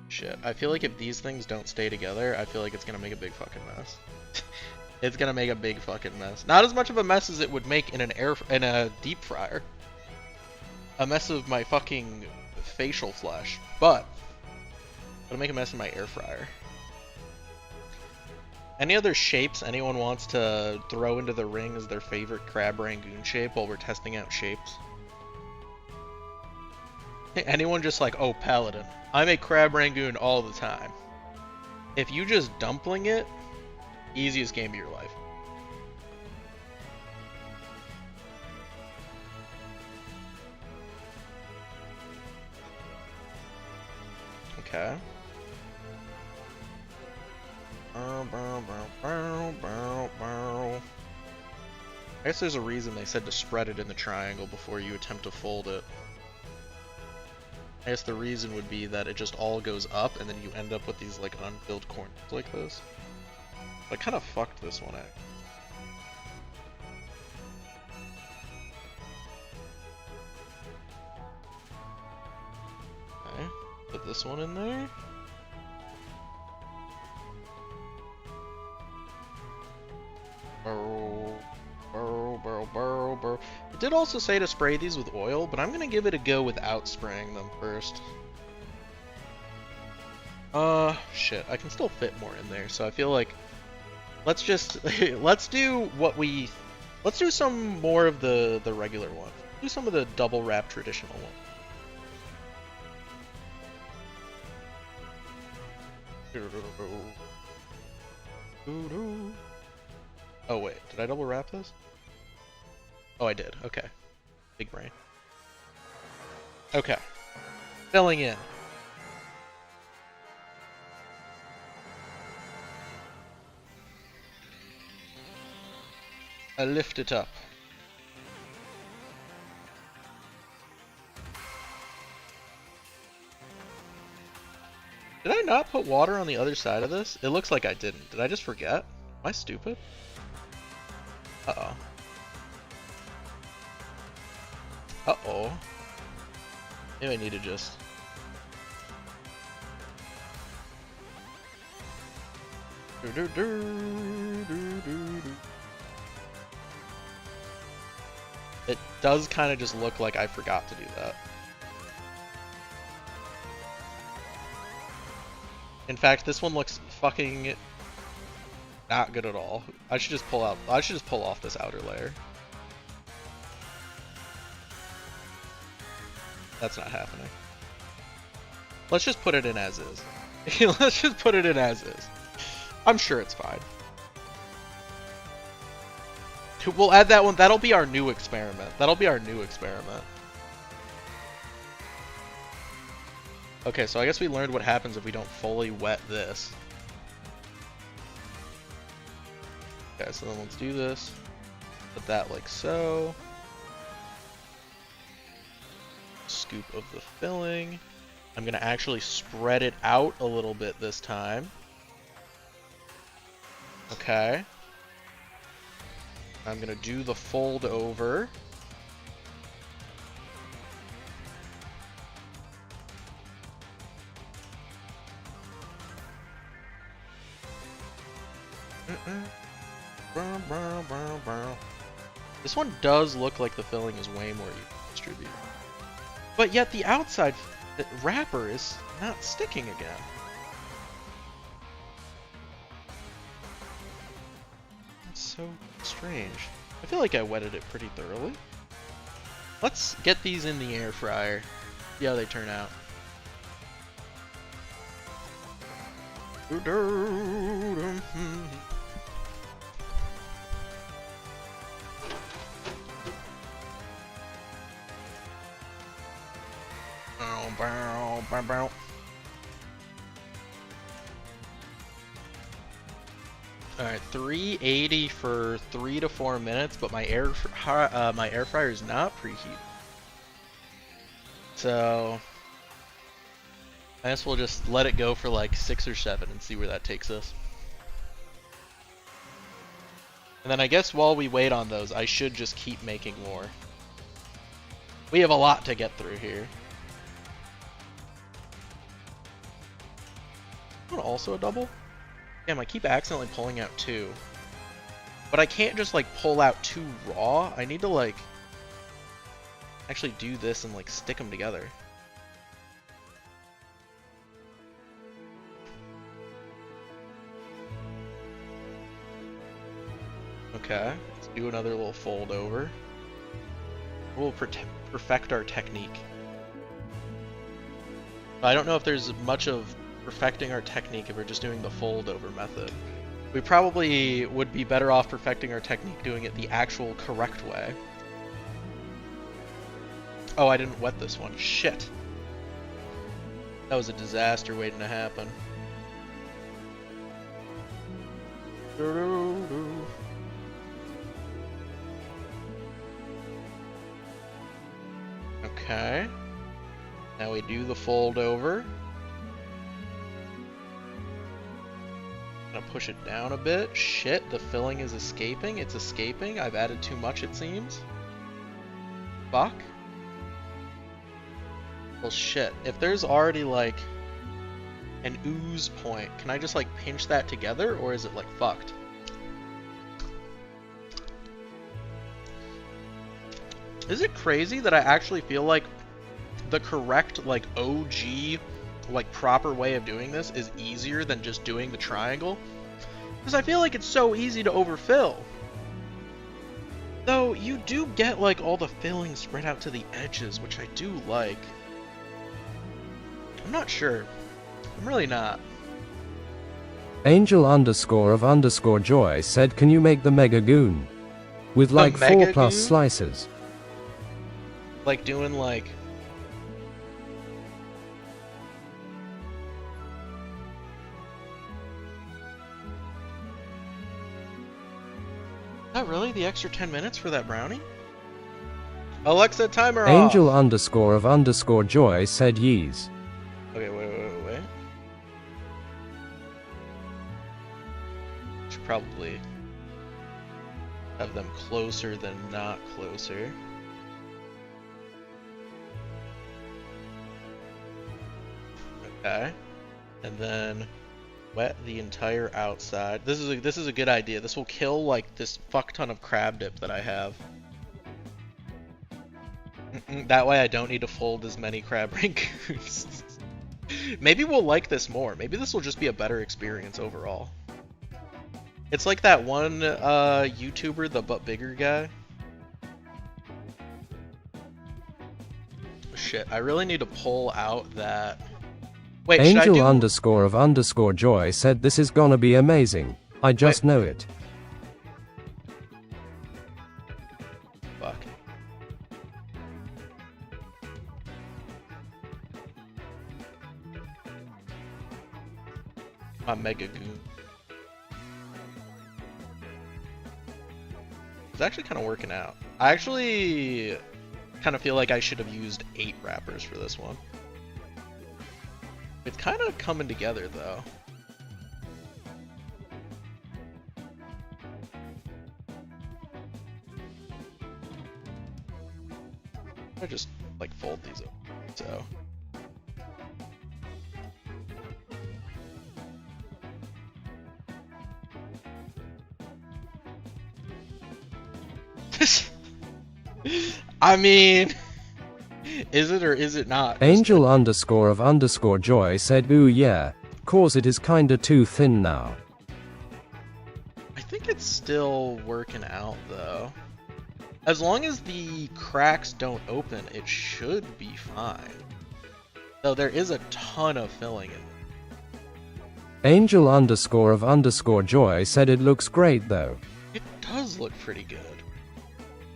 Shit, I feel like if these things don't stay together, I feel like it's gonna make a big fucking mess. It's gonna make a big fucking mess. Not as much of a mess as it would make in a deep fryer. A mess of my fucking facial flesh, but it'll make a mess in my air fryer. Any other shapes anyone wants to throw into the ring as their favorite Crab Rangoon shape while we're testing out shapes? Anyone just like, oh, Paladin, I make Crab Rangoon all the time. If you just dumpling it, easiest game of your life. Okay. I guess there's a reason they said to spread it in the triangle before you attempt to fold it. I guess the reason would be that it just all goes up and then you end up with these like unfilled corners like this. I kind of fucked this one out. Okay, put this one in there. Burrow. It did also say to spray these with oil, but I'm gonna give it a go without spraying them first. Shit, I can still fit more in there, so I feel like let's just let's do some more of the regular one. Do some of the double wrap traditional one. Oh wait, did I double wrap this? Oh, I did. Okay. Big brain. Okay. Filling in. I lift it up. Did I not put water on the other side of this? It looks like I didn't. Did I just forget? Am I stupid? Uh-oh. Uh-oh. Maybe I need to just... It does kind of just look like I forgot to do that. In fact, this one looks fucking not good at all. I should just pull off this outer layer. That's not happening. Let's just put it in as is. Let's just put it in as is. I'm sure it's fine. We'll add that one. That'll be our new experiment. Okay, so I guess we learned what happens if we don't fully wet this. Okay, so then let's do this. Put that like so. Scoop of the filling. I'm gonna actually spread it out a little bit this time. Okay. I'm gonna do the fold over. This one does look like the filling is way more evenly distributed. But yet the outside wrapper is not sticking again. That's so strange. I feel like I wetted it pretty thoroughly. Let's get these in the air fryer. See how they turn out. Alright, 380 for 3 to 4 minutes, but my air fryer is not preheated. So I guess we'll just let it go for like 6 or 7 and see where that takes us. And then I guess while we wait on those, I should just keep making more. We have a lot to get through here. Also a double? Damn, I keep accidentally pulling out 2. But I can't just like pull out 2 raw. I need to like actually do this and like stick them together. Okay, let's do another little fold over. We'll perfect our technique. I don't know if there's much of perfecting our technique if we're just doing the fold over method. We probably would be better off perfecting our technique doing it the actual correct way. Oh, I didn't wet this one. Shit. That was a disaster waiting to happen. Okay. Now we do the fold over. Gonna push it down a bit. Shit, the filling is escaping. It's escaping. I've added too much, it seems. Fuck. Well, shit. If there's already like an ooze point, can I just like pinch that together, or is it like fucked? Is it crazy that I actually feel like the correct like OG like proper way of doing this is easier than just doing the triangle? Because I feel like it's so easy to overfill. Though you do get like all the filling spread out to the edges, which I do like. I'm not sure. I'm really not. Angel_of_joy said, can you make the Mega Goon? With like 4+ Goon? slices. Like doing like... Is that really the extra 10 minutes for that brownie? Alexa, timer off! Angel_of_joy said yees. Okay, wait. Should probably have them closer than not closer. Okay, and then wet the entire outside. This is a good idea. This will kill like this fuck ton of crab dip that I have. That way I don't need to fold as many Crab Rangoons. Maybe we'll like this more. Maybe this will just be a better experience overall. It's like that one YouTuber, the but bigger guy. Shit, I really need to pull out that. Wait, Angel_of_joy said, this is gonna be amazing. I just know it. Fuck. My Mega Goon. It's actually kind of working out. I actually kind of feel like I should have used 8 wrappers for this one. It's kind of coming together though. I just like fold these up. So I mean, is it or is it not? Angel_of_joy said, ooh yeah, cause it is kinda too thin now. I think it's still working out though. As long as the cracks don't open, it should be fine. Though there is a ton of filling in it. Angel _of _joy said it looks great though. It does look pretty good.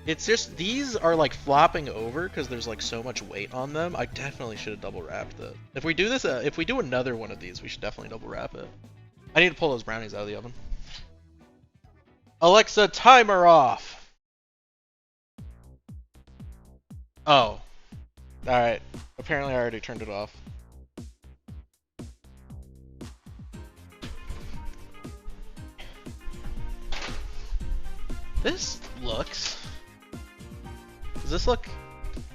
It's just, these are like flopping over because there's like so much weight on them. I definitely should have double wrapped it. If we do this, if we do another one of these, we should definitely double wrap it. I need to pull those brownies out of the oven. Alexa, timer off. Oh. Alright. Apparently I already turned it off. This looks... Does this look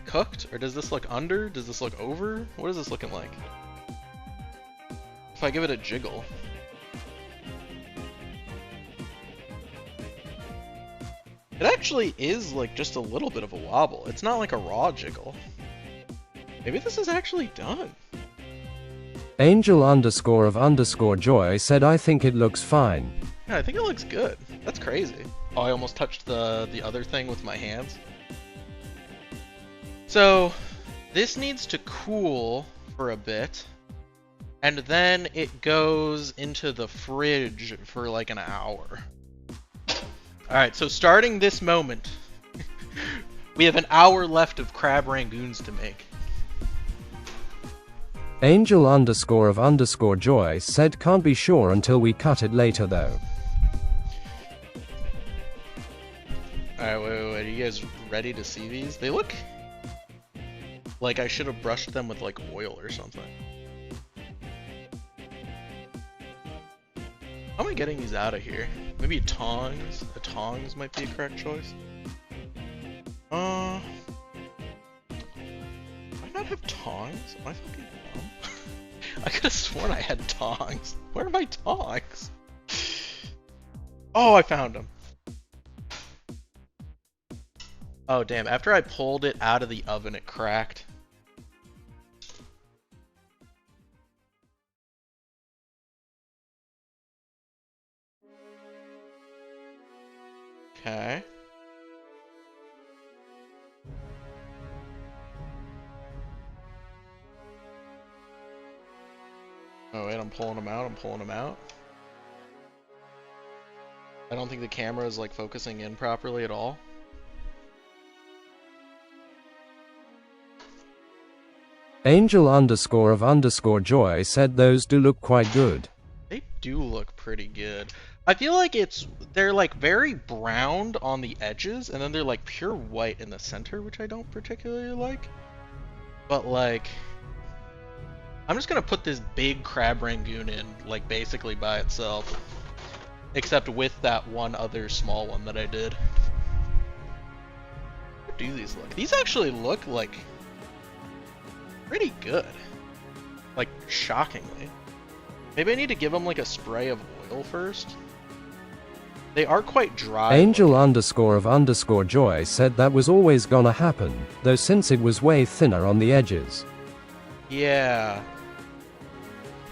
cooked? Or does this look under? Does this look over? What is this looking like? If I give it a jiggle. It actually is like just a little bit of a wobble. It's not like a raw jiggle. Maybe this is actually done. Angel _of _joy said I think it looks fine. Yeah, I think it looks good. That's crazy. Oh, I almost touched the other thing with my hands. So, this needs to cool for a bit, and then it goes into the fridge for like an hour. Alright, so starting this moment, we have an hour left of Crab Rangoons to make. Angel _of _joy said can't be sure until we cut it later though. Alright, wait, are you guys ready to see these? They look like I should have brushed them with like oil or something. How am I getting these out of here? Maybe tongs? The tongs might be a correct choice. Do I not have tongs? Am I fucking dumb? I could have sworn I had tongs. Where are my tongs? Oh, I found them. Oh, damn. After I pulled it out of the oven, it cracked. Okay. Oh wait, I'm pulling them out, I don't think the camera is like focusing in properly at all. Angel _of _joy said those do look quite good. They do look pretty good. I feel like they're like very browned on the edges, and then they're like pure white in the center, which I don't particularly like. But like, I'm just gonna put this big Crab Rangoon in, like basically by itself. Except with that one other small one that I did. How do these look? These actually look like pretty good. Like, shockingly. Maybe I need to give them like a spray of oil first. They are quite dry. Angel _of _joy said that was always gonna happen, though since it was way thinner on the edges. Yeah.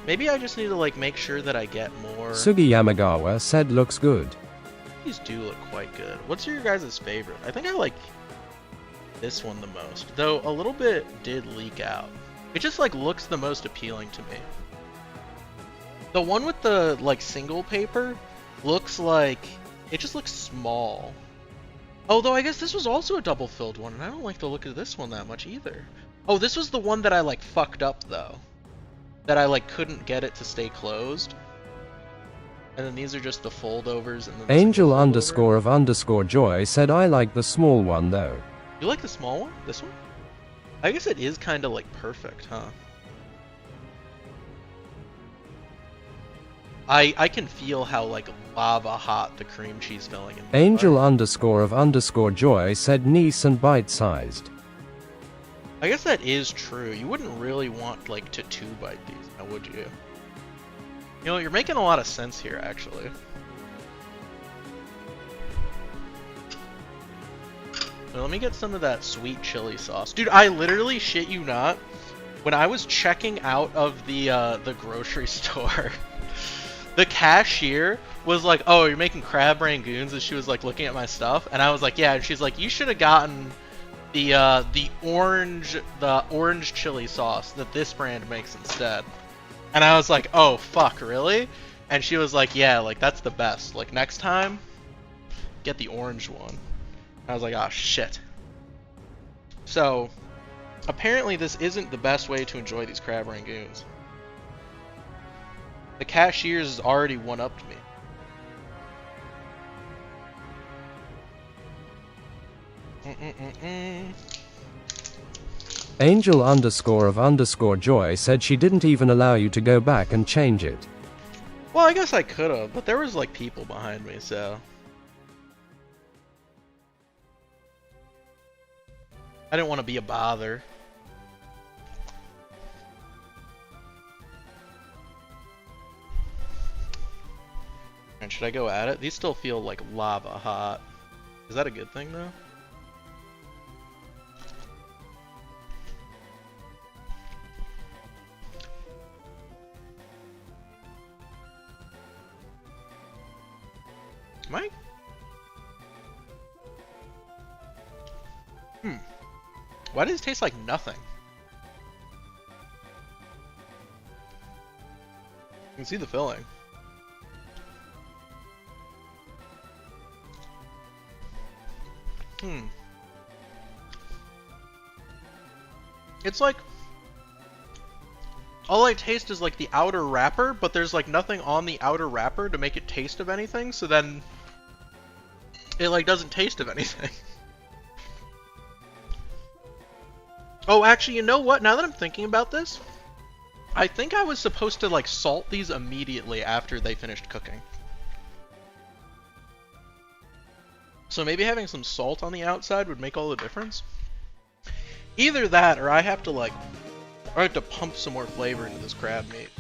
Maybe I just need to like make sure that I get more. Sugi Yamagawa said looks good. These do look quite good. What's your guys' favorite? I think I like this one the most, though a little bit did leak out. It just like looks the most appealing to me. The one with the like single paper looks like it just looks small. Although I guess this was also a double filled one, and I don't like the look of this one that much either. Oh, this was the one that I like fucked up though. That I like couldn't get it to stay closed. And then these are just the foldovers and then the Angel fold-over. _of _joy said I like the small one though. You like the small one? This one? I guess it is kind of like perfect, huh? I can feel how like lava hot the cream cheese filling in. Angel _of _joy said nice and bite-sized. I guess that is true. You wouldn't really want like to 2-bite these, now would you? You know, you're making a lot of sense here, actually. Now, let me get some of that sweet chili sauce. Dude, I literally, shit you not, when I was checking out of the grocery store, The cashier was like, "Oh, you're making crab rangoons," and she was like looking at my stuff, and I was like, "Yeah," and she's like, "You should have gotten the orange chili sauce that this brand makes instead." And I was like, "Oh fuck, really?" And she was like, "Yeah, like that's the best. Like next time, get the orange one." I was like, "Oh shit." So apparently this isn't the best way to enjoy these crab rangoons. The cashier's has already one-upped me. Angel_of_joy said she didn't even allow you to go back and change it. Well, I guess I could have, but there was like people behind me, so I didn't want to be a bother. And should I go at it? These still feel like lava hot. Is that a good thing though? Am I? Why does it taste like nothing? You can see the filling. It's like all I taste is like the outer wrapper, but there's like nothing on the outer wrapper to make it taste of anything, so then it like doesn't taste of anything. Oh, actually, you know what? Now that I'm thinking about this, I think I was supposed to like salt these immediately after they finished cooking. So maybe having some salt on the outside would make all the difference. Either that, or I have to pump some more flavor into this crab meat.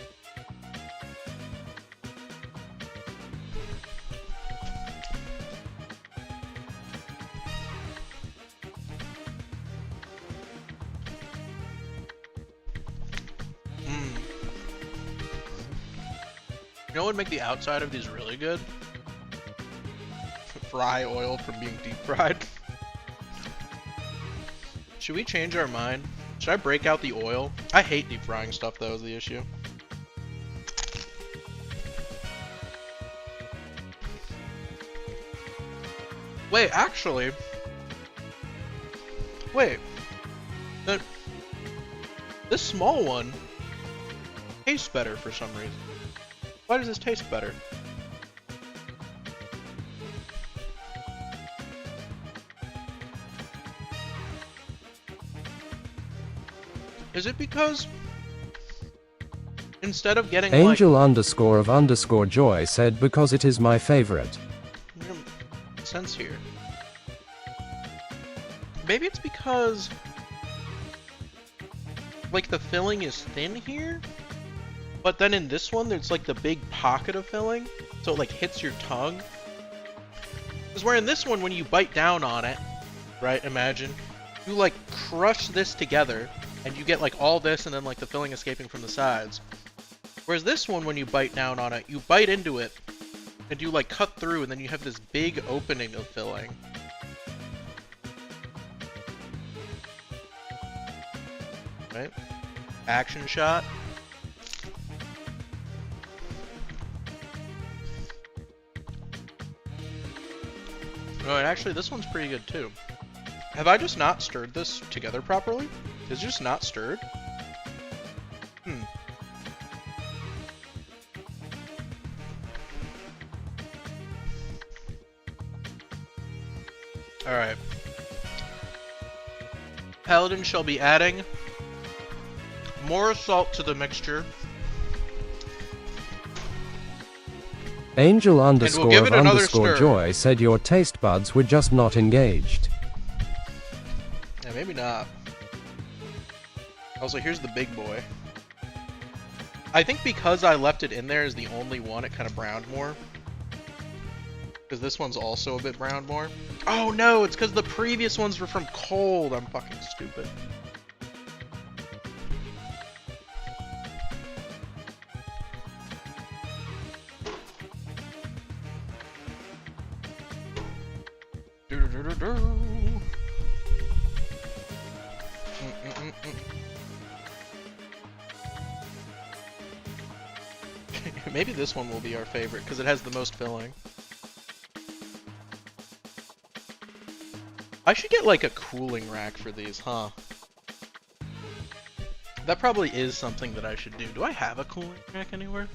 You know what would make the outside of these really good? Fry oil from being deep fried. Should we change our mind? Should I break out the oil? I hate deep frying stuff though, is the issue. Wait, actually... Wait. This small one tastes better for some reason. Why does this taste better? Is it because instead of getting Angel_of_joy said because it is my favorite. Sense here. Maybe it's because like the filling is thin here, but then in this one there's like the big pocket of filling, so it like hits your tongue. Because where in this one, when you bite down on it, right, imagine, you like crush this together and you get like all this and then like the filling escaping from the sides. Whereas this one, when you bite down on it, you bite into it and you like cut through and then you have this big opening of filling. Right? Action shot. Oh, and actually this one's pretty good too. Have I just not stirred this together properly? Is it just not stirred? Alright. Paladin shall be adding more salt to the mixture. Angel_of_joy said your taste buds were just not engaged. Yeah, maybe not. Also, here's the big boy. I think because I left it in there as the only one, it kind of browned more. Because this one's also a bit browned more. Oh no, it's because the previous ones were from cold. I'm fucking stupid. Maybe this one will be our favorite because it has the most filling. I should get like a cooling rack for these, huh? That probably is something that I should do. Do I have a cooling rack anywhere?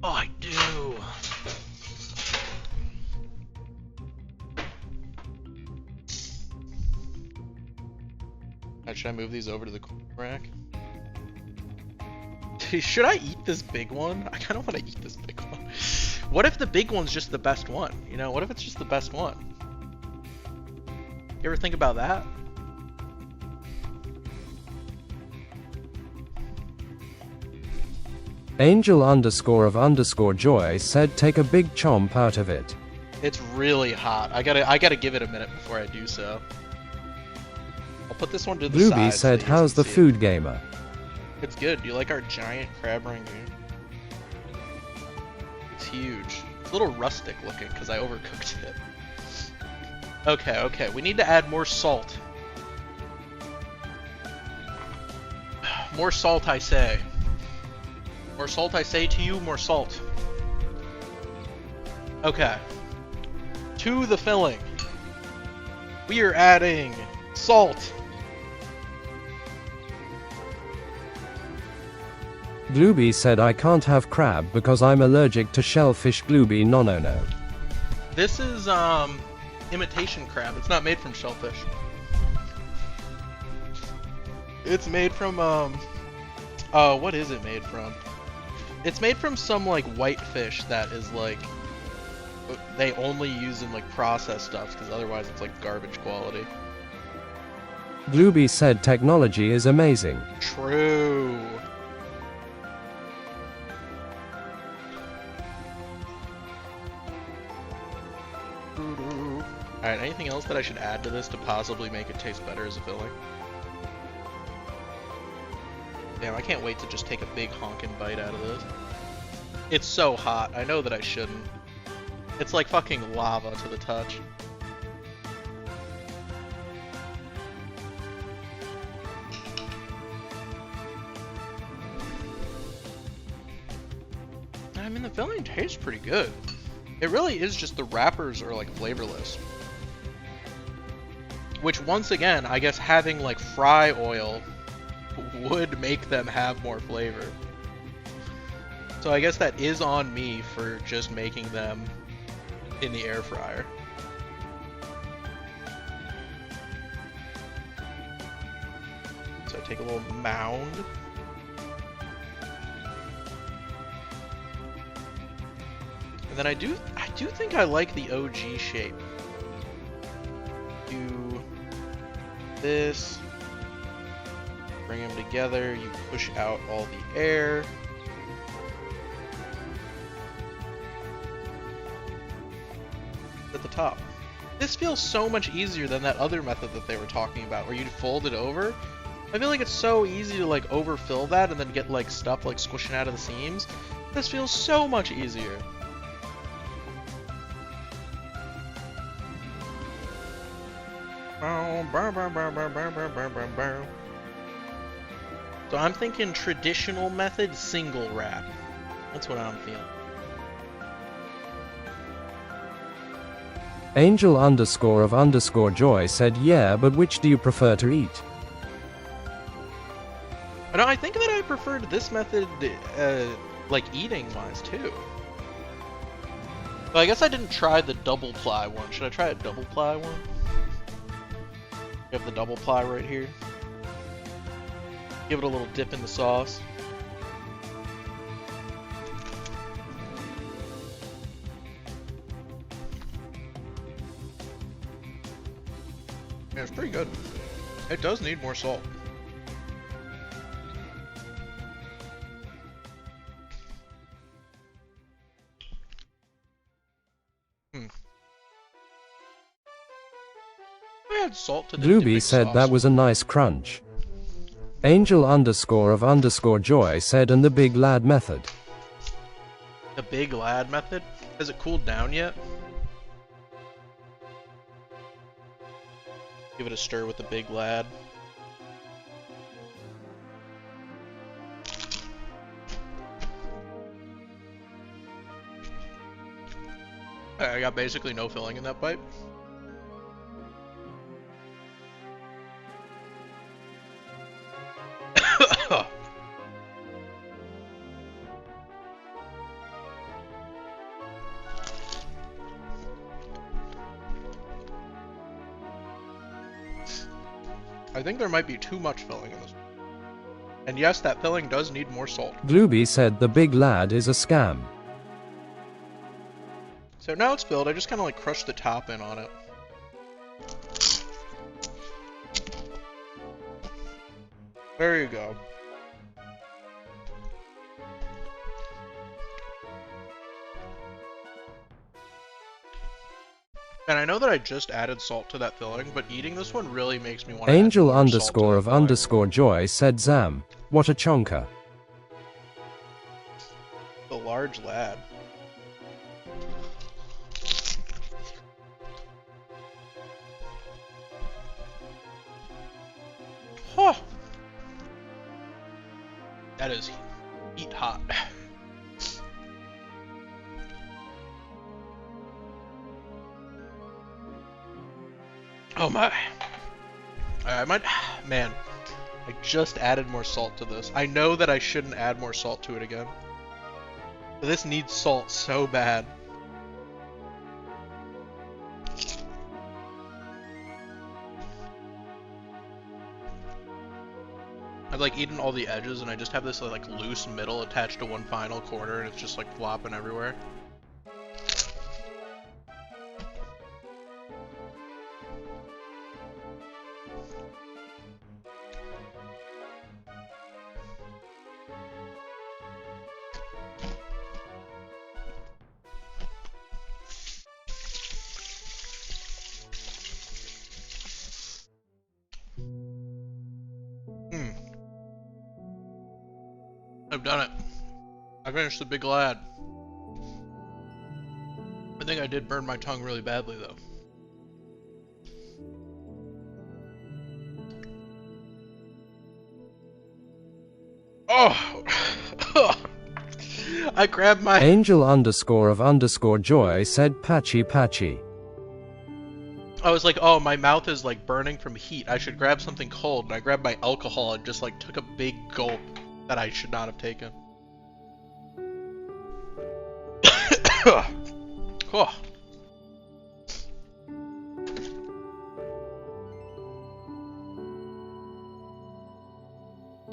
Oh, I do. Should I move these over to the cooling rack? Should I eat this big one? I kind of want to eat this big one. What if the big one's just the best one? You know, what if it's just the best one? You ever think about that? Angel_of_joy said take a big chomp out of it. It's really hot. I gotta give it a minute before I do so. I'll put this one to the side. Blueby said, so how's the food gamer? It's good. Do you like our giant crab rangoon? It's huge. It's a little rustic looking because I overcooked it. Okay, okay. We need to add more salt. More salt, I say. More salt, I say to you, more salt. Okay. To the filling. We are adding salt. Blueby said I can't have crab because I'm allergic to shellfish. Blueby no. This is imitation crab. It's not made from shellfish. It's made from what is it made from? It's made from some like white fish that is like they only use in like processed stuff because otherwise it's like garbage quality. Blueby said technology is amazing. True. Alright, anything else that I should add to this to possibly make it taste better as a filling? Damn, I can't wait to just take a big honkin' bite out of this. It's so hot. I know that I shouldn't. It's like fucking lava to the touch. I mean, the filling tastes pretty good. It really is just the wrappers are like flavorless. Which once again, I guess having like fry oil would make them have more flavor. So I guess that is on me for just making them in the air fryer. So I take a little mound. And then I do think I like the OG shape. Do this. Bring them together, you push out all the air. At the top. This feels so much easier than that other method that they were talking about, where you'd fold it over. I feel like it's so easy to like overfill that and then get like stuff like squishing out of the seams. This feels so much easier. So I'm thinking traditional method, single wrap. That's what I'm feeling. Angel_of_joy said yeah, but which do you prefer to eat? No, I think that I preferred this method, like eating wise too. But I guess I didn't try the double ply one. Should I try a double ply one? We have the double ply right here. Give it a little dip in the sauce. Yeah, it's pretty good. It does need more salt. I add salt to the Blueby said sauce. that was a nice crunch. Angel_of_joy said and the big lad method. The big lad method? Has it cooled down yet? Give it a stir with the big lad. I got basically no filling in that bite. I think there might be too much filling in this. And yes, that filling does need more salt. Glooby said the big lad is a scam. So now it's filled, I just kind of like crushed the top in on it. There you go. And I know that I just added salt to that filling, but eating this one really makes me want to Angel add more salt to underscore that of filling. underscore joy said Zam. What a chonker. The large lad. Huh. That is heat hot. Oh my. I might, man, I just added more salt to this. I know that I shouldn't add more salt to it again. But this needs salt so bad. I've like eaten all the edges and I just have this like loose middle attached to one final corner and it's just like flopping everywhere. I've done it. I finished the big lad. I think I did burn my tongue really badly though. Oh! I grabbed my... Angel underscore of underscore joy said patchy patchy. I was like, oh, my mouth is like burning from heat. I should grab something cold. And I grabbed my alcohol and just like took a big gulp that I should not have taken. Oh.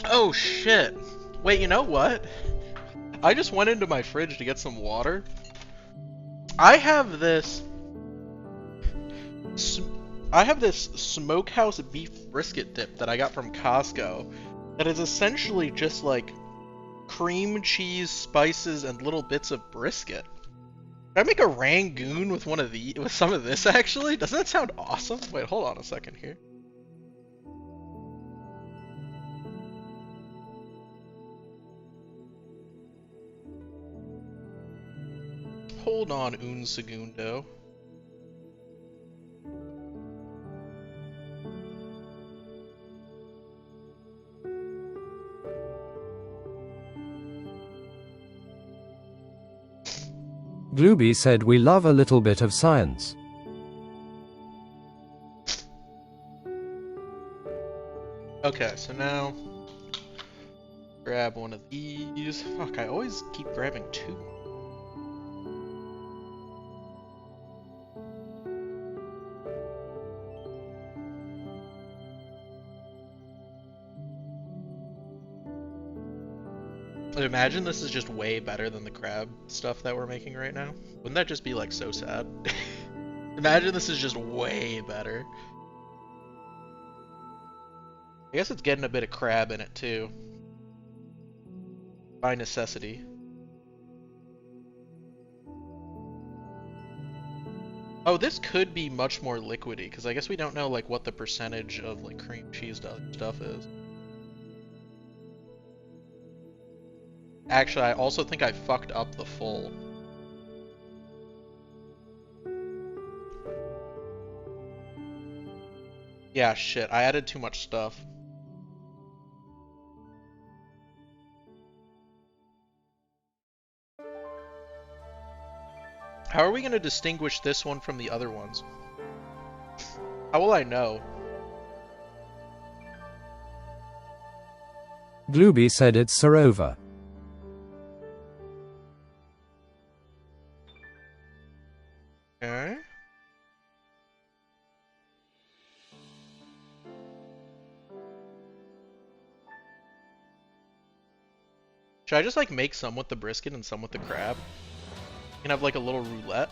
Oh shit. Wait, you know what? I just went into my fridge to get some water. I have this smokehouse beef brisket dip that I got from Costco that is essentially just like cream cheese, spices, and little bits of brisket. Can I make a Rangoon with one of with some of this actually? Doesn't that sound awesome? Wait, hold on a second here. Hold on un segundo. Glooby said we love a little bit of science. Okay, so now grab one of these. Fuck, I always keep grabbing two. Imagine this is just way better than the crab stuff that we're making right now. Wouldn't that just be like so sad? Imagine this is just way better. I guess it's getting a bit of crab in it too. By necessity. Oh, this could be much more liquidy, because I guess we don't know like what the percentage of like cream cheese stuff is. Actually, I also think I fucked up the fold. Yeah, shit, I added too much stuff. How are we gonna distinguish this one from the other ones? How will I know? Glooby said it's Sarova. Okay. Should I just like make some with the brisket and some with the crab? You can have like a little roulette.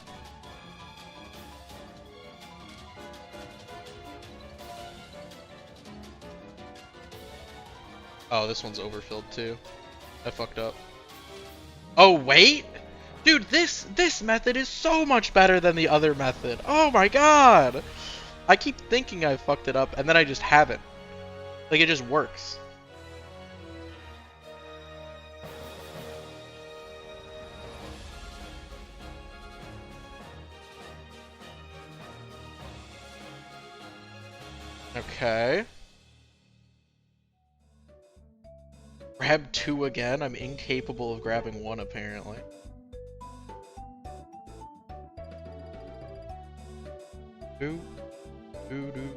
Oh, this one's overfilled too. I fucked up. Oh, wait! Dude, this method is so much better than the other method. Oh my god! I keep thinking I fucked it up and then I just haven't. Like, it just works. Okay. Grab 2 again? I'm incapable of grabbing 1 apparently. Do, do, do.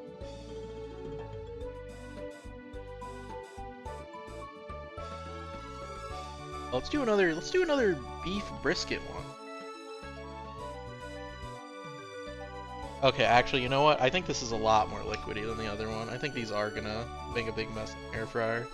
Let's do another beef brisket one. Okay, actually, you know what? I think this is a lot more liquidy than the other one. I think these are gonna make a big mess in the air fryer.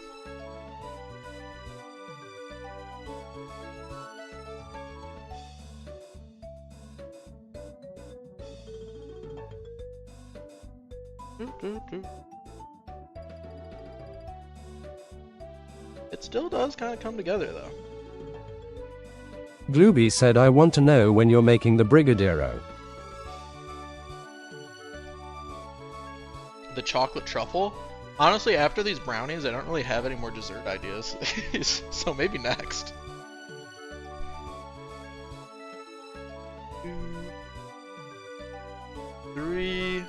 It still does kind of come together though. Glooby said I want to know when you're making the Brigadeiro. The chocolate truffle? Honestly, after these brownies, I don't really have any more dessert ideas. So maybe next. 2, 3,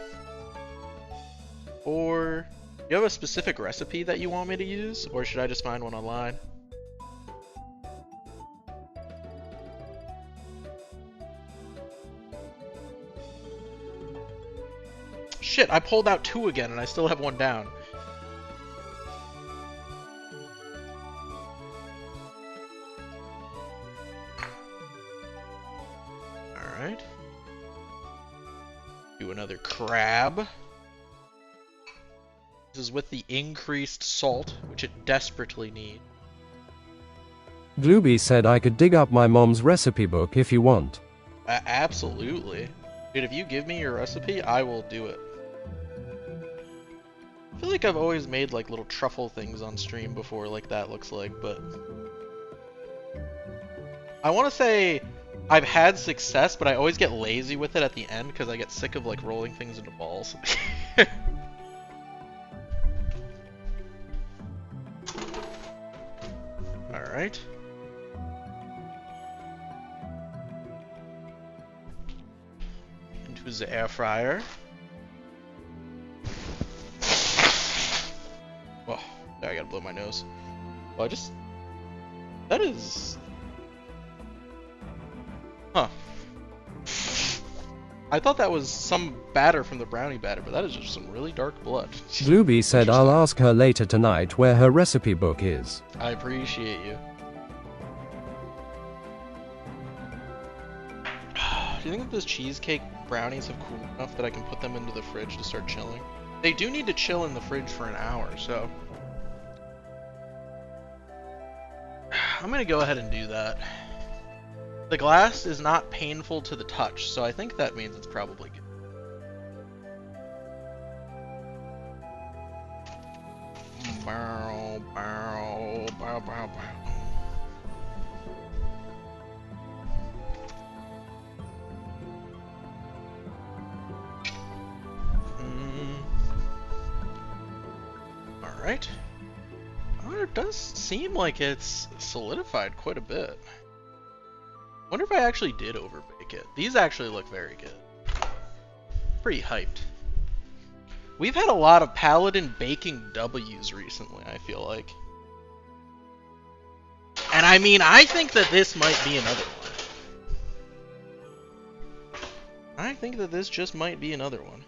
4. You have a specific recipe that you want me to use, or should I just find one online? Shit, I pulled out 2 again and I still have 1 down. Alright. Do another crab. This is with the increased salt, which it desperately needs. Glooby said I could dig up my mom's recipe book if you want. Absolutely. Dude, if you give me your recipe, I will do it. I feel like I've always made like little truffle things on stream before, like that looks like, but... I want to say I've had success, but I always get lazy with it at the end because I get sick of like rolling things into balls. Alright. Into the air fryer. Oh, I gotta blow my nose. Well, that is... Huh. I thought that was some batter from the brownie batter, but that is just some really dark blood. Glooby said I'll ask her later tonight where her recipe book is. I appreciate you. Do you think that those cheesecake brownies have cooled enough that I can put them into the fridge to start chilling? They do need to chill in the fridge for an hour, so... I'm gonna go ahead and do that. The glass is not painful to the touch, so I think that means it's probably good. Bow, bow, bow, bow, bow. Alright. I'm gonna it does seem like it's solidified quite a bit. Wonder if I actually did overbake it. These actually look very good. Pretty hyped. We've had a lot of Paladin baking W's recently, I feel like. And I mean, I think that this might be another one. I think that this just might be another one.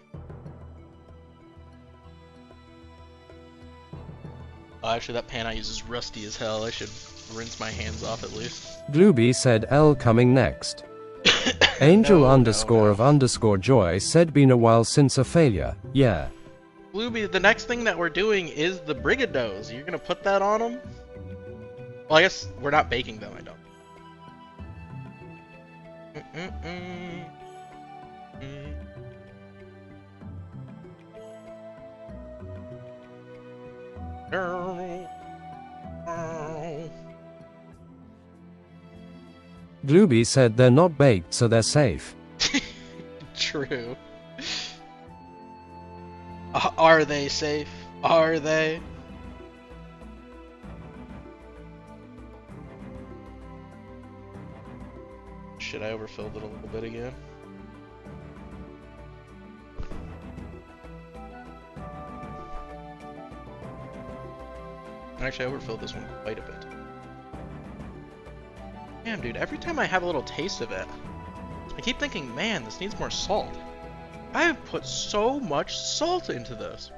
Oh, actually, that pan I use is rusty as hell. I should rinse my hands off at least. Glooby said L coming next. Angel No, underscore no. of underscore joy said been a while since a failure. Yeah. Glooby, the next thing that we're doing is the brigadeiros. You're gonna put that on them? Well, I guess we're not baking them, I don't. Glooby said they're not baked so they're safe. True. Are they safe? Are they? Shit, I overfilled it a little bit again. Actually, I overfilled this one quite a bit. Damn, dude, every time I have a little taste of it, I keep thinking, man, this needs more salt. I have put so much salt into this.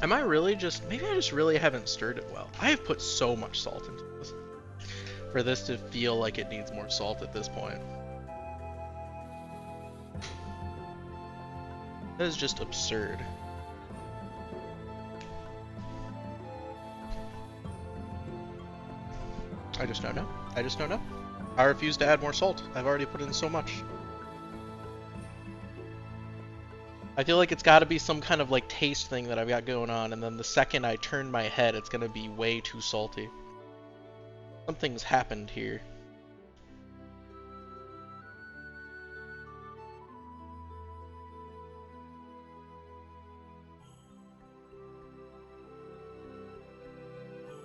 Am I really just... Maybe I just really haven't stirred it well. I have put so much salt into this. For this to feel like it needs more salt at this point. That is just absurd. I just don't know. I just don't know. I refuse to add more salt. I've already put in so much. I feel like it's got to be some kind of like taste thing that I've got going on, and then the second I turn my head, it's going to be way too salty. Something's happened here.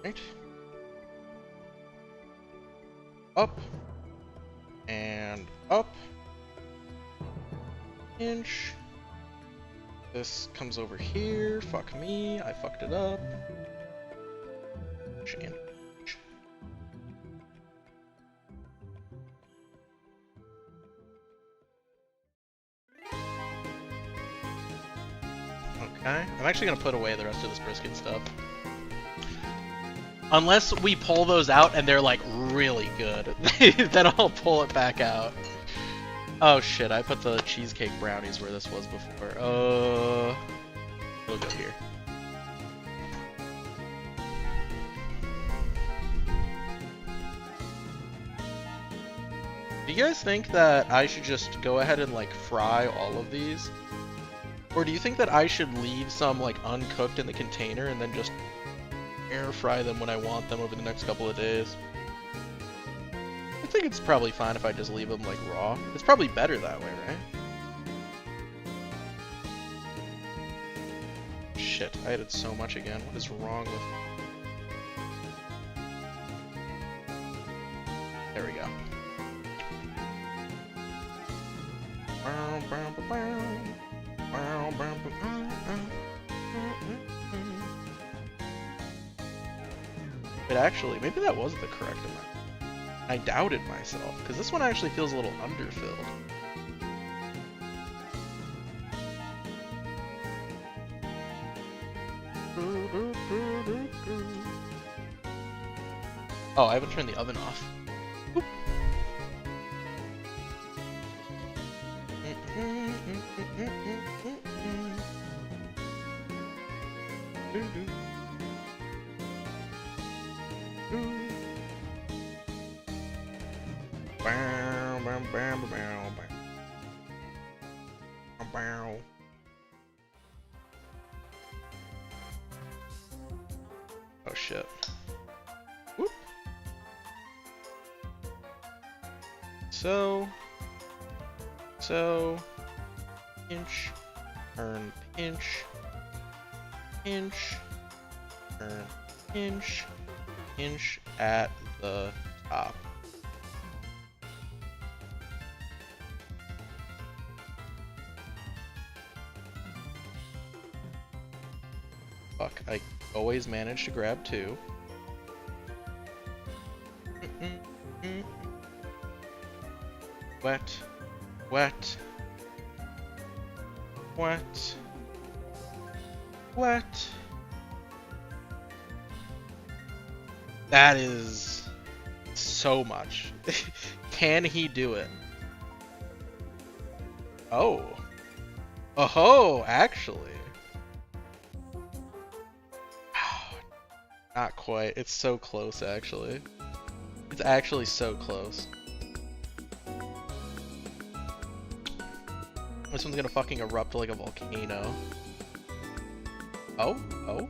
Right. Up. And up. Inch. This comes over here. Fuck me. I fucked it up. And okay. I'm actually gonna put away the rest of this brisket stuff. Unless we pull those out and they're like really good, then I'll pull it back out. Oh shit, I put the cheesecake brownies where this was before. It'll go here. Do you guys think that I should just go ahead and like fry all of these? Or do you think that I should leave some like uncooked in the container and then just air fry them when I want them over the next couple of days? I think it's probably fine if I just leave them like raw. It's probably better that way, right? Shit, I added so much again. What is wrong with... There we go. But actually, maybe that was the correct amount. I doubted myself, because this one actually feels a little underfilled. Oh, I haven't turned the oven off. Oop. Oh shit. Whoop. So, pinch, turn, pinch, pinch, turn inch at the top. Fuck, I always manage to grab two. Wet, wet, wet, wet. That is so much. Can he do it? Oh. Oh, actually. Not quite. It's so close, actually. It's actually so close. This one's gonna fucking erupt like a volcano. Oh? Oh?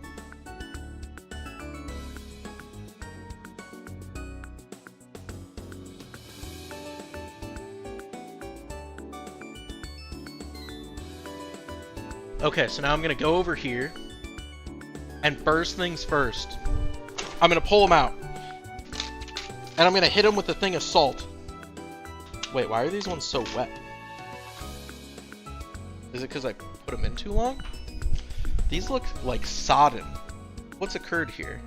Okay, so now I'm gonna go over here, and first things first, I'm gonna pull him out, and I'm gonna hit him with a thing of salt. Wait, why are these ones so wet? Is it because I put them in too long? These look like sodden. What's occurred here?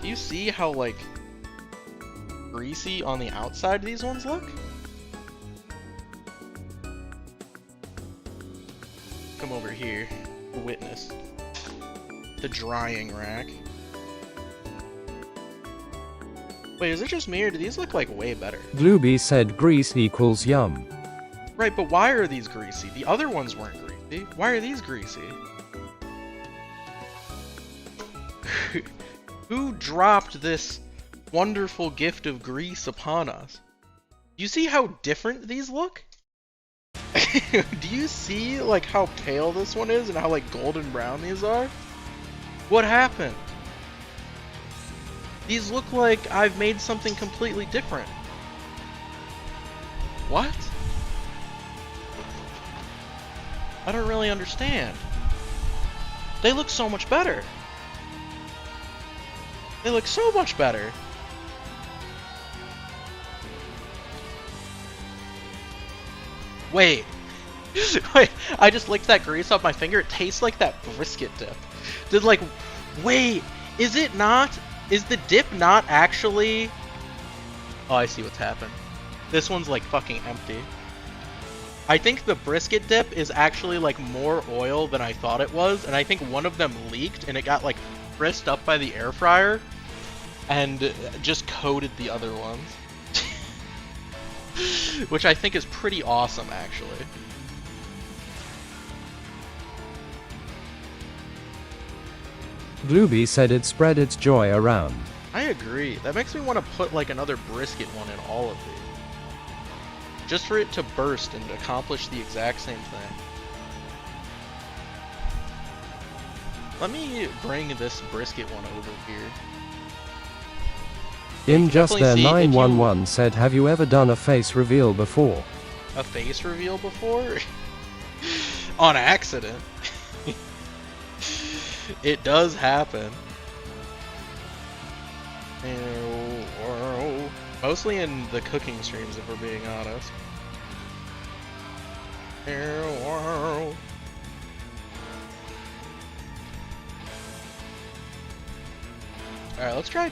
Do you see how, like, greasy on the outside these ones look? Come over here, witness the drying rack. Wait, is it just me, or do these look like way better? Glooby said grease equals yum. Right, but why are these greasy? The other ones weren't greasy. Why are these greasy? Who dropped this wonderful gift of grease upon us? You see how different these look? Do you see, like, how pale this one is and how, like, golden brown these are? What happened? These look like I've made something completely different. What? I don't really understand. They look so much better. They look so much better. Wait. Wait, I just licked that grease off my finger. It tastes like that brisket dip. Wait, is it not? Is the dip not actually... Oh, I see what's happened. This one's like fucking empty. I think the brisket dip is actually like more oil than I thought it was, and I think one of them leaked and it got like frisked up by the air fryer and just coated the other ones. Which I think is pretty awesome, actually. Glooby said it spread its joy around. I agree. That makes me want to put like another brisket one in all of these. Just for it to burst and accomplish the exact same thing. Let me bring this brisket one over here. In Just There 911 said, have you ever done a face reveal before? A face reveal before? On accident. It does happen. Mostly in the cooking streams, if we're being honest. Alright, let's try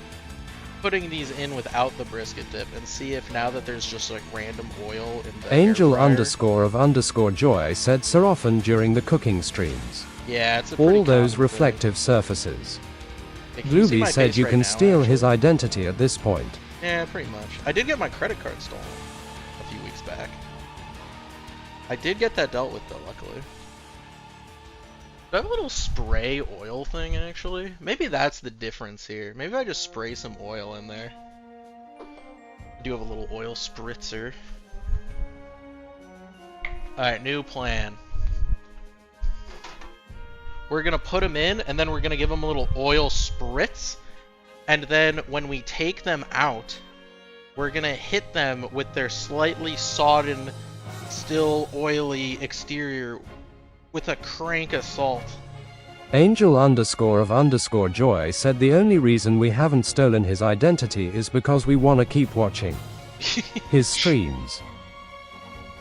putting these in without the brisket dip and see if now that there's just like random oil in the Angel air _of_ joy said so often during the cooking streams. Yeah, it's a pretty all those common reflective surfaces. thing. Yeah, Glooby said you right can now, steal actually? his identity at this point. Yeah, pretty much. I did get my credit card stolen a few weeks back. I did get that dealt with though, luckily. Do I have a little spray oil thing, actually? Maybe that's the difference here. Maybe I just spray some oil in there. I do have a little oil spritzer. Alright, new plan. We're gonna put them in, and then we're gonna give them a little oil spritz. And then when we take them out, we're gonna hit them with their slightly sodden, still oily exterior with a crank of salt. Angel _of _joy said the only reason we haven't stolen his identity is because we wanna keep watching his streams.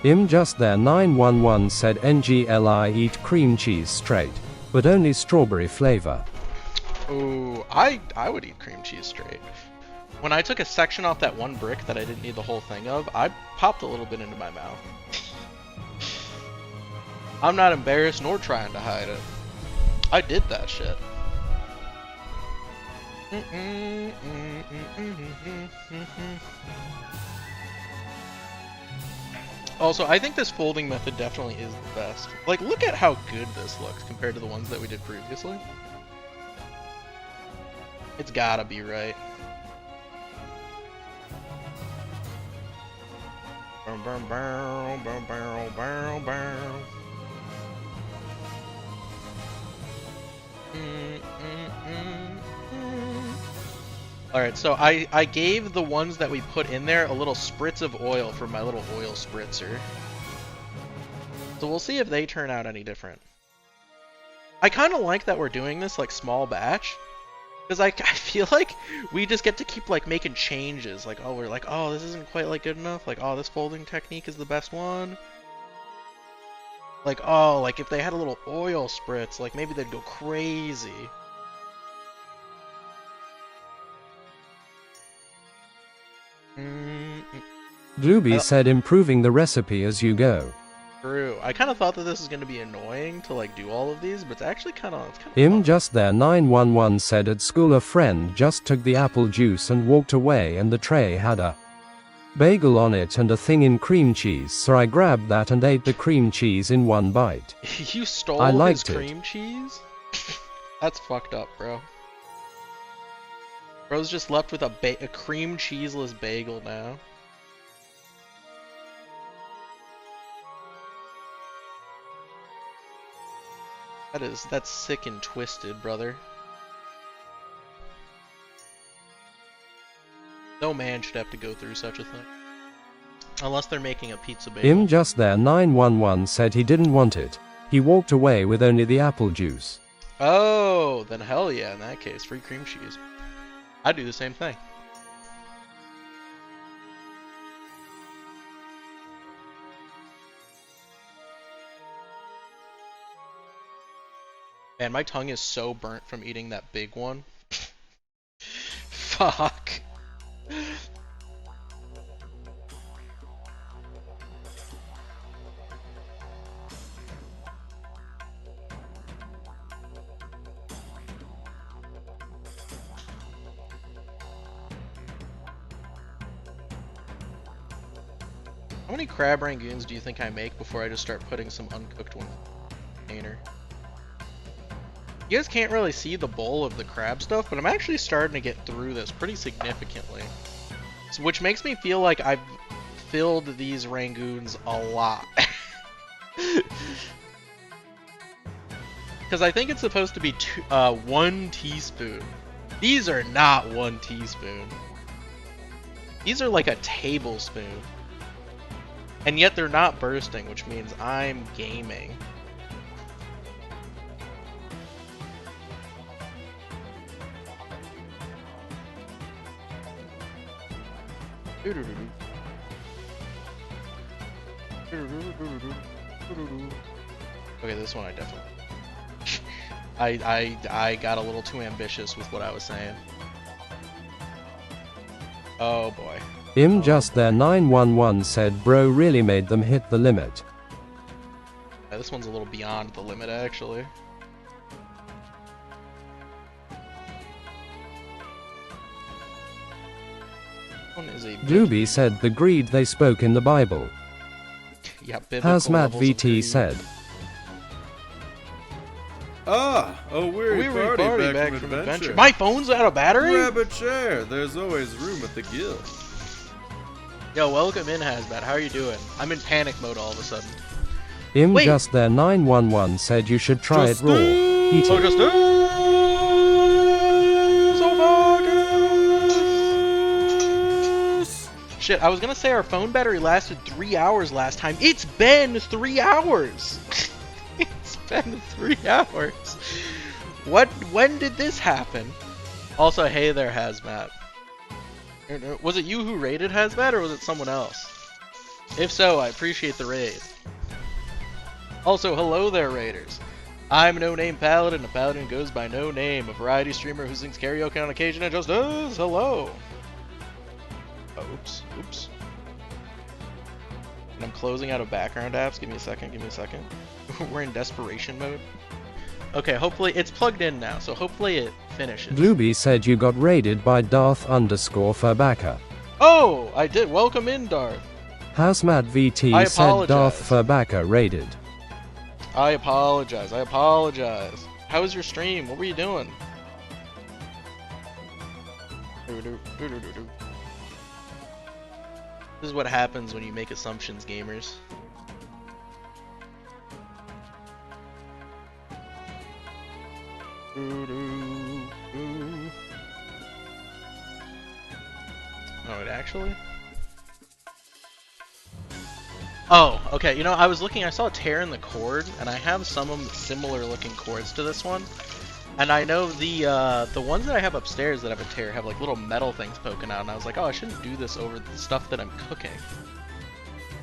Just there 911 said NGLI eat cream cheese straight, but only strawberry flavor. Ooh, I would eat cream cheese straight. When I took a section off that one brick that I didn't need the whole thing of, I popped a little bit into my mouth. I'm not embarrassed nor trying to hide it. I did that shit. Also, I think this folding method definitely is the best. Like, look at how good this looks compared to the ones that we did previously. It's gotta be right. Alright, so I gave the ones that we put in there a little spritz of oil from my little oil spritzer. So we'll see if they turn out any different. I kind of like that we're doing this like small batch. Because I feel like we just get to keep like making changes. Like, oh, we're like, oh, this isn't quite like good enough. Like, oh, this folding technique is the best one. Like, oh, like if they had a little oil spritz, like maybe they'd go crazy. Doobie said improving the recipe as you go. True. I kind of thought that this was going to be annoying to like do all of these, but it's actually kind of fun. Just there 911 said at school a friend just took the apple juice and walked away and the tray had a bagel on it and a thing in cream cheese, so I grabbed that and ate the cream cheese in one bite. You stole his cream cheese? That's fucked up, bro. Bro's just left with a cream cheeseless bagel now. That's sick and twisted, brother. No man should have to go through such a thing. Unless they're making a pizza bagel. Just there 911 said he didn't want it. He walked away with only the apple juice. Oh, then hell yeah, in that case, free cream cheese. I'd do the same thing. Man, my tongue is so burnt from eating that big one. Fuck. How many crab rangoons do you think I make before I just start putting some uncooked ones in the container? You guys can't really see the bowl of the crab stuff, but I'm actually starting to get through this pretty significantly. So, which makes me feel like I've filled these rangoons a lot. Because I think it's supposed to be 1 teaspoon. These are not 1 teaspoon. These are like a tablespoon. And yet they're not bursting, which means I'm gaming. Okay, this one I definitely... I got a little too ambitious with what I was saying. Oh boy. Just there 911 said bro really made them hit the limit. Yeah, this one's a little beyond the limit actually. Doobie said the greed they spoke in the Bible. Yeah, Hazmat VT said. Ah, a weary party back from adventure. My phone's out of battery? Grab a chair, there's always room at the guild. Yo, welcome in, Hazmat. How are you doing? I'm in panic mode all of a sudden. Just there 911 said you should try it raw. Eat it. Just so fucking... Shit, I was gonna say our phone battery lasted 3 hours last time. It's been 3 hours! It's been 3 hours! When did this happen? Also, hey there, Hazmat. Was it you who raided Hazmat, or was it someone else? If so, I appreciate the raid. Also, hello there, raiders. I'm No Name Paladin. A paladin goes by no name. A variety streamer who sings karaoke on occasion and just does hello. Oh, oops. And I'm closing out of background apps. Give me a second. We're in desperation mode. Okay, hopefully it's plugged in now, so hopefully it finishes. Glooby said you got raided by Darth_Furbacca. Oh, I did. Welcome in, Darth. Housemat VT said Darth Furbacca raided. I apologize. How was your stream? What were you doing? This is what happens when you make assumptions, gamers. Oh, it actually? Oh, okay. You know, I was looking, I saw a tear in the cord, and I have some of them similar looking cords to this one. And I know the ones that I have upstairs that have a tear have like little metal things poking out, and I was like, oh, I shouldn't do this over the stuff that I'm cooking.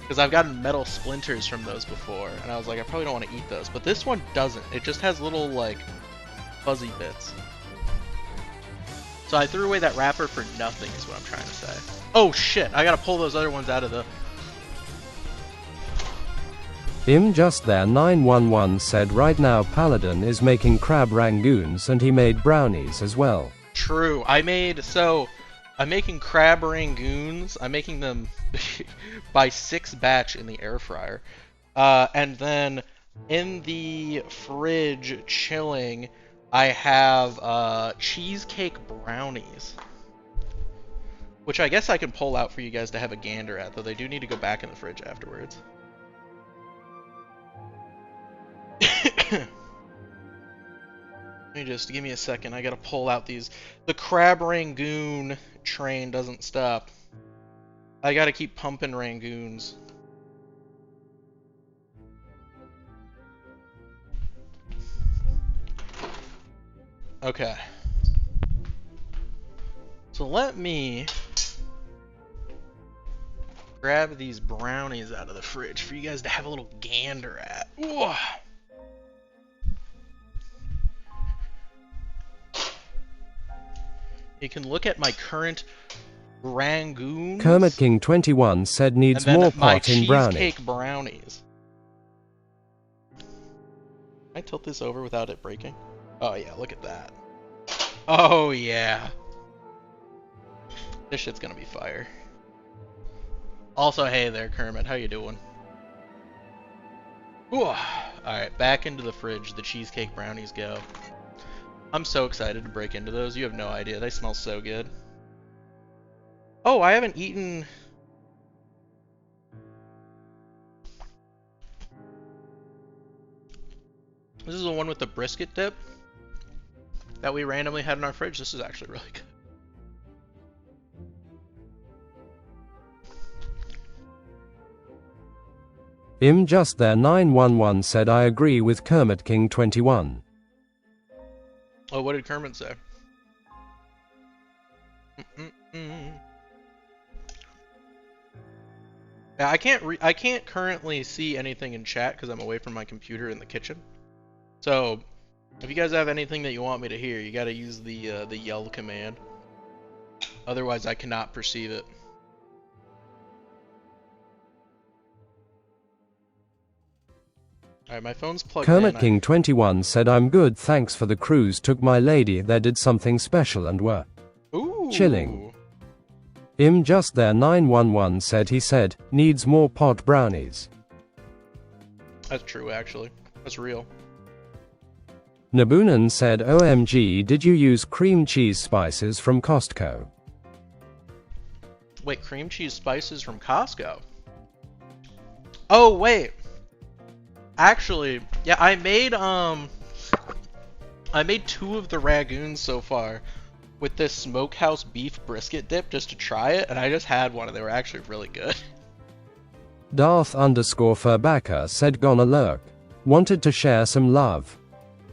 Because I've gotten metal splinters from those before, and I was like, I probably don't want to eat those. But this one doesn't. It just has little, like, fuzzy bits. So I threw away that wrapper for nothing, is what I'm trying to say. Oh shit, I gotta pull those other ones out of the... Just there 911 said right now Paladin is making Crab Rangoons and he made brownies as well. True. I'm making Crab Rangoons. I'm making them by 6 batch in the air fryer. And then in the fridge chilling, I have cheesecake brownies. Which I guess I can pull out for you guys to have a gander at, though they do need to go back in the fridge afterwards. Just give me a second. I gotta pull out these. The Crab Rangoon train doesn't stop. I gotta keep pumping Rangoons. Okay. So let me grab these brownies out of the fridge for you guys to have a little gander at. Ooh. You can look at my current Rangoons. Kermit King 21 said needs more pot in brownie. Cheesecake brownies. Can I tilt this over without it breaking? Oh yeah, look at that. Oh yeah. This shit's gonna be fire. Also, hey there, Kermit. How you doing? Alright, back into the fridge. The cheesecake brownies go. I'm so excited to break into those. You have no idea. They smell so good. Oh, I haven't eaten... This is the one with the brisket dip that we randomly had in our fridge. This is actually really good. Just there 911 said I agree with Kermit King 21. Oh, what did Kermit say? Yeah, I can't currently see anything in chat because I'm away from my computer in the kitchen. So, if you guys have anything that you want me to hear, you gotta use the yell command. Otherwise, I cannot perceive it. Alright, my phone's plugged Kermit in. King 21 said I'm good, thanks for the cruise, took my lady there, did something special and were chilling. Just there 911 said he said, needs more pot brownies. That's true, actually. That's real. Nabunan said OMG, did you use cream cheese spices from Costco? Wait, cream cheese spices from Costco? Oh, wait. Actually, yeah, I made 2 of the Rangoons so far with this smokehouse beef brisket dip just to try it, and I just had one and they were actually really good. Darth_Furbacca said gonna lurk. Wanted to share some love.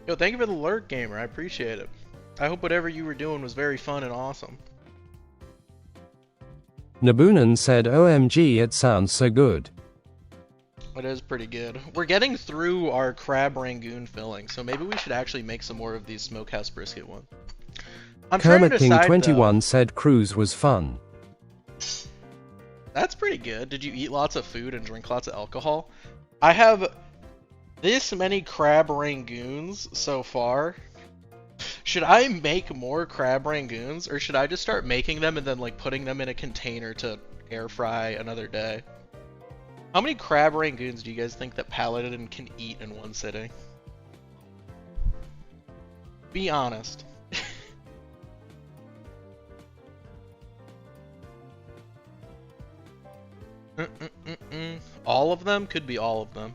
Yo, thank you for the lurk, gamer. I appreciate it. I hope whatever you were doing was very fun and awesome. Nabunan said, OMG, it sounds so good. It is pretty good. We're getting through our Crab Rangoon filling, so maybe we should actually make some more of these smokehouse brisket ones. I'm trying to Kermit King decide, 21 though. said cruise was fun. That's pretty good. Did you eat lots of food and drink lots of alcohol? I have this many Crab Rangoons so far. Should I make more Crab Rangoons, or should I just start making them and then like putting them in a container to air fry another day? How many Crab Rangoons do you guys think that Paladin can eat in one sitting? Be honest. All of them? Could be all of them.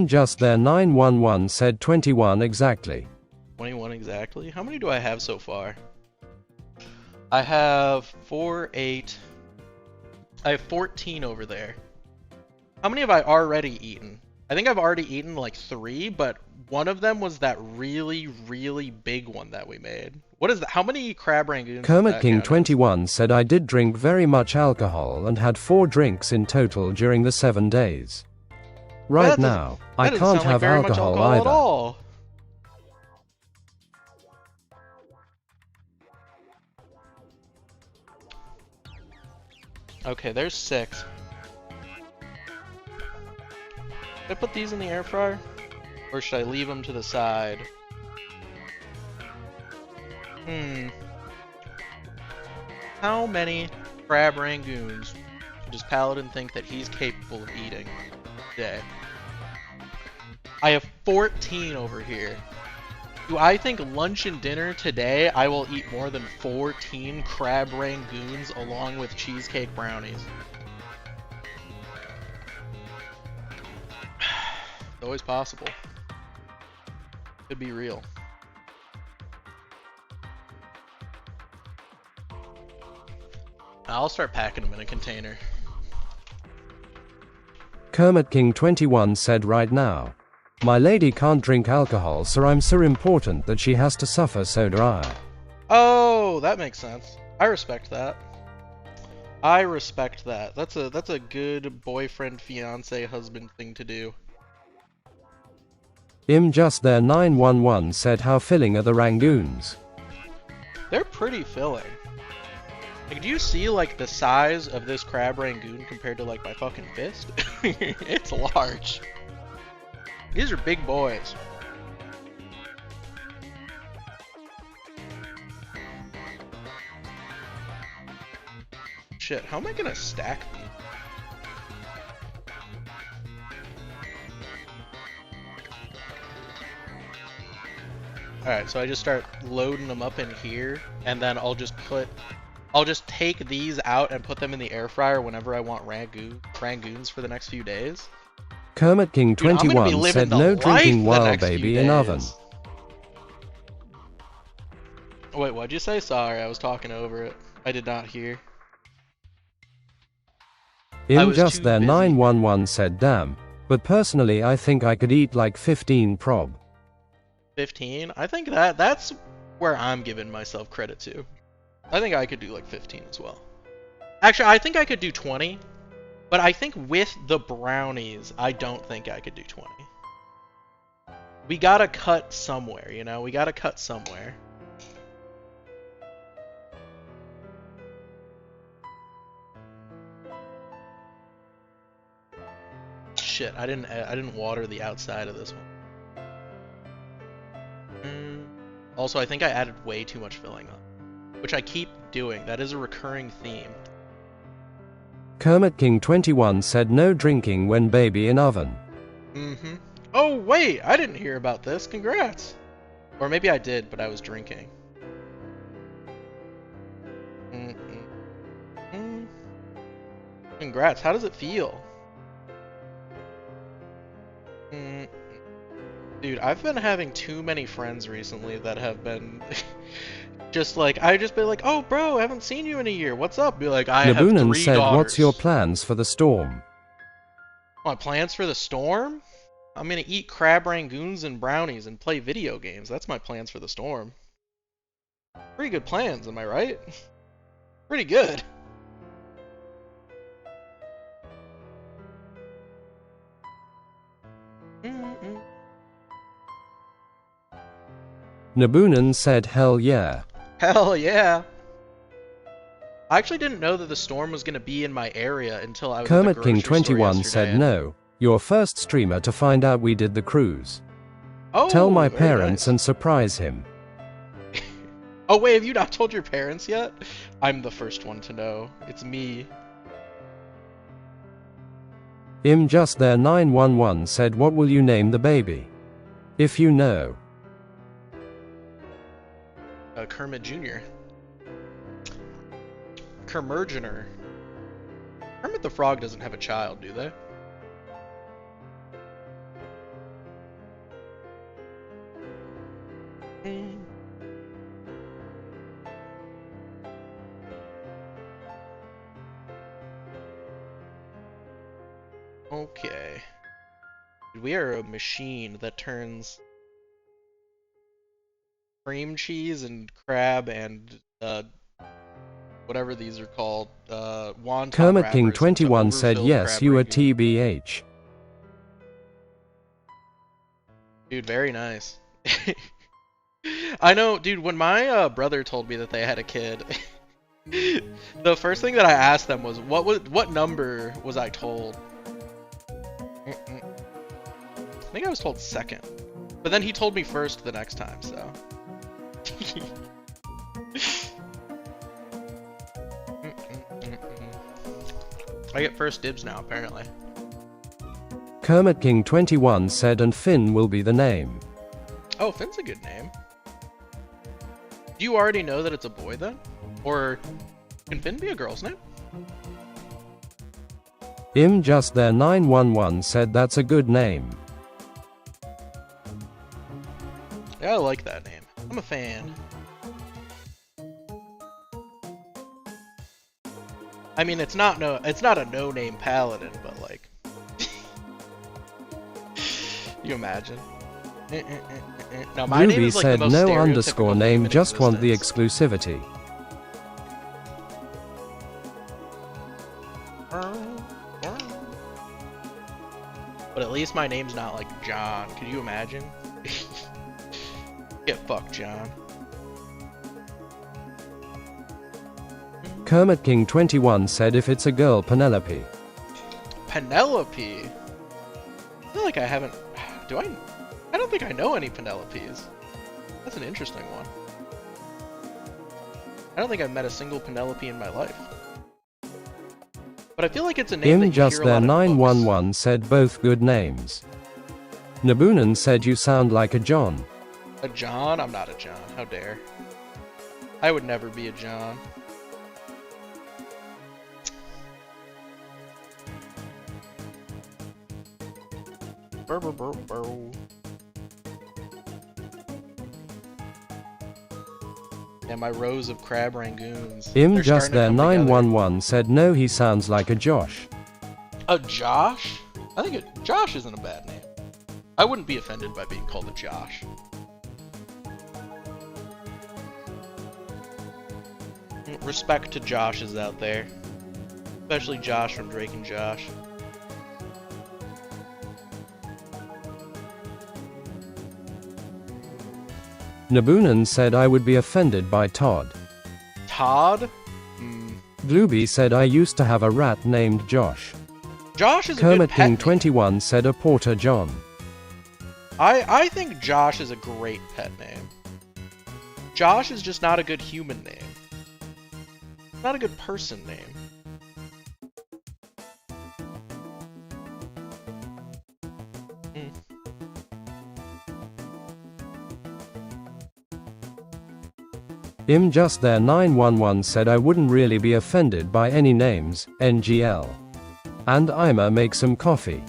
Just there 911 said 21 exactly. 21 exactly? How many do I have so far? I have 4, 8. I have 14 over there. How many have I already eaten? I think I've already eaten like 3, but one of them was that really, really big one that we made. What is that? How many Crab Rangoons? Kermit King 21 said I did drink very much alcohol and had 4 drinks in total during the 7 days. Right now, I can't have alcohol either. At all. Okay, there's 6. Should I put these in the air fryer? Or should I leave them to the side? How many Crab Rangoons does Paladin think that he's capable of eating today? I have 14 over here. Do I think lunch and dinner today I will eat more than 14 Crab Rangoons along with cheesecake brownies? It's always possible. Could be real. I'll start packing them in a container. Kermit King 21 said right now. My lady can't drink alcohol, so I'm so important that she has to suffer, so do I. Oh, that makes sense. I respect that. I respect that. That's a good boyfriend, fiance, husband thing to do. Just there 911 said how filling are the Rangoons? They're pretty filling. Like, do you see like the size of this Crab Rangoon compared to like my fucking fist? It's large. These are big boys. Shit, how am I gonna stack these? Alright, so I just start loading them up in here, and then I'll just take these out and put them in the air fryer whenever I want Rangoons for the next few days. Kermit King 21 said no drinking while baby in oven. Wait, what'd you say? Sorry, I was talking over it. I did not hear. Just there 911 said damn, but personally I think I could eat like 15 prob. 15? I think that's where I'm giving myself credit to. I think I could do like 15 as well. Actually, I think I could do 20. But I think with the brownies, I don't think I could do 20. We gotta cut somewhere, you know? We gotta cut somewhere. Shit, I didn't water the outside of this one. Also, I think I added way too much filling on, which I keep doing. That is a recurring theme. Kermit King 21 said no drinking when baby in oven. Oh wait, I didn't hear about this. Congrats. Or maybe I did, but I was drinking. Congrats. How does it feel? Dude, I've been having too many friends recently that have been Just like, I just be like, oh, bro, I haven't seen you in a year. What's up? Be like, I have Nabunan 3 said, daughters. what's your plans for the storm? My plans for the storm? I'm gonna eat Crab Rangoons and brownies and play video games. That's my plans for the storm. Pretty good plans, am I right? Pretty good. Nabunan said, hell yeah. Hell yeah. I actually didn't know that the storm was going to be in my area until I was Kermit at the King grocery store 21 said, yesterday. no. You're first streamer to find out we did the cruise. Oh, Tell my very parents nice. and surprise him. Oh wait, have you not told your parents yet? I'm the first one to know. It's me. Just there 911 said, what will you name the baby? If you know. Kermit Jr. Kermergener. Kermit the Frog doesn't have a child, do they? Okay. We are a machine that turns cream cheese and crab and whatever these are called, wonton Kermit wrappers King into 21 said, overfilled yes, Crab you are Rangoons. TBH. Dude, very nice. I know, dude, when my brother told me that they had a kid, the first thing that I asked them was, what number was I told? I think I was told second. But then he told me first the next time, so. I get first dibs now, apparently. Kermit King 21 said, and Finn will be the name. Oh, Finn's a good name. Do you already know that it's a boy then? Or can Finn be a girl's name? Just there 911 said, that's a good name. Yeah, I like that name. I'm a fan. I mean, it's not a no-name paladin, but like, you imagine. No, my name Ruby is like the said, most no stereotypical underscore name, in just want the existence. exclusivity. But at least my name's not like John. Could you imagine? Get fucked, John. Kermit King 21 said, if it's a girl, Penelope. Penelope? I feel like I haven't... Do I... I don't think I know any Penelopes. That's an interesting one. I don't think I've met a single Penelope in my life. But I feel like it's a name that you Just hear a there lot in books. 911 said, both good names. Nabunan said, you sound like a John. A John? I'm not a John. How dare. I would never be a John. Burr, burr, burr, burr. And my rows of Crab Rangoons. They're Just starting to there come together. 911 said, no, he sounds like a Josh. A Josh? I think Josh isn't a bad name. I wouldn't be offended by being called a Josh. Respect to Joshes out there. Especially Josh from Drake and Josh. Nabunan said, I would be offended by Todd. Todd? Glooby said, I used to have a rat named Josh. Josh is a Kermit good pet King name. 21 said, a Porter John. I think Josh is a great pet name. Josh is just not a good human name. Not a good person name. Just there 911 said, I wouldn't really be offended by any names, NGL. And I'ma make some coffee.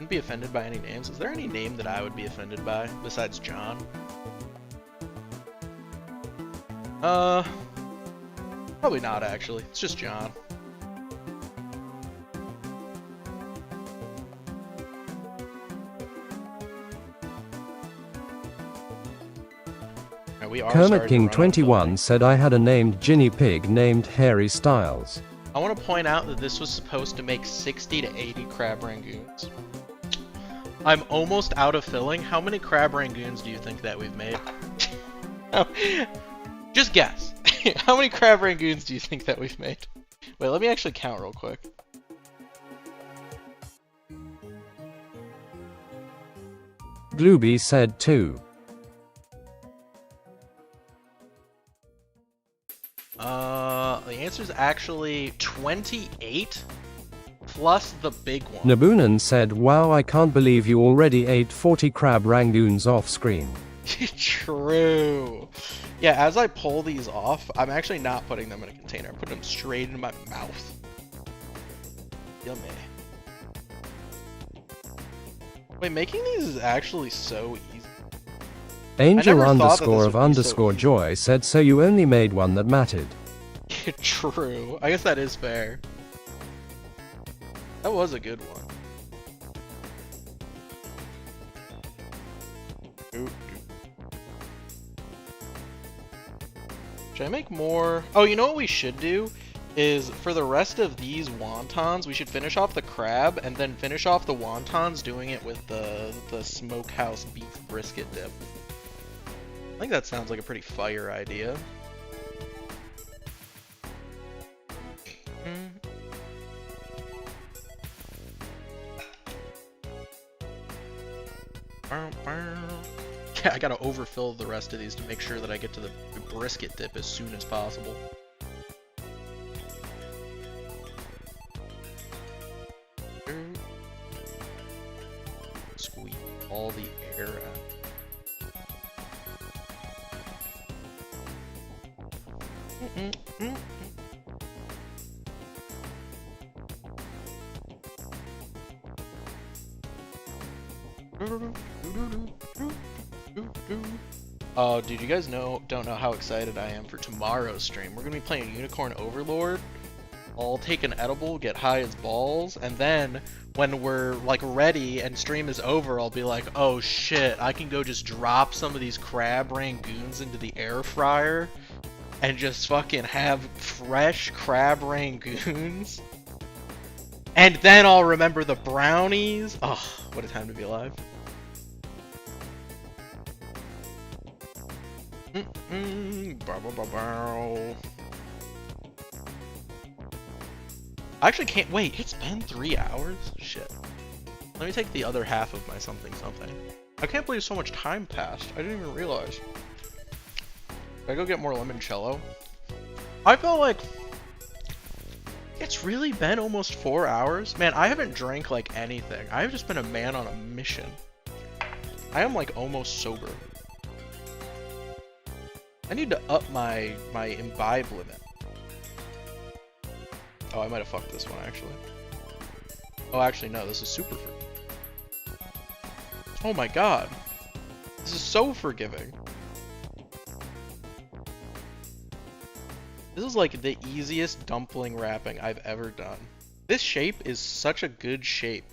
wouldn't be offended by any names. Is there any name that I would be offended by besides John? Probably not actually. It's just John. Kermit King 21 said I had a named guinea pig named Harry Styles. I want to point out that this was supposed to make 60 to 80 Crab Rangoons. I'm almost out of filling. How many Crab Rangoons do you think that we've made? Just guess. How many Crab Rangoons do you think that we've made? Wait, let me actually count real quick. Glooby said 2. The answer is actually 28 plus the big one. Nabunan said, wow, I can't believe you already ate 40 Crab Rangoons off screen. True. Yeah, as I pull these off, I'm actually not putting them in a container. I'm putting them straight into my mouth. Yummy. Wait, making these is actually so easy. Angel underscore of underscore joy said, so you only made one that mattered. True. I guess that is fair. That was a good one. Should I make more? Oh, you know what we should do? Is for the rest of these wontons, we should finish off the crab and then finish off the wontons doing it with the smokehouse beef brisket dip. I think that sounds like a pretty fire idea. Yeah, I gotta overfill the rest of these to make sure that I get to the brisket dip as soon as possible. Squeeze all the air out. Oh, dude, you guys don't know how excited I am for tomorrow's stream. We're gonna be playing Unicorn Overlord. I'll take an edible, get high as balls, and then when we're like ready and stream is over, I'll be like, oh shit, I can go just drop some of these Crab Rangoons into the air fryer and just fucking have fresh Crab Rangoons. And then I'll remember the brownies. Oh, what a time to be alive. I actually can't wait. It's been 3 hours? Shit. Let me take the other half of my something. I can't believe so much time passed. I didn't even realize. Did I go get more limoncello? I felt like it's really been almost 4 hours. Man, I haven't drank like anything. I've just been a man on a mission. I am like almost sober. I need to up my imbibe limit. Oh, I might have fucked this one actually. Oh, actually no, this is super forgiving. Oh my god. This is so forgiving. This is like the easiest dumpling wrapping I've ever done. This shape is such a good shape.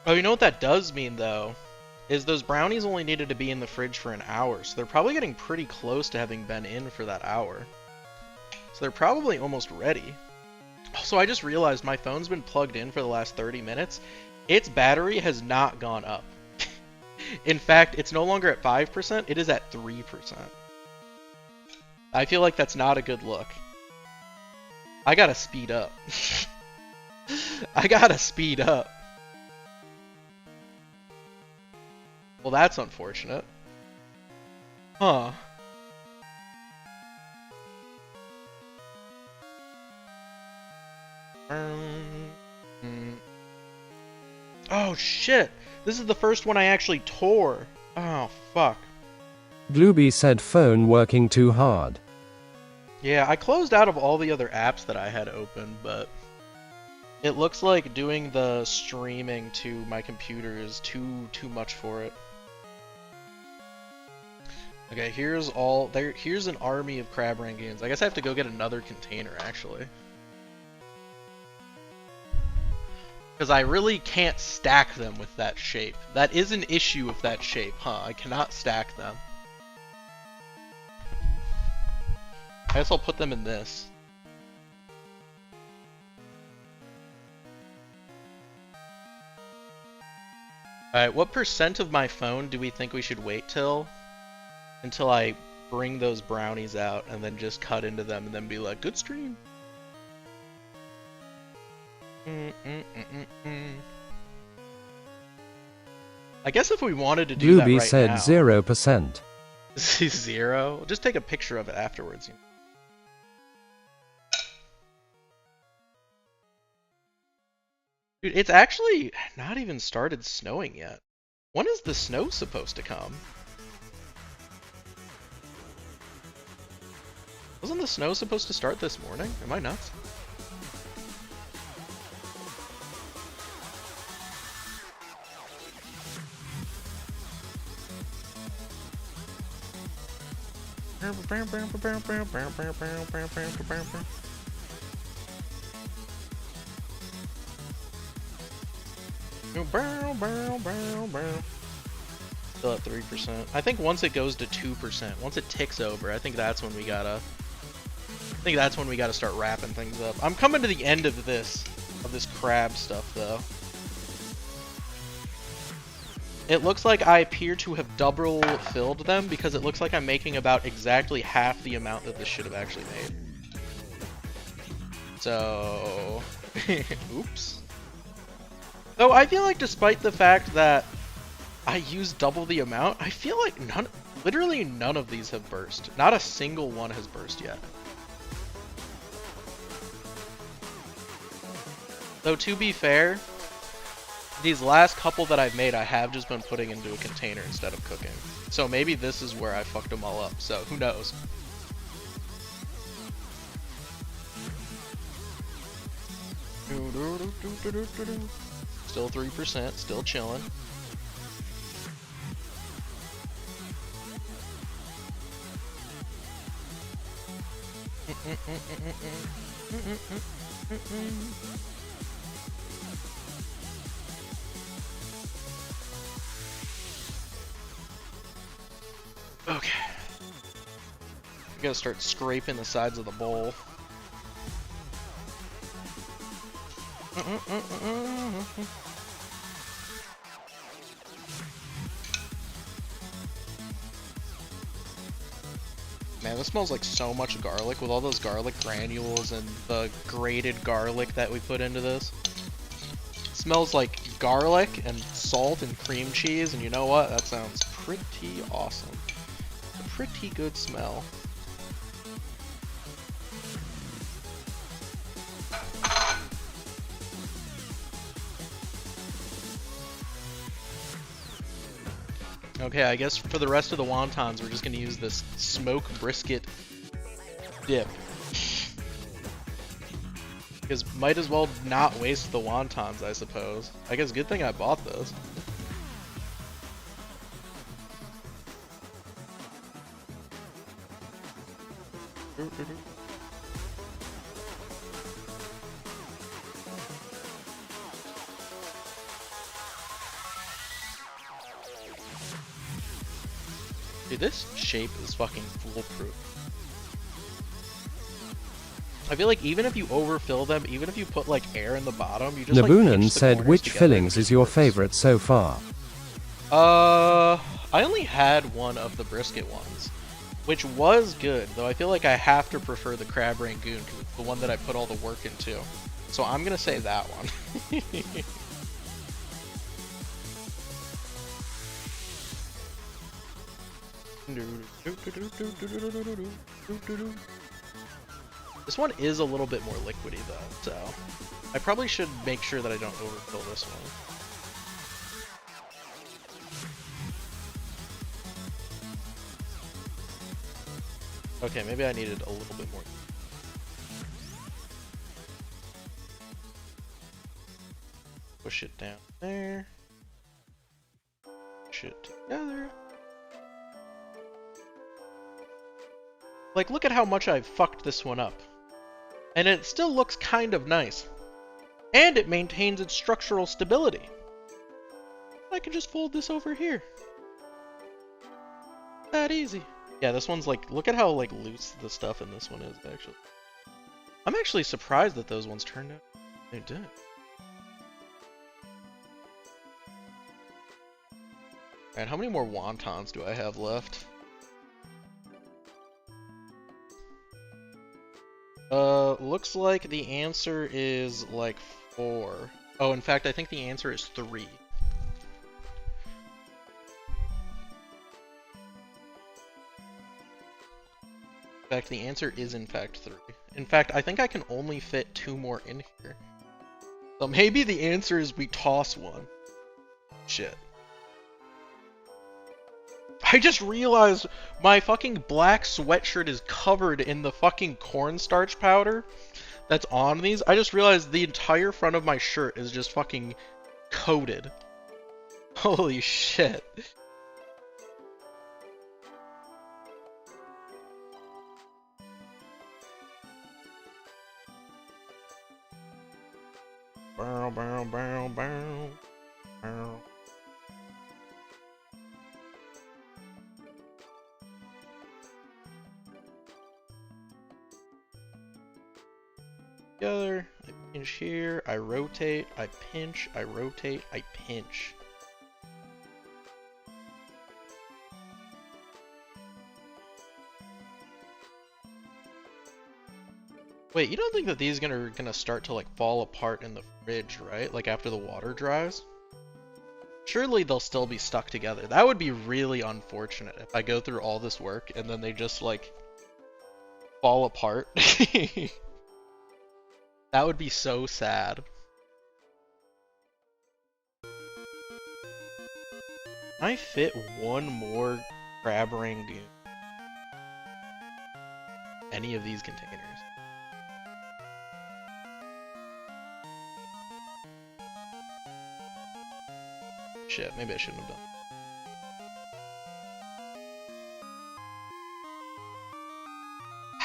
Oh, you know what that does mean though? Is those brownies only needed to be in the fridge for an hour, so they're probably getting pretty close to having been in for that hour. So they're probably almost ready. Also, I just realized my phone's been plugged in for the last 30 minutes. Its battery has not gone up. In fact, it's no longer at 5%, it is at 3%. I feel like that's not a good look. I gotta speed up. I gotta speed up. Well, that's unfortunate. Huh. Oh shit! This is the first one I actually tore. Oh, fuck. Glooby said phone working too hard. Yeah, I closed out of all the other apps that I had open, but it looks like doing the streaming to my computer is too much for it. Okay, here's an army of Crab Rangoons. I guess I have to go get another container, actually. Because I really can't stack them with that shape. That is an issue with that shape, huh? I cannot stack them. I guess I'll put them in this. Alright, what percent of my phone do we think we should wait till? Until I bring those brownies out and then just cut into them and then be like, good stream. I guess if we wanted to do that Glooby right said now, 0%. 0? Just take a picture of it afterwards. Dude, it's actually not even started snowing yet. When is the snow supposed to come? Wasn't the snow supposed to start this morning? Am I nuts? Still at 3%. I think once it goes to 2%, once it ticks over, I think that's when we gotta start wrapping things up. I'm coming to the end of this crab stuff though. It looks like I appear to have double filled them because it looks like I'm making about exactly half the amount that this should have actually made. So, oops. Though I feel like despite the fact that I used double the amount, I feel like literally none of these have burst. Not a single one has burst yet. Though to be fair, these last couple that I've made, I have just been putting into a container instead of cooking. So maybe this is where I fucked them all up, so who knows. Still 3%, still chilling. Okay. I gotta start scraping the sides of the bowl. Man, this smells like so much garlic with all those garlic granules and the grated garlic that we put into this. It smells like garlic and salt and cream cheese, and you know what? That sounds pretty awesome. A pretty good smell. Okay, I guess for the rest of the wontons, we're just gonna use this smoked brisket dip. Because might as well not waste the wontons, I suppose. I guess good thing I bought this. Dude, this shape is fucking foolproof. I feel like even if you overfill them, even if you put like air in the bottom, you just Nabunan like said, which fillings is your favorite so far? I only had one of the brisket ones, which was good, though I feel like I have to prefer the Crab Rangoon, because it's the one that I put all the work into. So I'm gonna say that one. This one is a little bit more liquidy though, so I probably should make sure that I don't overfill this one. Okay, maybe I needed a little bit more. Push it down there. Push it together. Like, look at how much I've fucked this one up. And it still looks kind of nice. And it maintains its structural stability. I can just fold this over here. That easy. Yeah, this one's like, look at how like loose the stuff in this one is, actually. I'm actually surprised that those ones turned out. They did. Alright, how many more wontons do I have left? Looks like the answer is like 4. Oh, in fact, I think the answer is 3. In fact, the answer is in fact 3. In fact, I think I can only fit 2 more in here. So maybe the answer is we toss one. Shit. I just realized my fucking black sweatshirt is covered in the fucking cornstarch powder that's on these. I just realized the entire front of my shirt is just fucking coated. Holy shit. Bow, bow, bow, bow, bow. Together, I pinch here, I rotate, I pinch, I rotate, I pinch. Wait, you don't think that these are gonna start to like fall apart in the fridge, right? Like after the water dries? Surely they'll still be stuck together. That would be really unfortunate if I go through all this work and then they just like fall apart. That would be so sad. I fit one more Crab Rangoon. Any of these containers. Shit, maybe I shouldn't have done.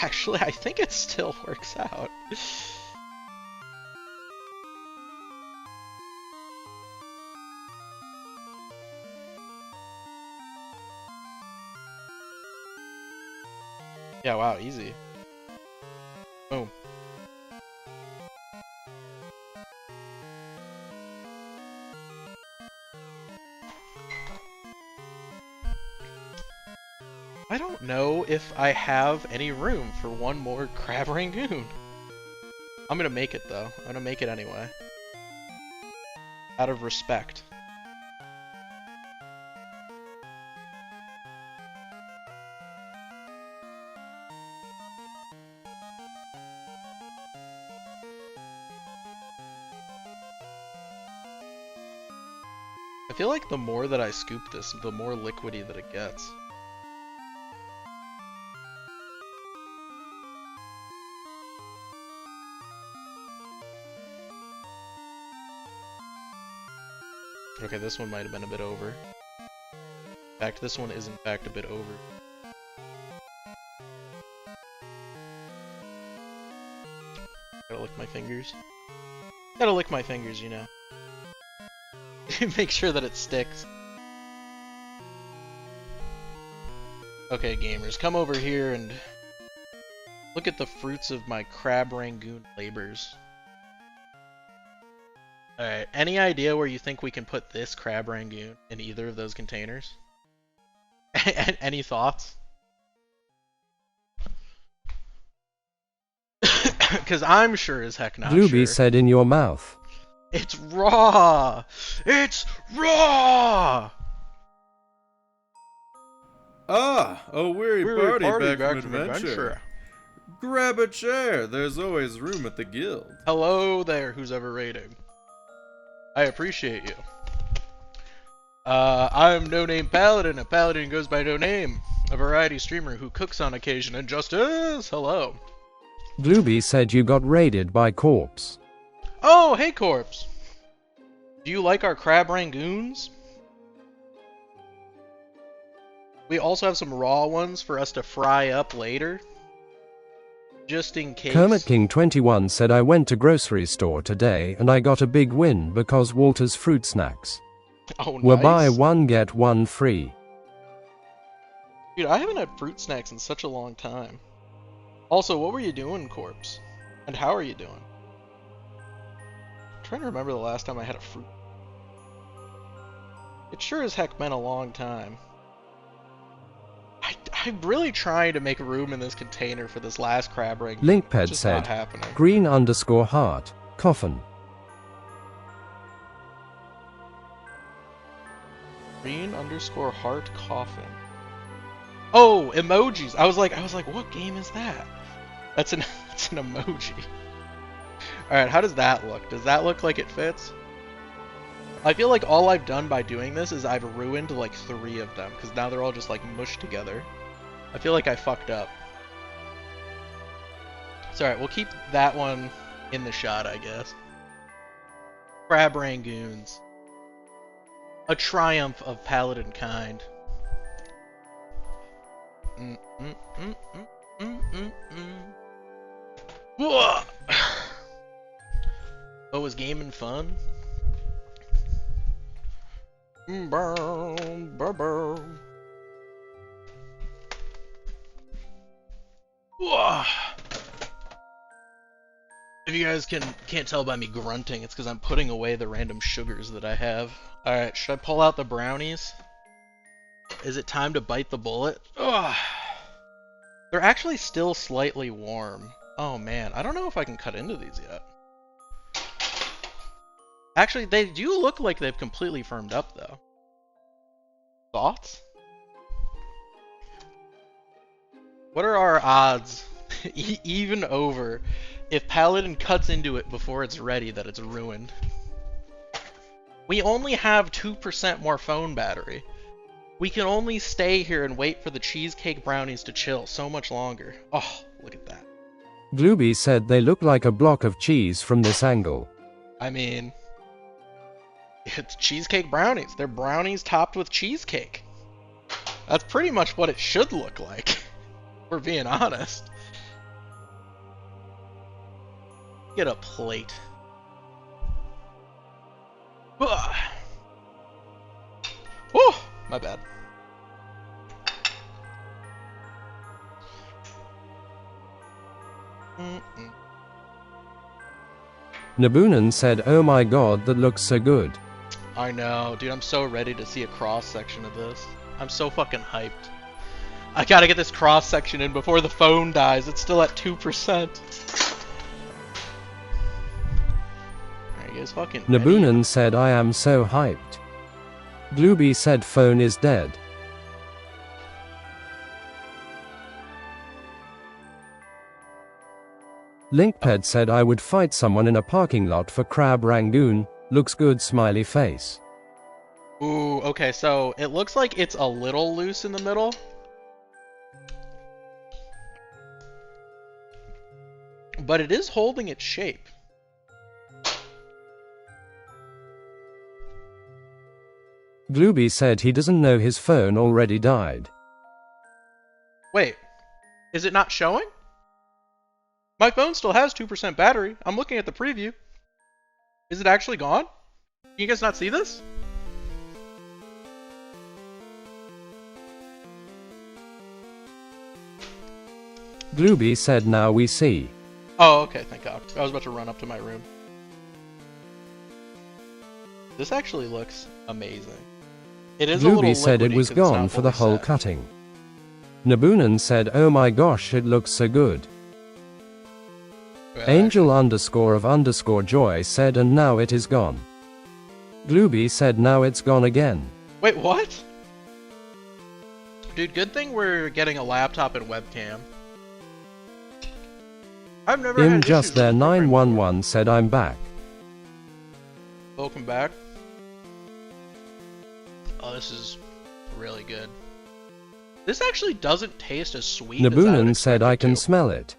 Actually, I think it still works out. Yeah, wow, easy. Boom. I don't know if I have any room for one more Crab Rangoon. I'm gonna make it though. I'm gonna make it anyway. Out of respect. I feel like the more that I scoop this, the more liquidy that it gets. Okay, this one might have been a bit over. In fact, this one is in fact a bit over. Gotta lick my fingers. Gotta lick my fingers, you know. Make sure that it sticks. Okay, gamers, come over here and look at the fruits of my Crab Rangoon labors. Alright, any idea where you think we can put this Crab Rangoon in either of those containers? Any thoughts? Because I'm sure as heck not Blueby sure. said in your mouth. It's raw! It's raw! Ah, a weary party, Party back from adventure. Grab a chair, there's always room at the guild. Hello there, who's ever raiding. I appreciate you. I'm No Name Paladin. A paladin goes by no name. a variety streamer who cooks on occasion and just is. Hello. Glooby said you got raided by Corpse. Oh, hey Corpse. Do you like our Crab Rangoons? We also have some raw ones for us to fry up later. Just in case. Kermit King 21 said I went to grocery store today and I got a big win because Walter's fruit snacks Oh, were nice. buy one get one free. Dude, I haven't had fruit snacks in such a long time. Also, what were you doing, Corpse? And how are you doing? I'm trying to remember the last time I had a fruit. It sure as heck been a long time. I'm really trying to make room in this container for this last crab ring. Linkped Just said, not happening. green_heart, coffin. Green_heart coffin. Oh, emojis. I was like, what game is that? It's an emoji. Alright, how does that look? Does that look like it fits? I feel like all I've done by doing this is I've ruined like 3 of them, because now they're all just like mushed together. I feel like I fucked up. It's alright, we'll keep that one in the shot, I guess. Crab Rangoons. A triumph of paladin kind. Whoa! Oh, was gaming fun? Whoa! If you guys can't tell by me grunting, it's because I'm putting away the random sugars that I have. Alright, should I pull out the brownies? Is it time to bite the bullet? Ugh. They're actually still slightly warm. Oh man, I don't know if I can cut into these yet. Actually, they do look like they've completely firmed up though. Thoughts? What are our odds, even over, if Paladin cuts into it before it's ready, that it's ruined? We only have 2% more phone battery. We can only stay here and wait for the cheesecake brownies to chill so much longer. Oh, look at that. Glooby said they look like a block of cheese from this angle. I mean, it's cheesecake brownies. They're brownies topped with cheesecake. That's pretty much what it should look like, if we're being honest. Get a plate. Ugh. Oh, my bad. Nabunan said, oh my god, that looks so good. I know, dude, I'm so ready to see a cross section of this. I'm so fucking hyped. I gotta get this cross section in before the phone dies. It's still at 2%. Are you guys fucking ready? Nabunan said, I am so hyped. Glooby said, phone is dead. Linkped said I would fight someone in a parking lot for Crab Rangoon. Looks good, smiley face. Ooh, okay, so it looks like it's a little loose in the middle. But it is holding its shape. Glooby said he doesn't know his phone already died. Wait, is it not showing? My phone still has 2% battery. I'm looking at the preview. Is it actually gone? Can you guys not see this? Glooby said now we see. Oh, okay, thank God. I was about to run up to my room. This actually looks amazing. It is a little Glooby said it liquidy was 'cause it's gone not for the fully whole set. cutting. Nabunan said, oh my gosh, it looks so good. Well, Angel_of_joy said, and now it is gone. Glooby said now it's gone again. Wait, what? Dude, good thing we're getting a laptop and webcam. I've never had Im issues just with there the program before. 911 said I'm back. Welcome back. Oh, this is really good. This actually doesn't taste as sweet as I would Nabunan expect said it I can to. smell it.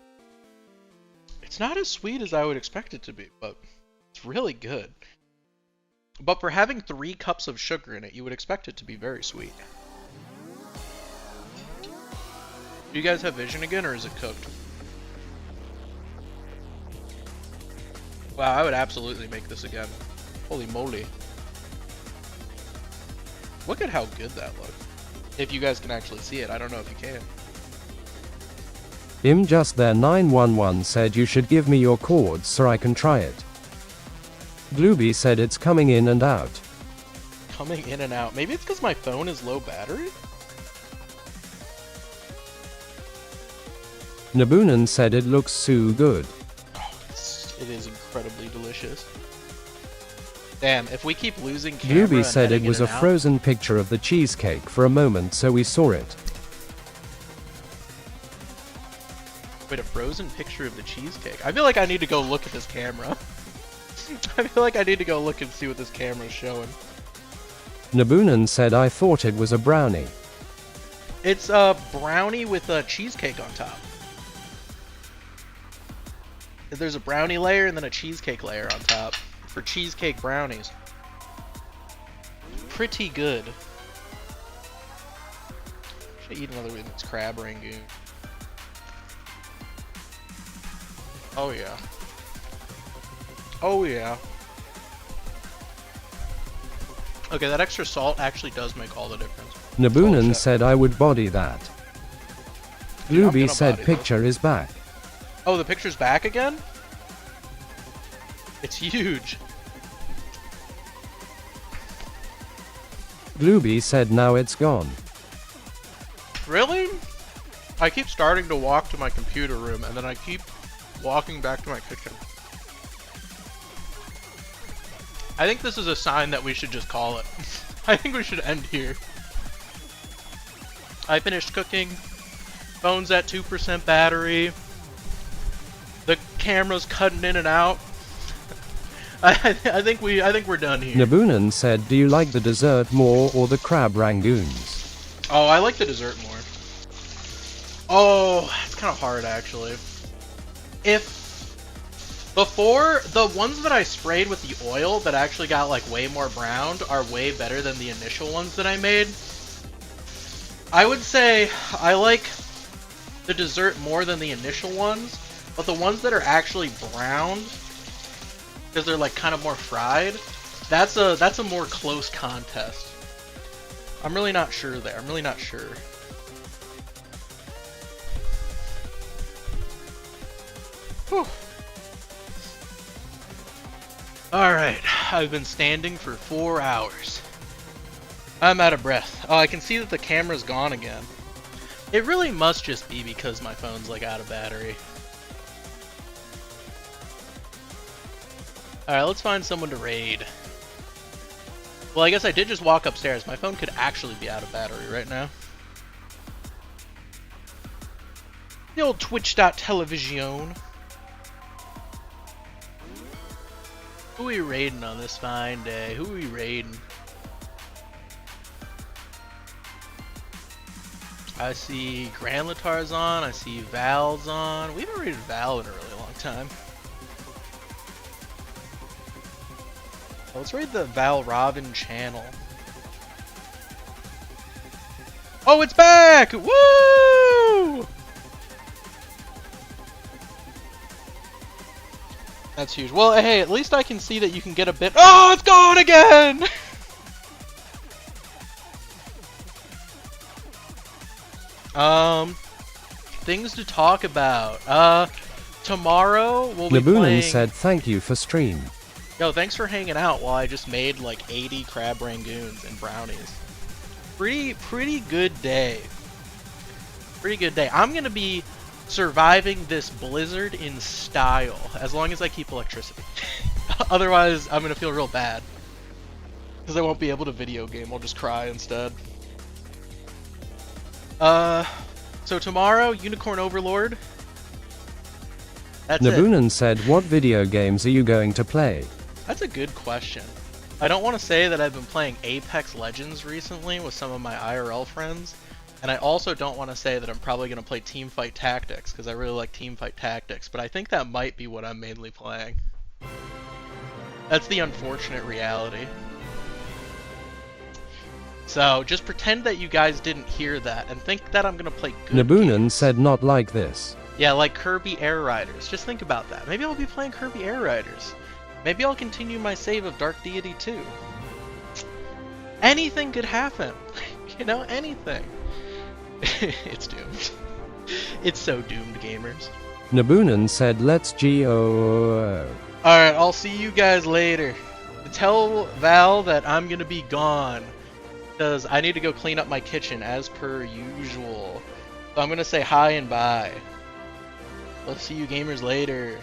It's not as sweet as I would expect it to be, but it's really good. But for having 3 cups of sugar in it, you would expect it to be very sweet. Do you guys have vision again, or is it cooked? Wow, I would absolutely make this again. Holy moly. Look at how good that looks. If you guys can actually see it, I don't know if you can. Just there 911 said you should give me your cords so I can try it. Glooby said it's coming in and out. Coming in and out. Maybe it's because my phone is low battery? Nabunan said it looks so good. Oh, it is incredibly delicious. Damn, if we keep losing camera Glooby and said it heading was in a and out- frozen picture of the cheesecake for a moment, so we saw it. Wait, a frozen picture of the cheesecake? I feel like I need to go look at this camera. I feel like I need to go look and see what this camera's showing. Nabunan said I thought it was a brownie. It's a brownie with a cheesecake on top. There's a brownie layer and then a cheesecake layer on top for cheesecake brownies. Pretty good. Should eat another one of these Crab Rangoons. Oh yeah. Oh yeah. Okay, that extra salt actually does make all the difference. Nabunan Oh, said I would body that. Dude, I'm Glooby gonna said body picture is back. Oh, the picture's back again? It's huge. Glooby said now it's gone. Really? I keep starting to walk to my computer room and then I keep walking back to my kitchen. I think this is a sign that we should just call it. I think we should end here. I finished cooking. Phone's at 2% battery. The camera's cutting in and out. I think we're done here. Nabunan said, do you like the dessert more or the Crab Rangoons? Oh, I like the dessert more. Oh, it's kind of hard actually. Before, the ones that I sprayed with the oil that actually got like way more browned are way better than the initial ones that I made. I would say I like the dessert more than the initial ones, but the ones that are actually browned, because they're like kind of more fried, that's a more close contest. I'm really not sure there. I'm really not sure. Whew. Alright, I've been standing for 4 hours. I'm out of breath. Oh, I can see that the camera's gone again. It really must just be because my phone's like out of battery. Alright, let's find someone to raid. Well, I guess I did just walk upstairs. My phone could actually be out of battery right now. The old Twitch.television. Who are we raiding on this fine day? Who are we raiding? I see Grand Latar's on. I see Val's on. We haven't raided Val in a really long time. Let's raid the Val Robin channel. Oh, it's back! Woo! That's huge. Well, hey, at least I can see that you can get a bit. Oh, it's gone again! Things to talk about. Tomorrow we'll be Nabunan playing. said thank you for stream. Yo, thanks for hanging out while I just made like 80 Crab Rangoons and brownies. Pretty good day. Pretty good day. I'm gonna be surviving this blizzard in style as long as I keep electricity. Otherwise, I'm gonna feel real bad because I won't be able to video game. I'll just cry instead. So tomorrow, Unicorn Overlord. That's it. Nabunan said, what video games are you going to play? That's a good question. I don't want to say that I've been playing Apex Legends recently with some of my IRL friends, And I also don't want to say that I'm probably going to play Teamfight Tactics, because I really like Teamfight Tactics, but I think that might be what I'm mainly playing. That's the unfortunate reality. So, just pretend that you guys didn't hear that, and think that I'm going to play good Nabunan games. said not like this. Yeah, like Kirby Air Riders. Just think about that. Maybe I'll be playing Kirby Air Riders. Maybe I'll continue my save of Dark Deity 2. Anything could happen. You know, anything. It's doomed. It's so doomed, gamers. Nabunan said let's go. Alright, I'll see you guys later. Tell Val that I'm gonna be gone, because I need to go clean up my kitchen as per usual. So I'm gonna say hi and bye. Let's see you gamers later.